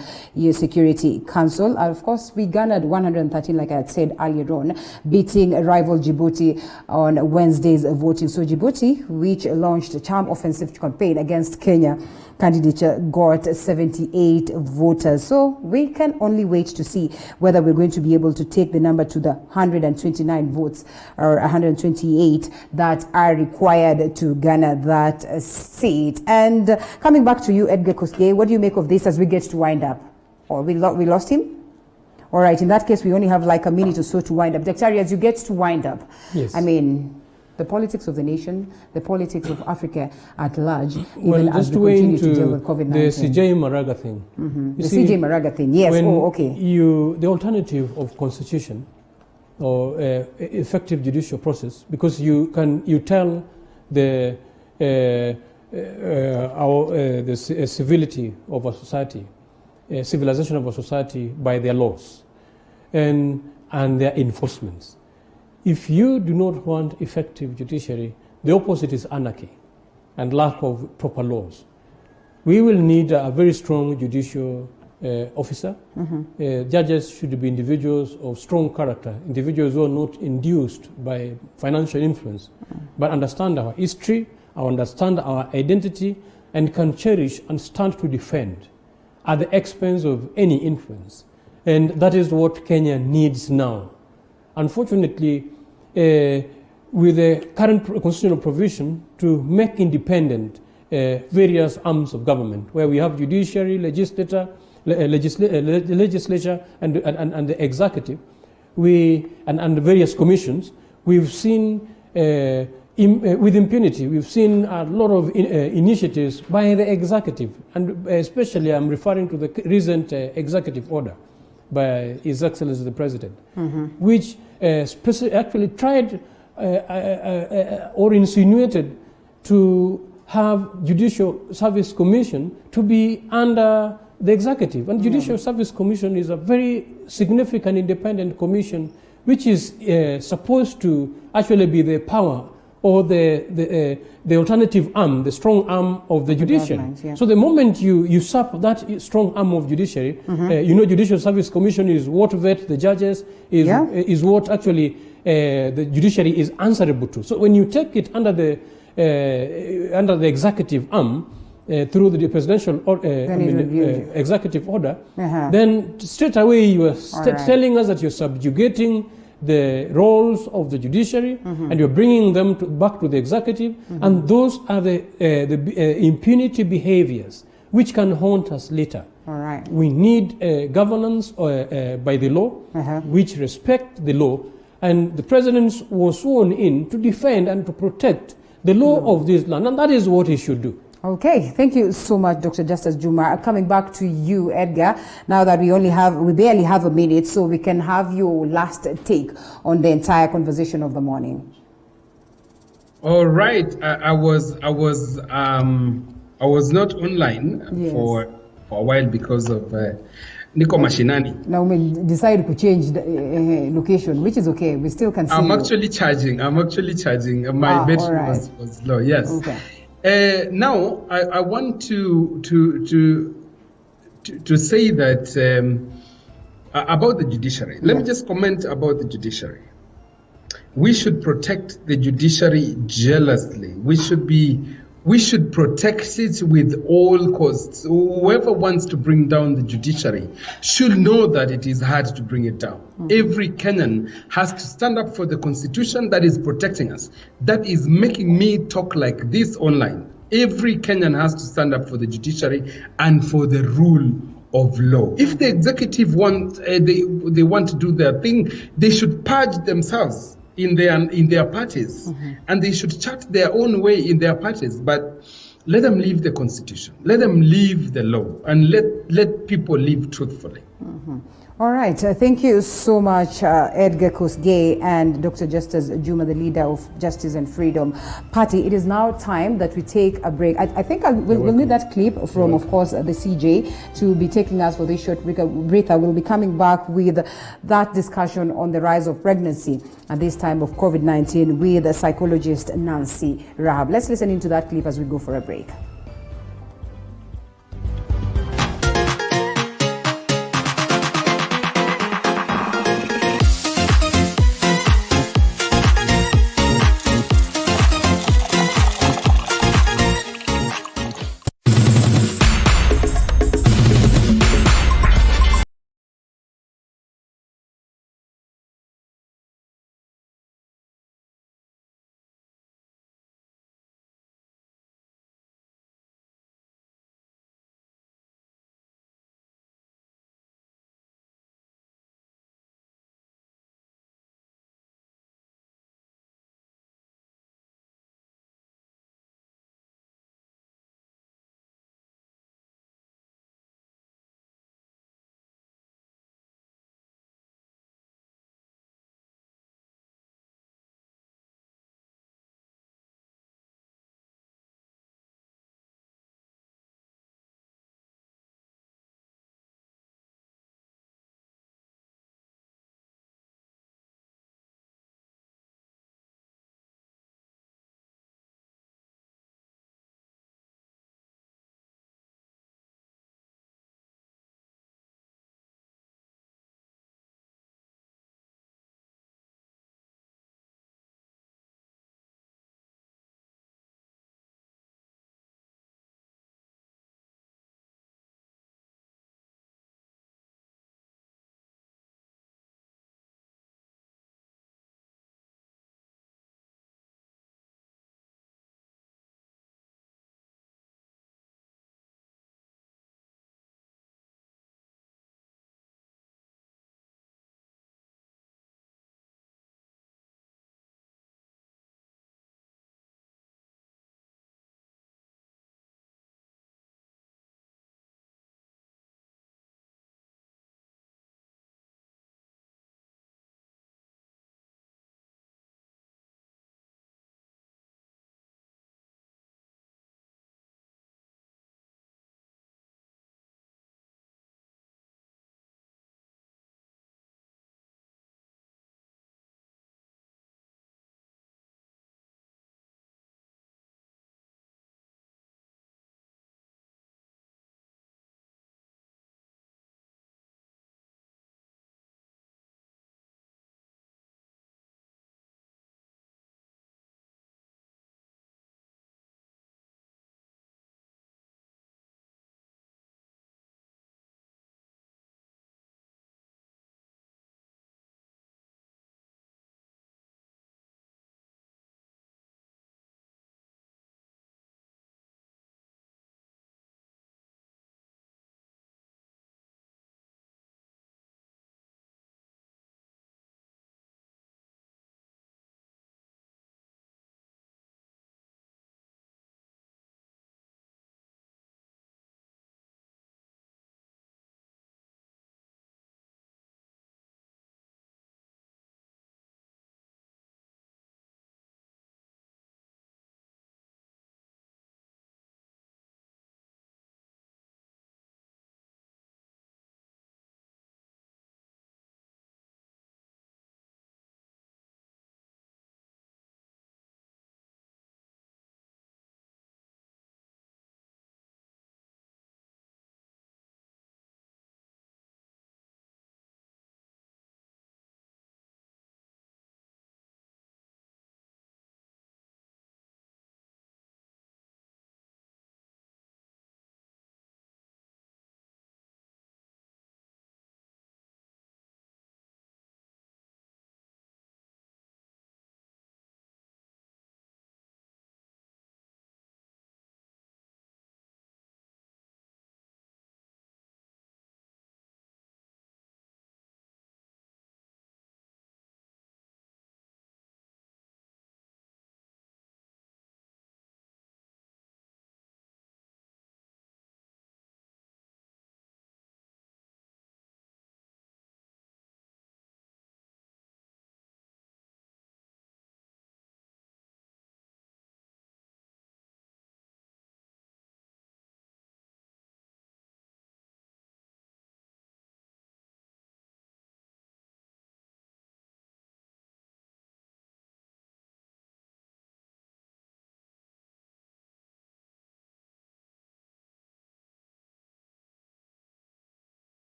Security Council. And of course, we garnered 113, like I had said earlier on, beating rival Djibouti on Wednesday's voting. So Djibouti, which launched a charm offensive campaign against Kenya candidature, got 78 voters. So we can only wait to see whether we're going to be able to take the number to the 129 votes or 128 that are required to garner that seat. And coming back to you, Edgar Kosgei, what do you make of this as we get to wind up? Or we lost him? All right, in that case, we only have like a minute or so to wind up. Daktari, as you get to wind up, yes. I mean, the politics of the nation, the politics of Africa at large, well, even as we continue to deal with COVID-19. The CJ Maraga thing. The CJ Maraga thing, yes. Okay. The alternative of constitution or effective judicial process, because you tell the civility of a society, civilization of a society by their laws and their enforcements. If you do not want effective judiciary, the opposite is anarchy and lack of proper laws. We will need a very strong judicial officer. Judges should be individuals of strong character, individuals who are not induced by financial influence, but understand our history, understand our identity, and can cherish and stand to defend at the expense of any influence. And that is what Kenya needs now. Unfortunately, with the current constitutional provision to make independent various arms of government, where we have judiciary, legislature, and the executive, and various commissions, we've seen with impunity, we've seen a lot of initiatives by the executive, and especially I'm referring to the recent executive order by His Excellency the President, which actually tried or insinuated to have Judicial Service Commission to be under the executive. And Judicial Service Commission is a very significant independent commission which is supposed to actually be the power or the alternative arm, the strong arm of the judiciary. Yeah. So the moment you usurp that strong arm of judiciary, Judicial Service Commission is what vet the judges, is what actually the judiciary is answerable to. So when you take it under the executive arm, through the presidential executive order, then straight away you are telling us that you're subjugating the roles of the judiciary and you're bringing them back to the executive, and those are the impunity behaviors which can haunt us later. We need governance by the law, which respect the law, and the president was sworn in to defend and to protect the law of this land, and that is what he should do. Okay, thank you so much, Dr. Justice Juma. Coming back to you, Edgar, now that we barely have a minute, so we can have your last take on the entire conversation of the morning. All right, I was not online for a while because of Niko Mashinani. Now we decided to change the location, which is okay. We still can see I'm actually charging. My battery was low. Yes. Okay. Now, I want to say that about the judiciary. Let me just comment about the judiciary. We should protect the judiciary jealously. We should protect it with all costs. Whoever wants to bring down the judiciary should know that it is hard to bring it down. Every Kenyan has to stand up for the constitution that is protecting us, that is making me talk like this online. Every Kenyan has to stand up for the judiciary and for the rule of law. If the executive they want to do their thing, they should purge themselves in their parties, and they should chart their own way in their parties. But let them leave the constitution, let them leave the law, and let people live truthfully. All right. Thank you so much, Edgar Kosgei and Dr. Justice Juma, the leader of Justice and Freedom Party. It is now time that we take a break. I think we'll need that clip from, of course, the CJ to be taking us for this short break. We'll be coming back with that discussion on the rise of pregnancy at this time of COVID-19 with psychologist Nancy Rahab. Let's listen into that clip as we go for a break.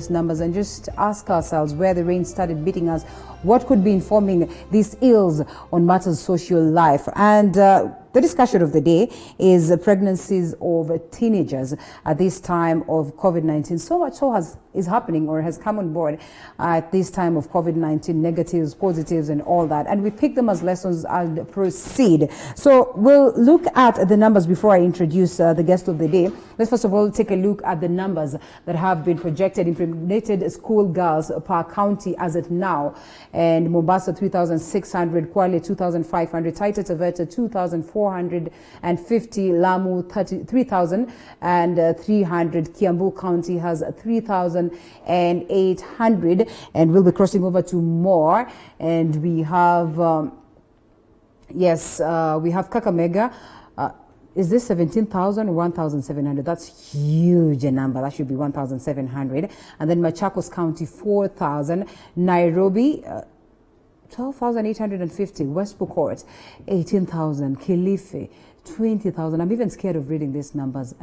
numbers and just ask ourselves where the rain started beating us, what could be informing these ills on matters social life. And the discussion of the day is pregnancies of teenagers at this time of COVID-19. So much so is happening or has come on board at this time of COVID-19, negatives, positives, and all that. And we pick them as lessons and proceed. So we'll look at the numbers before I introduce the guest of the day. Let's first of all take a look at the numbers that have been projected impregnated school girls per county as at now. And Mombasa 3,600, Kwale 2,500, Taita Taveta 2,450, Lamu 3,300, Kiambu County has 3,800, and we'll be crossing over to more. And we have, we have Kakamega. Is this 17,000 or 1,700? That's huge a number. That should be 1,700. And then Machakos County, 4,000. Nairobi, 12,850. West Pokot, 18,000. Kilifi, 20,000. I'm even scared of reading these numbers.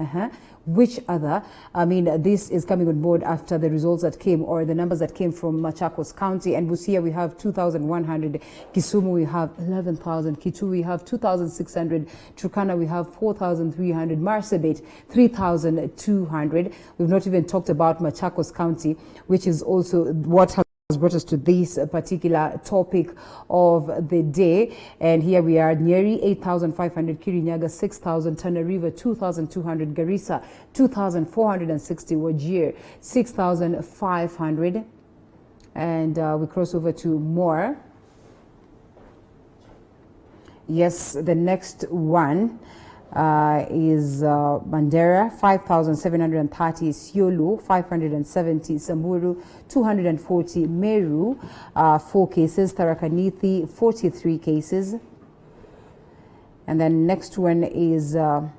Which other? I mean, this is coming on board after the results that came, or the numbers that came from Machakos County. And Busia, we have 2,100. Kisumu, we have 11,000. Kitu, we have 2,600. Turkana, we have 4,300. Marsabit, 3,200. We've not even talked about Machakos County, which is also what has brought us to this particular topic of the day. And here we are, Nyeri 8,500, Kirinyaga 6,000, Tana River 2,200, Garissa 2,460, Wajir 6,500, and we cross over to more. Yes, the next one is Mandera 5,730, Isiolo 570, Samburu 240, Meru 4 cases, Tharaka-Nithi 43 cases, and then next one is Embu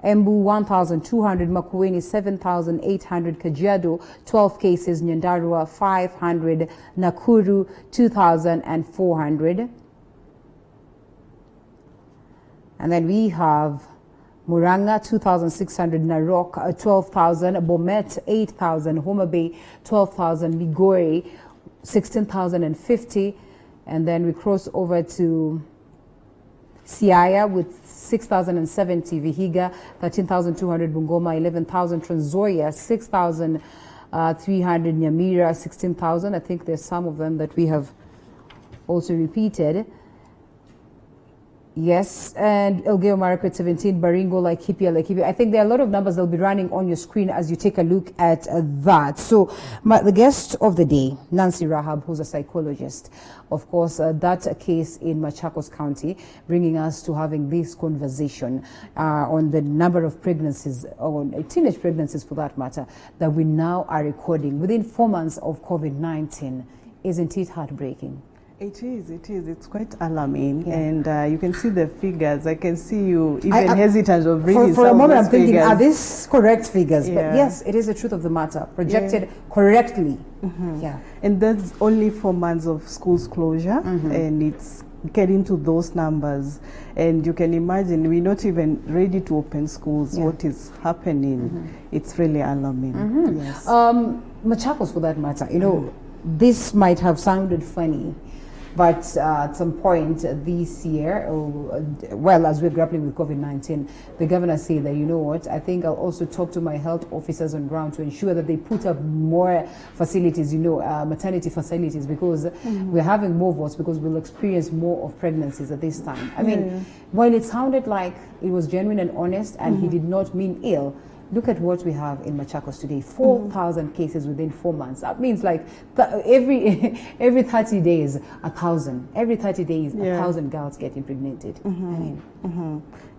1,200, Makueni 7,800, Kajiado 12 cases, Nyandarua 500, Nakuru 2,400. And then we have Muranga 2,600, Narok 12,000, Bomet 8,000, Homa Bay 12,000, Migori 16,050, and then we cross over to Siaya with 6,070, Vihiga 13,200, Bungoma 11,000, Trans Nzoia 6,300, Nyamira 16,000. I think there's some of them that we have also repeated. Yes, and Elgeyo Marakwet 17, Baringo, Laikipia. I think there are a lot of numbers that will be running on your screen as you take a look at that. So the guest of the day, Nancy Rahab, who's a psychologist. Of course, that case in Machakos County, bringing us to having this conversation on the number of pregnancies, or teenage pregnancies for that matter, that we now are recording within 4 months of COVID-19. Isn't it heartbreaking? It is. It's quite alarming, and you can see the figures. I can see you even hesitant of reading for a moment, I'm thinking, figures. Are these correct figures? Yeah. But yes, it is the truth of the matter, projected correctly. Yeah. And that's only 4 months of schools closure, and it's getting to those numbers. And you can imagine, we're not even ready to open schools. What is happening? It's really alarming. Yes. Machakos, for that matter, you know, this might have sounded funny, but at some point this year, well, as we're grappling with COVID-19, the governor said that, you know what, I think I'll also talk to my health officers on ground to ensure that they put up more facilities, you know, maternity facilities, because we're having more votes, because we'll experience more of pregnancies at this time. I mean, while it sounded like it was genuine and honest, and he did not mean ill, look at what we have in Machakos today, 4,000 cases within 4 months. That means like every 30 days, 1,000. Every 30 days, 1,000 girls get impregnated. I mean,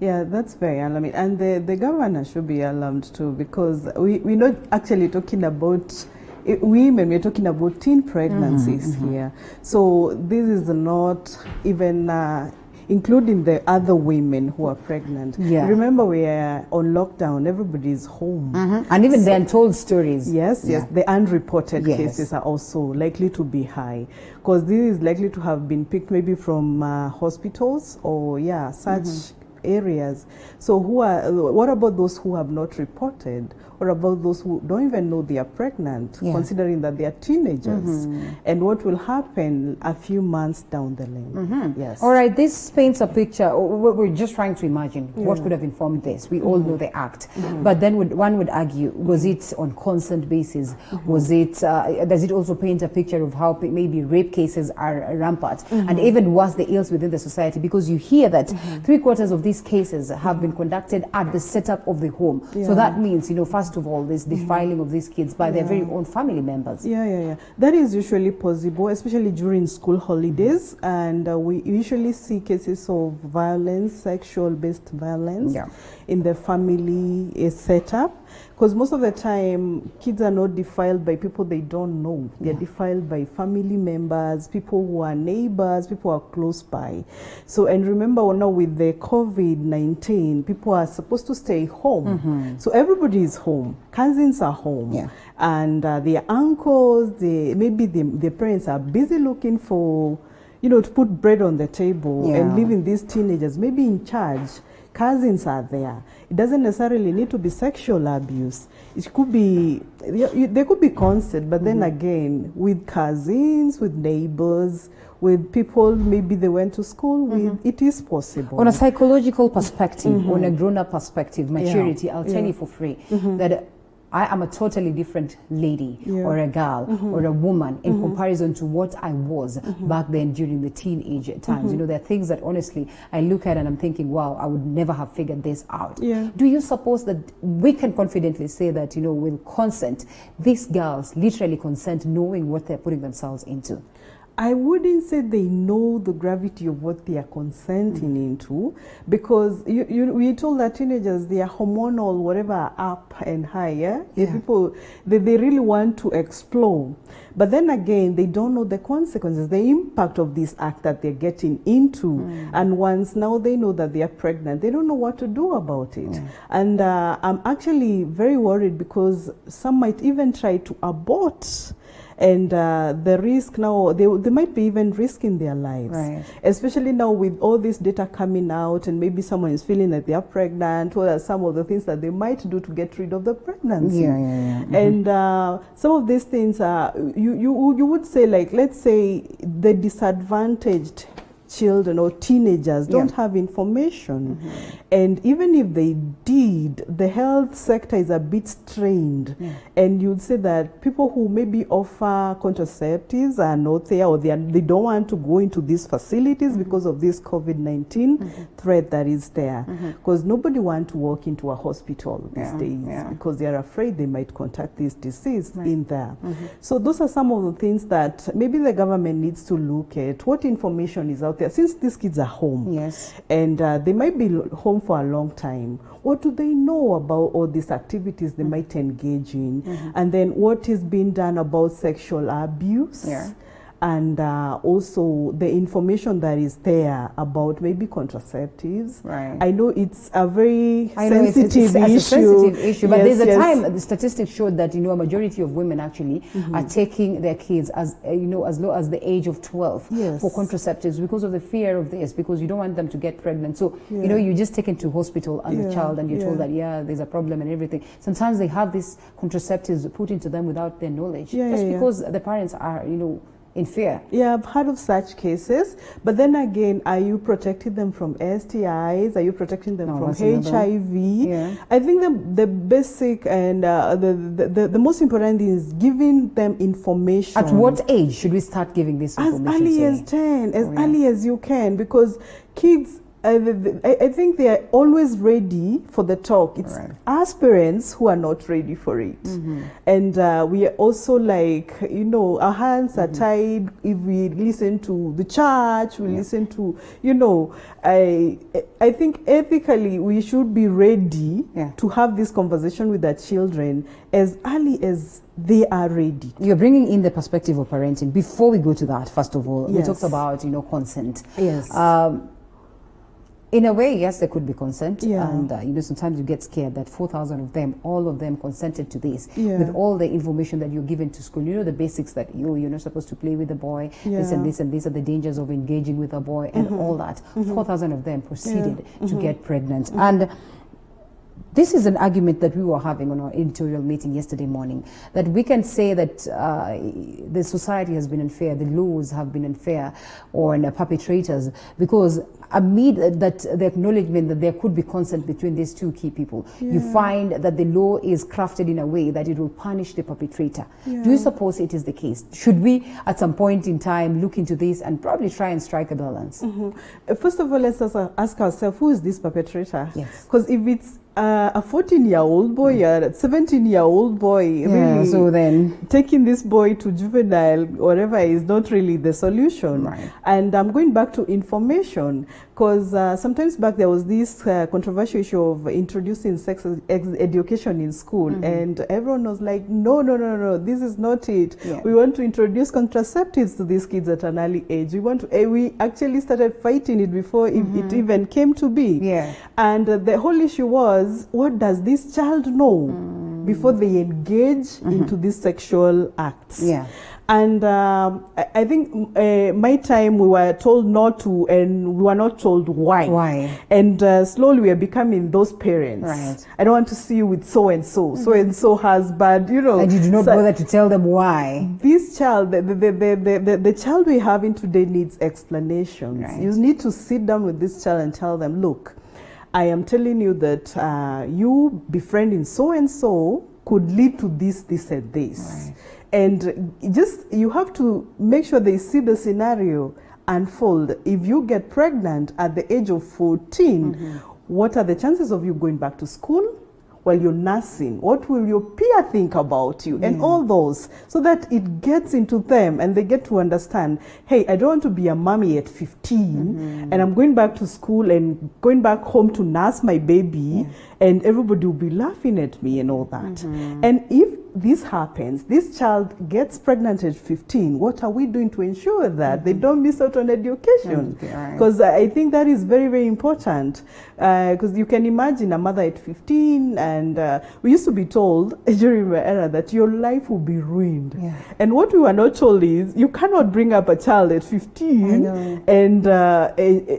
yeah, that's very alarming. And the governor should be alarmed too, because we're not actually talking about women, we're talking about teen pregnancies here. So this is not even including the other women who are pregnant. Remember, we are on lockdown, everybody's home. And even the untold stories. Yes, the unreported cases are also likely to be high, because this is likely to have been picked maybe from hospitals or such areas. So what about those who have not reported? Or about those who don't even know they are pregnant, considering that they are teenagers? And what will happen a few months down the lane? Yes. All right, this paints a picture. We're just trying to imagine what could have informed this. We all know the act. But then one would argue, was it on consent basis? Was it, does it also paint a picture of how maybe rape cases are rampant? And even worse, the ills within the society, because you hear that 3/4 of these cases have been conducted at the setup of the home. So that means, you know, first of all, this defiling of these kids by their very own family members. That is usually possible, especially during school holidays. And we usually see cases of violence, sexual-based violence in the family setup. Because most of the time, kids are not defiled by people they don't know. They're defiled by family members, people who are neighbors, people who are close by. So, and remember now with the COVID-19, people are supposed to stay home. So everybody is home. Cousins are home. And their uncles, maybe their parents are busy looking for, you know, to put bread on the table and leaving these teenagers maybe in charge. Cousins are there. It doesn't necessarily need to be sexual abuse. It could be, there could be consent, but then again, with cousins, with neighbors, with people maybe they went to school with, it is possible. On a psychological perspective, on a grown-up perspective, maturity, I'll tell you for free that I am a totally different lady or a girl or a woman in comparison to what I was back then during the teenage times. You know, there are things that honestly I look at and I'm thinking, wow, I would never have figured this out. Do you suppose that we can confidently say that, you know, with consent, these girls literally consent knowing what they're putting themselves into? I wouldn't say they know the gravity of what they are consenting into, because we told that teenagers, they are hormonal, whatever, are up and higher. People, they really want to explore. But then again, they don't know the consequences, the impact of this act that they're getting into. And once now they know that they are pregnant, they don't know what to do about it. And I'm actually very worried because some might even try to abort. And the risk now, they might be even risking their lives. Especially now with all this data coming out, and maybe someone is feeling that they are pregnant, what are some of the things that they might do to get rid of the pregnancy? And some of these things are, you would say, like, let's say the disadvantaged children or teenagers don't have information. And even if they did, the health sector is a bit strained. And you'd say that people who maybe offer contraceptives are not there, or they don't want to go into these facilities because of this COVID-19 threat that is there. Because nobody wants to walk into a hospital these days because they are afraid they might contract this disease in there. So those are some of the things that maybe the government needs to look at. What information is out there? Since these kids are home, and they might be home for a long time, what do they know about all these activities they might engage in? And then what is being done about sexual abuse? And also the information that is there about maybe contraceptives. I know it's a very sensitive issue. It's a sensitive issue, but there's a time the statistics showed that, you know, a majority of women actually are taking their kids as, you know, as low as the age of 12 for contraceptives because of the fear of this, because you don't want them to get pregnant. So, you know, you just take into hospital as a child and you're told that, there's a problem and everything. Sometimes they have these contraceptives put into them without their knowledge, just because the parents are, you know, in fear. I've heard of such cases. But then again, are you protecting them from STIs? Are you protecting them from HIV? I think the basic and the most important thing is giving them information. At what age should we start giving this information? As early as 10, as early as you can, because kids, I think they are always ready for the talk. It's us parents who are not ready for it. And we are also like, you know, our hands are tied. If we listen to the church, we listen to, you know, I think ethically we should be ready to have this conversation with our children as early as they are ready. You're bringing in the perspective of parenting. Before we go to that, first of all, we talked about, you know, consent. In a way, yes, there could be consent. Yeah. And, you know, sometimes you get scared that 4,000 of them, all of them consented to this. Yeah. With all the information that you're given to school. You know the basics that you're not supposed to play with a boy. This and this and these are the dangers of engaging with a boy and all that. 4,000 of them proceeded to get pregnant. And this is an argument that we were having on our editorial meeting yesterday morning, that we can say that the society has been unfair, the laws have been unfair on perpetrators, because amid that the acknowledgement that there could be consent between these two key people, you find that the law is crafted in a way that it will punish the perpetrator. Do you suppose it is the case? Should we at some point in time look into this and probably try and strike a balance? First of all, let's ask ourselves, who is this perpetrator? Yes. Because if it's a 14-year-old boy or a 17-year-old boy, really, so then taking this boy to juvenile, whatever, is not really the solution. Right. And I'm going back to information, because sometimes back there was this controversial issue of introducing sex education in school, and everyone was like, no, this is not it. We want to introduce contraceptives to these kids at an early age. We actually started fighting it before it even came to be. And the whole issue was, what does this child know before they engage into these sexual acts? And I think my time we were told not to, and we were not told why. And slowly we are becoming those parents. Right. I don't want to see you with so-and-so. So-and-so has bad, you know. And you do not bother to tell them why. This child, the child we're having today needs explanations. Right. You need to sit down with this child and tell them, look, I am telling you that you befriending so-and-so could lead to this, and this. Right. And you have to make sure they see the scenario unfold. If you get pregnant at the age of 14, what are the chances of you going back to school while you're nursing? What will your peer think about you? And all those, so that it gets into them and they get to understand, hey, I don't want to be a mommy at 15 and I'm going back to school and going back home to nurse my baby and everybody will be laughing at me and all that. And if this happens, this child gets pregnant at 15, what are we doing to ensure that they don't miss out on education? Because I think that is very, very important. Because you can imagine a mother at 15, and we used to be told during my era that your life will be ruined. And what we were not told is you cannot bring up a child at 15 and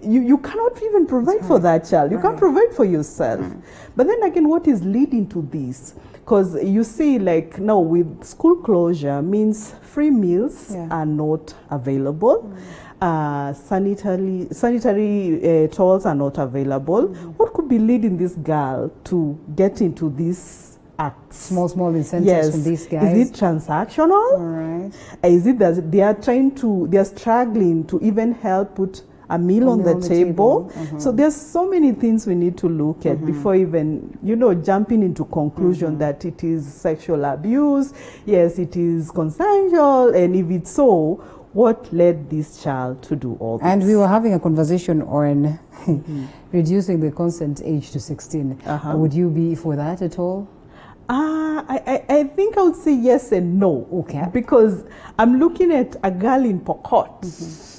you cannot even provide for that child. You can't provide for yourself. But then again, what is leading to this? Because you see, like now with school closure means free meals are not available. Sanitary towels are not available. What could be leading this girl to get into this act? Small incentives from these guys. Is it transactional? Is it that they are struggling to even help put a meal on the table? So there's so many things we need to look at before even, jumping into conclusion that it is sexual abuse. Yes, it is consensual. And if it's so, what led this child to do all this? And we were having a conversation on reducing the consent age to 16. Would you be for that at all? I think I would say yes and no. Okay. Because I'm looking at a girl in Pokot.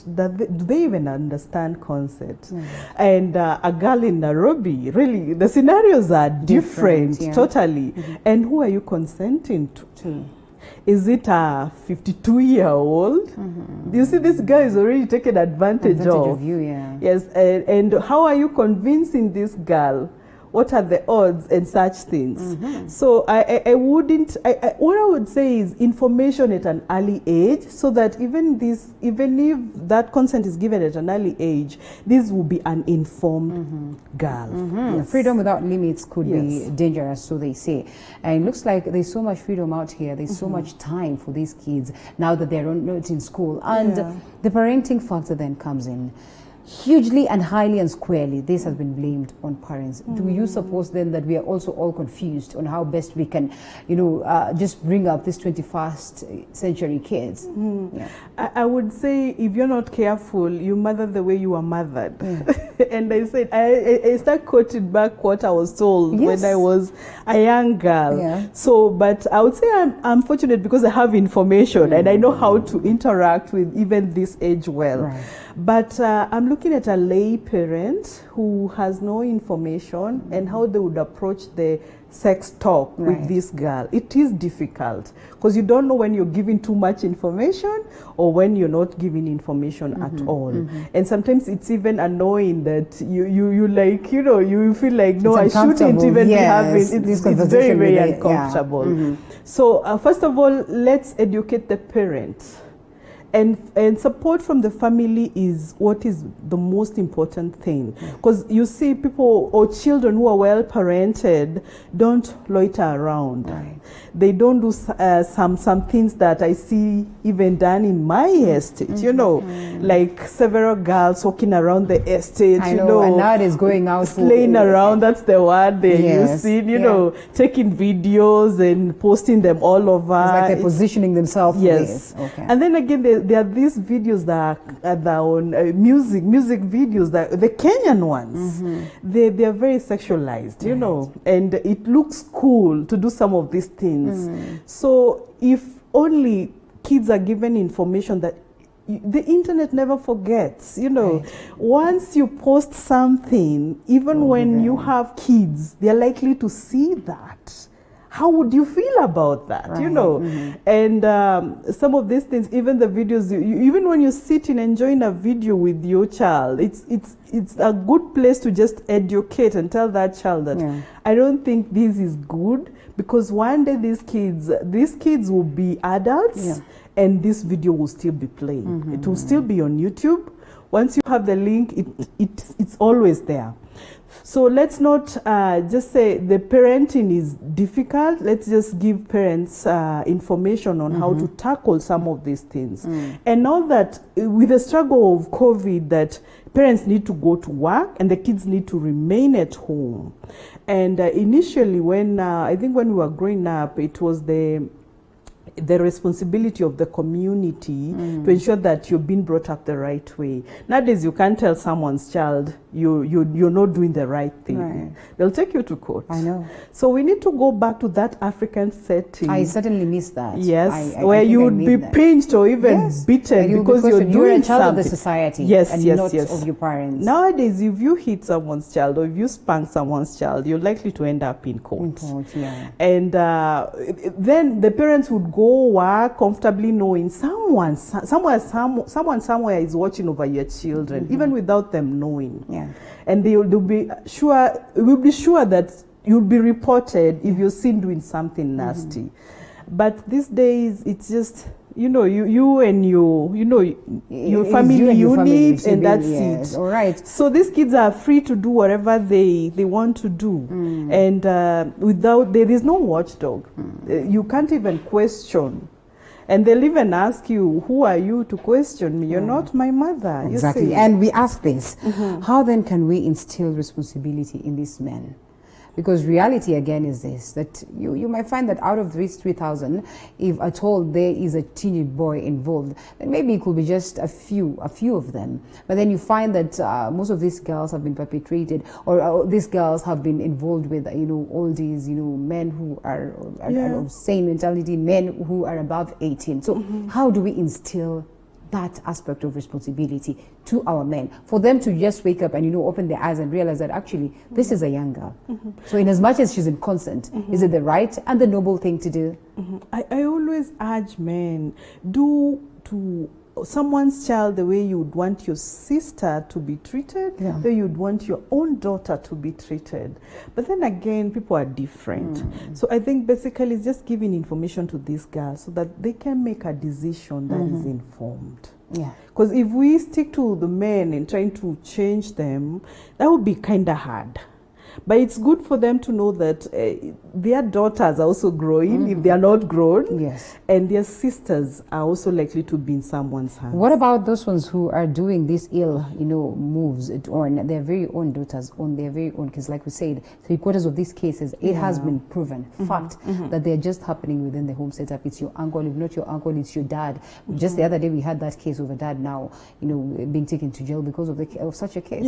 Do they even understand consent? And a girl in Nairobi, really, the scenarios are different totally. And who are you consenting to? Is it a 52-year-old? You see, this guy is already taken advantage of you, Yes, and how are you convincing this girl? What are the odds and such things? So I wouldn't, what I would say is information at an early age, so that even if that consent is given at an early age, this will be an informed girl. Yes. Freedom without limits could be dangerous, so they say. And it looks like there's so much freedom out here. There's so much time for these kids now that they're not in school. And the parenting factor then comes in. Hugely and highly and squarely, this has been blamed on parents. Do you suppose then that we are also all confused on how best we can, just bring up these 21st century kids? I would say if you're not careful, you mother the way you were mothered. And I said, I start quoting back what I was told when I was a young girl. So, but I would say I'm fortunate because I have information and I know how to interact with even this age well. But I'm looking at a lay parent who has no information and how they would approach the sex talk with this girl. It is difficult because you don't know when you're giving too much information or when you're not giving information at all. And sometimes it's even annoying that you like, you know, you feel like, no, I shouldn't even be having it's very, very uncomfortable. So first of all, let's educate the parents. And support from the family is what is the most important thing. Because you see people or children who are well parented don't loiter around. They don't do some things that I see even done in my estate, you know, like several girls walking around the estate, I know, and nowadays going out slaying around, that's the word they're using, you know, taking videos and posting them all over. It's like they're positioning themselves. Yes. And then again, there are these videos that are on music videos, that the Kenyan ones, they are very sexualized, you know, and it looks cool to do some of these things. So if only kids are given information that the internet never forgets, you know, once you post something, even when you have kids, they're likely to see that. How would you feel about that, you know? And some of these things, even the videos, even when you're sitting enjoying a video with your child, it's a good place to just educate and tell that child that I don't think this is good, because one day these kids will be adults and this video will still be playing. It will still be on YouTube. Once you have the link, it's always there. So let's not just say the parenting is difficult. Let's just give parents information on how to tackle some of these things. And now that with the struggle of COVID, that parents need to go to work and the kids need to remain at home. And initially when, I think when we were growing up, it was the responsibility of the community to ensure that you're being brought up the right way. Nowadays, you can't tell someone's child you're not doing the right thing. They'll take you to court. I know. So we need to go back to that African setting. I certainly miss that. Yes, where you would be pinched or even beaten because you're doing a child something. of the society. Yes, and yes, not yes. of your parents. Nowadays, if you hit someone's child or if you spank someone's child, you're likely to end up in court. And then the parents would go work comfortably knowing someone somewhere is watching over your children, even without them knowing. And they'll be sure, we'll be sure that you'll be reported if you're seen doing something nasty. But these days, it's just, you know, you and your family unit, and that's it. All right. So these kids are free to do whatever they want to do, and there is no watchdog. You can't even question. And they'll even ask you, who are you to question me? You're not my mother. Exactly. You see? And we ask this, how then can we instill responsibility in these men? Because reality again is this, that you might find that out of these 3,000, if at all there is a teenage boy involved, then maybe it could be just a few of them. But then you find that most of these girls have been perpetrated, or these girls have been involved with, all these, men who are of sane mentality, men who are above 18. So how do we instill that aspect of responsibility to our men, for them to just wake up and open their eyes and realize that actually this is a young girl. So in as much as she's in consent, is it the right and the noble thing to do? I always urge men, do to someone's child the way you would want your sister to be treated, the way you'd want your own daughter to be treated. But then again, people are different. So I think basically it's just giving information to these girls so that they can make a decision that is informed. Because if we stick to the men and trying to change them, that would be kind of hard. But it's good for them to know that their daughters are also growing if they are not grown. And their sisters are also likely to be in someone's hands. What about those ones who are doing these ill, moves on their very own daughters, on their very own kids? Like we said, 3/4 of these cases, it has been proven, fact, that they're just happening within the home setup. It's your uncle, if not your uncle, it's your dad. Just the other day we had that case of a dad now, being taken to jail because of such a case.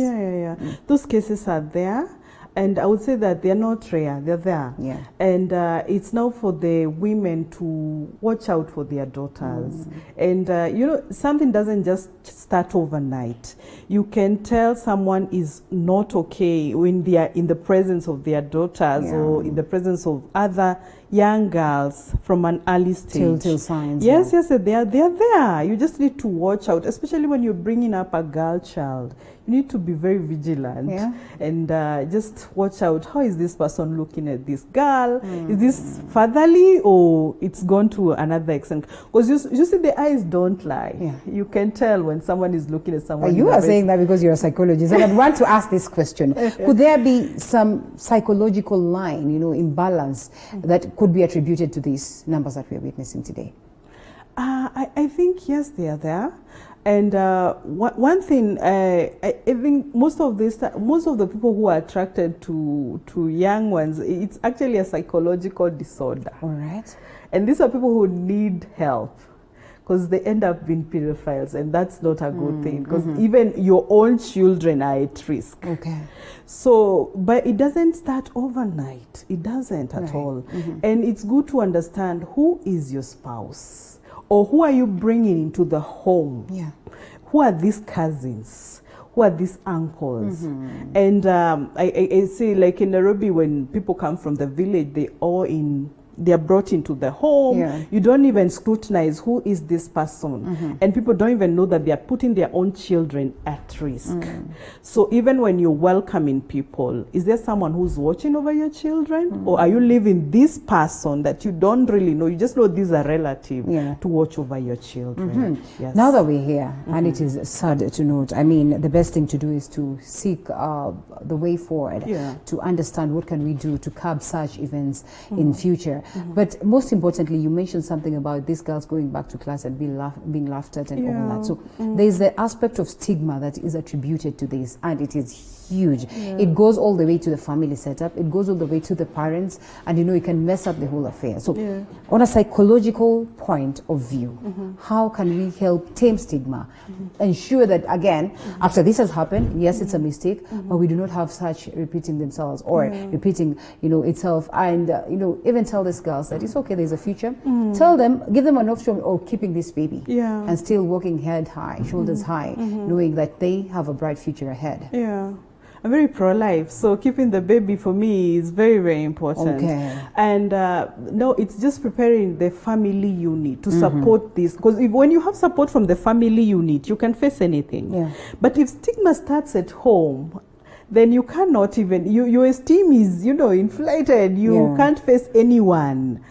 Those cases are there. And I would say that they're not rare, they're there. Yeah. And it's now for the women to watch out for their daughters. And you know, something doesn't just start overnight. You can tell someone is not okay when they are in the presence of their daughters or in the presence of other young girls from an early stage. Telltale signs. Yes, yes, they're there. You just need to watch out, especially when you're bringing up a girl child. You need to be very vigilant and just watch out. How is this person looking at this girl? Is this fatherly or it's gone to another extent? Because you see, the eyes don't lie. Yeah. You can tell when someone is looking at someone. You are saying that because you're a psychologist. And I'd want to ask this question. Could there be some psychological line, you know, imbalance that could be attributed to these numbers that we are witnessing today? I think, yes, they are there. And one thing, I think most of the people who are attracted to young ones, it's actually a psychological disorder. All right. And these are people who need help because they end up being pedophiles, and that's not a good thing because even your own children are at risk. Okay. So, but it doesn't start overnight. It doesn't at all. And it's good to understand who is your spouse. Or who are you bringing into the home? Yeah. Who are these cousins? Who are these uncles? And I say, like in Nairobi, when people come from the village, they're brought into the home. Yeah. You don't even scrutinize who is this person. And people don't even know that they are putting their own children at risk. So even when you're welcoming people, is there someone who's watching over your children? Or are you leaving this person that you don't really know? You just know these are relatives to watch over your children. Yes. Now that we're here, and it is sad to note, I mean, the best thing to do is to seek the way forward to understand what can we do to curb such events in future. But most importantly, you mentioned something about these girls going back to class and being laughed at and all that. So there's the aspect of stigma that is attributed to this, and it is huge. It goes all the way to the family setup. It goes all the way to the parents, and you know, it can mess up the whole affair. So on a psychological point of view, how can we help tame stigma? Ensure that, again, after this has happened, yes, it's a mistake, but we do not have such repeating themselves or repeating, you know, itself. And, you know, even tell these girls that it's okay, there's a future. Tell them, give them an option of keeping this baby and still walking head high, shoulders high, knowing that they have a bright future ahead. Yeah. I'm very pro-life, so keeping the baby for me is very, very important. Okay. And no, it's just preparing the family unit to support this. Because when you have support from the family unit, you can face anything. Yeah. But if stigma starts at home, then you cannot even, your esteem is, you know, inflated. You can't face anyone.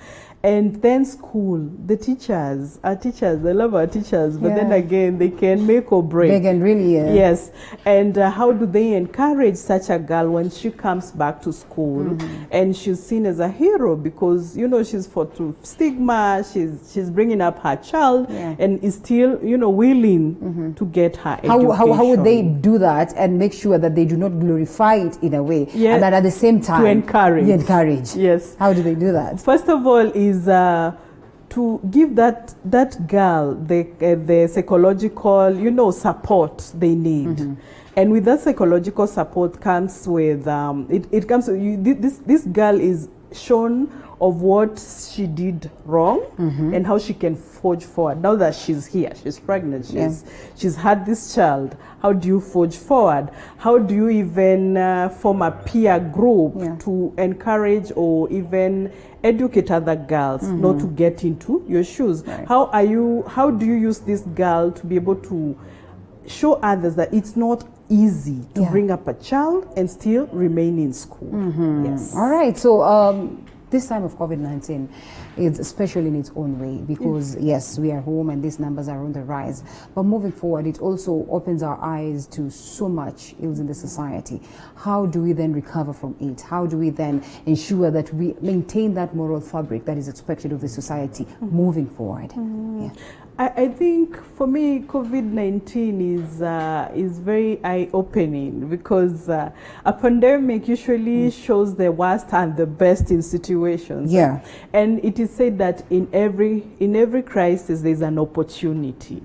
And then school, the teachers, our teachers, I love our teachers, but then again, they can make or break. They can really, Yes. And how do they encourage such a girl when she comes back to school and she's seen as a hero because, you know, she's fought through stigma, she's bringing up her child and is still, you know, willing to get her education. How would they do that and make sure that they do not glorify it in a way and that at the same time to encourage. Yes. How do they do that? First of all is to give that girl the psychological, you know, support they need. And with that psychological support comes with it comes with this girl is shown of what she did wrong and how she can forge forward. Now that she's here, she's pregnant, she's had this child. How do you forge forward? How do you even form a peer group to encourage or even educate other girls not to get into your shoes? How do you use this girl to be able to show others that it's not easy to bring up a child and still remain in school? Yes. All right. So this time of COVID-19 is special in its own way because, yes, we are home and these numbers are on the rise. But moving forward, it also opens our eyes to so much ills in the society. How do we then recover from it? How do we then ensure that we maintain that moral fabric that is expected of the society moving forward? I think for me, COVID-19 is very eye-opening because a pandemic usually shows the worst and the best in situations. Yeah. And it is is said that in every crisis there's an opportunity.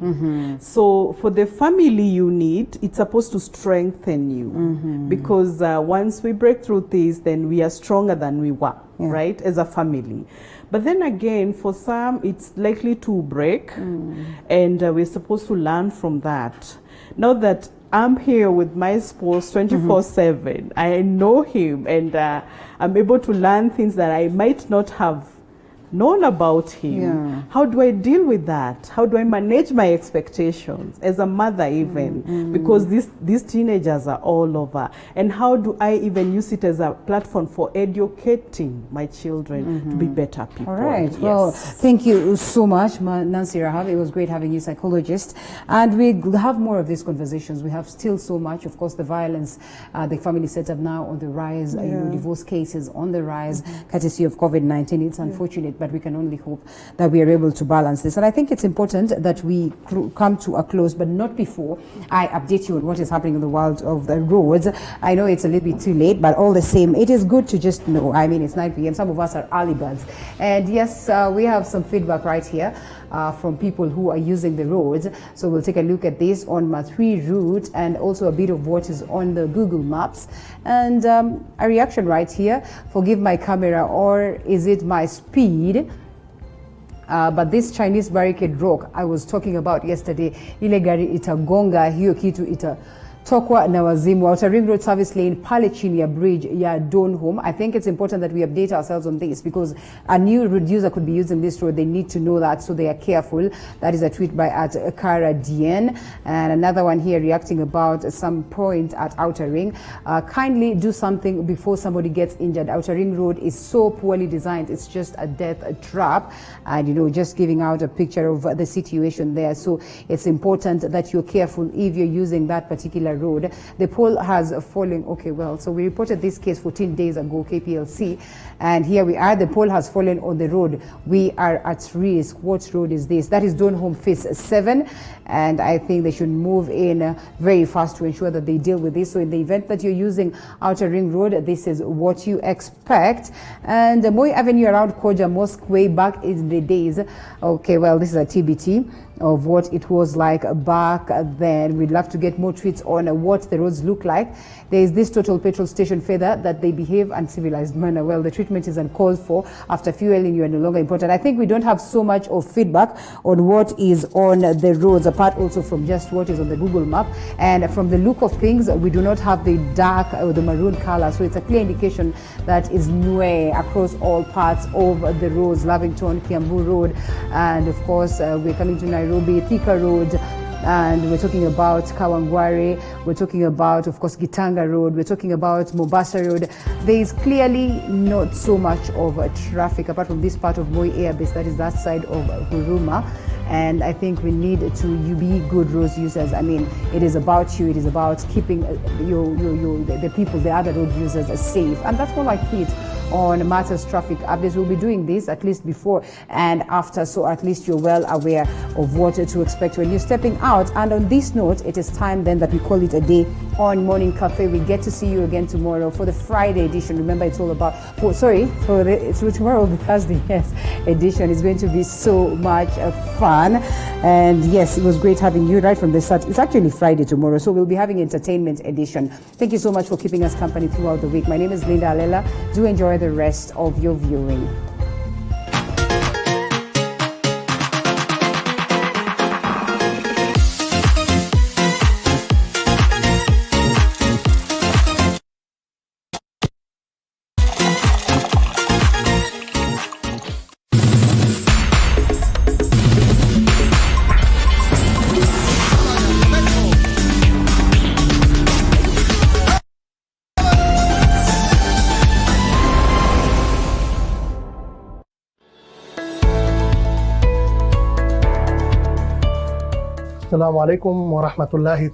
So for the family unit, it's supposed to strengthen you, because once we break through this, then we are stronger than we were, right, as a family. But then again, for some, it's likely to break, and we're supposed to learn from that. Now that I'm here with my spouse 24/7, I know him, and I'm able to learn things that I might not have known about him. How do I deal with that? How do I manage my expectations as a mother even? Because these teenagers are all over. And how do I even use it as a platform for educating my children to be better people? All right. Yes. Well, thank you so much, Nancy Rahab. It was great having you, psychologist. And we have more of these conversations. We have still so much. Of course, the violence, the family setup now on the rise, divorce cases on the rise, courtesy of COVID-19. It's unfortunate, but we can only hope that we are able to balance this. And I think it's important that we come to a close, but not before I update you on what is happening in the world of the roads. I know it's a little bit too late, but all the same, it is good to just know. I mean, it's 9 p.m. Some of us are early birds. And yes, we have some feedback right here from people who are using the roads. So we'll take a look at this on my 3 route, and also a bit of what is on the Google Maps. And a reaction right here: forgive my camera, or is it my speed? But this Chinese barricade rock I was talking about yesterday, ile gari itagonga hiyo kitu tokwa na wazimu. Outer Ring Road service lane pale chini ya bridge ya Donholm. I think it's important that we update ourselves on this, because a new road user could be using this road. They need to know that, so they are careful. That is a tweet by Kara Dien. And another one here reacting about some point at Outer Ring. Kindly do something before somebody gets injured. Outer Ring Road is so poorly designed. It's just a death trap. And, you know, just giving out a picture of the situation there. So it's important that you're careful if you're using that particular road. The pole has fallen. Okay, well, so we reported this case 14 days ago, KPLC, and here we are. The pole has fallen on the road. We are at risk. What road is this? That is Donholm Phase 7, and I think they should move in very fast to ensure that they deal with this. So in the event that you're using Outer Ring Road, this is what you expect. And Moi Avenue around Koja Mosque way back in the days. Okay, well, this is a TBT of what it was like back then. We'd love to get more tweets on what the roads look like. There is this Total Petrol Station feather that they behave uncivilized manner. Well, the treatment is uncalled for. After fueling, you are no longer important. I think we don't have so much of feedback on what is on the roads, apart also from just what is on the Google map. And from the look of things, we do not have the dark or the maroon color. So it's a clear indication that is Nwe across all parts of the roads, Lavington, Kiambu Road, and of course, we're coming to Nairobi, Thika Road, and we're talking about Kawangware, we're talking about, of course, Gitanga Road, we're talking about Mombasa Road. There is clearly not so much of traffic apart from this part of Moi Air Base, that is that side of Huruma. And I think we need to be good road users. I mean, it is about you. It is about keeping the people, the other road users safe. And that's all I keep on Matters Traffic Updates. We'll be doing this at least before and after, so at least you're well aware of what to expect when you're stepping out. And on this note, it is time then that we call it a day on Morning Cafe. We get to see you again tomorrow for the Friday edition. Remember, it's all about, tomorrow, the Thursday, yes, edition is going to be so much fun. And yes, it was great having you right from the start. It's actually Friday tomorrow, so we'll be having entertainment edition. Thank you so much for keeping us company throughout the week. My name is Linda Alela. Do enjoy the rest of your viewing. Assalamu alaikum wa rahmatullahi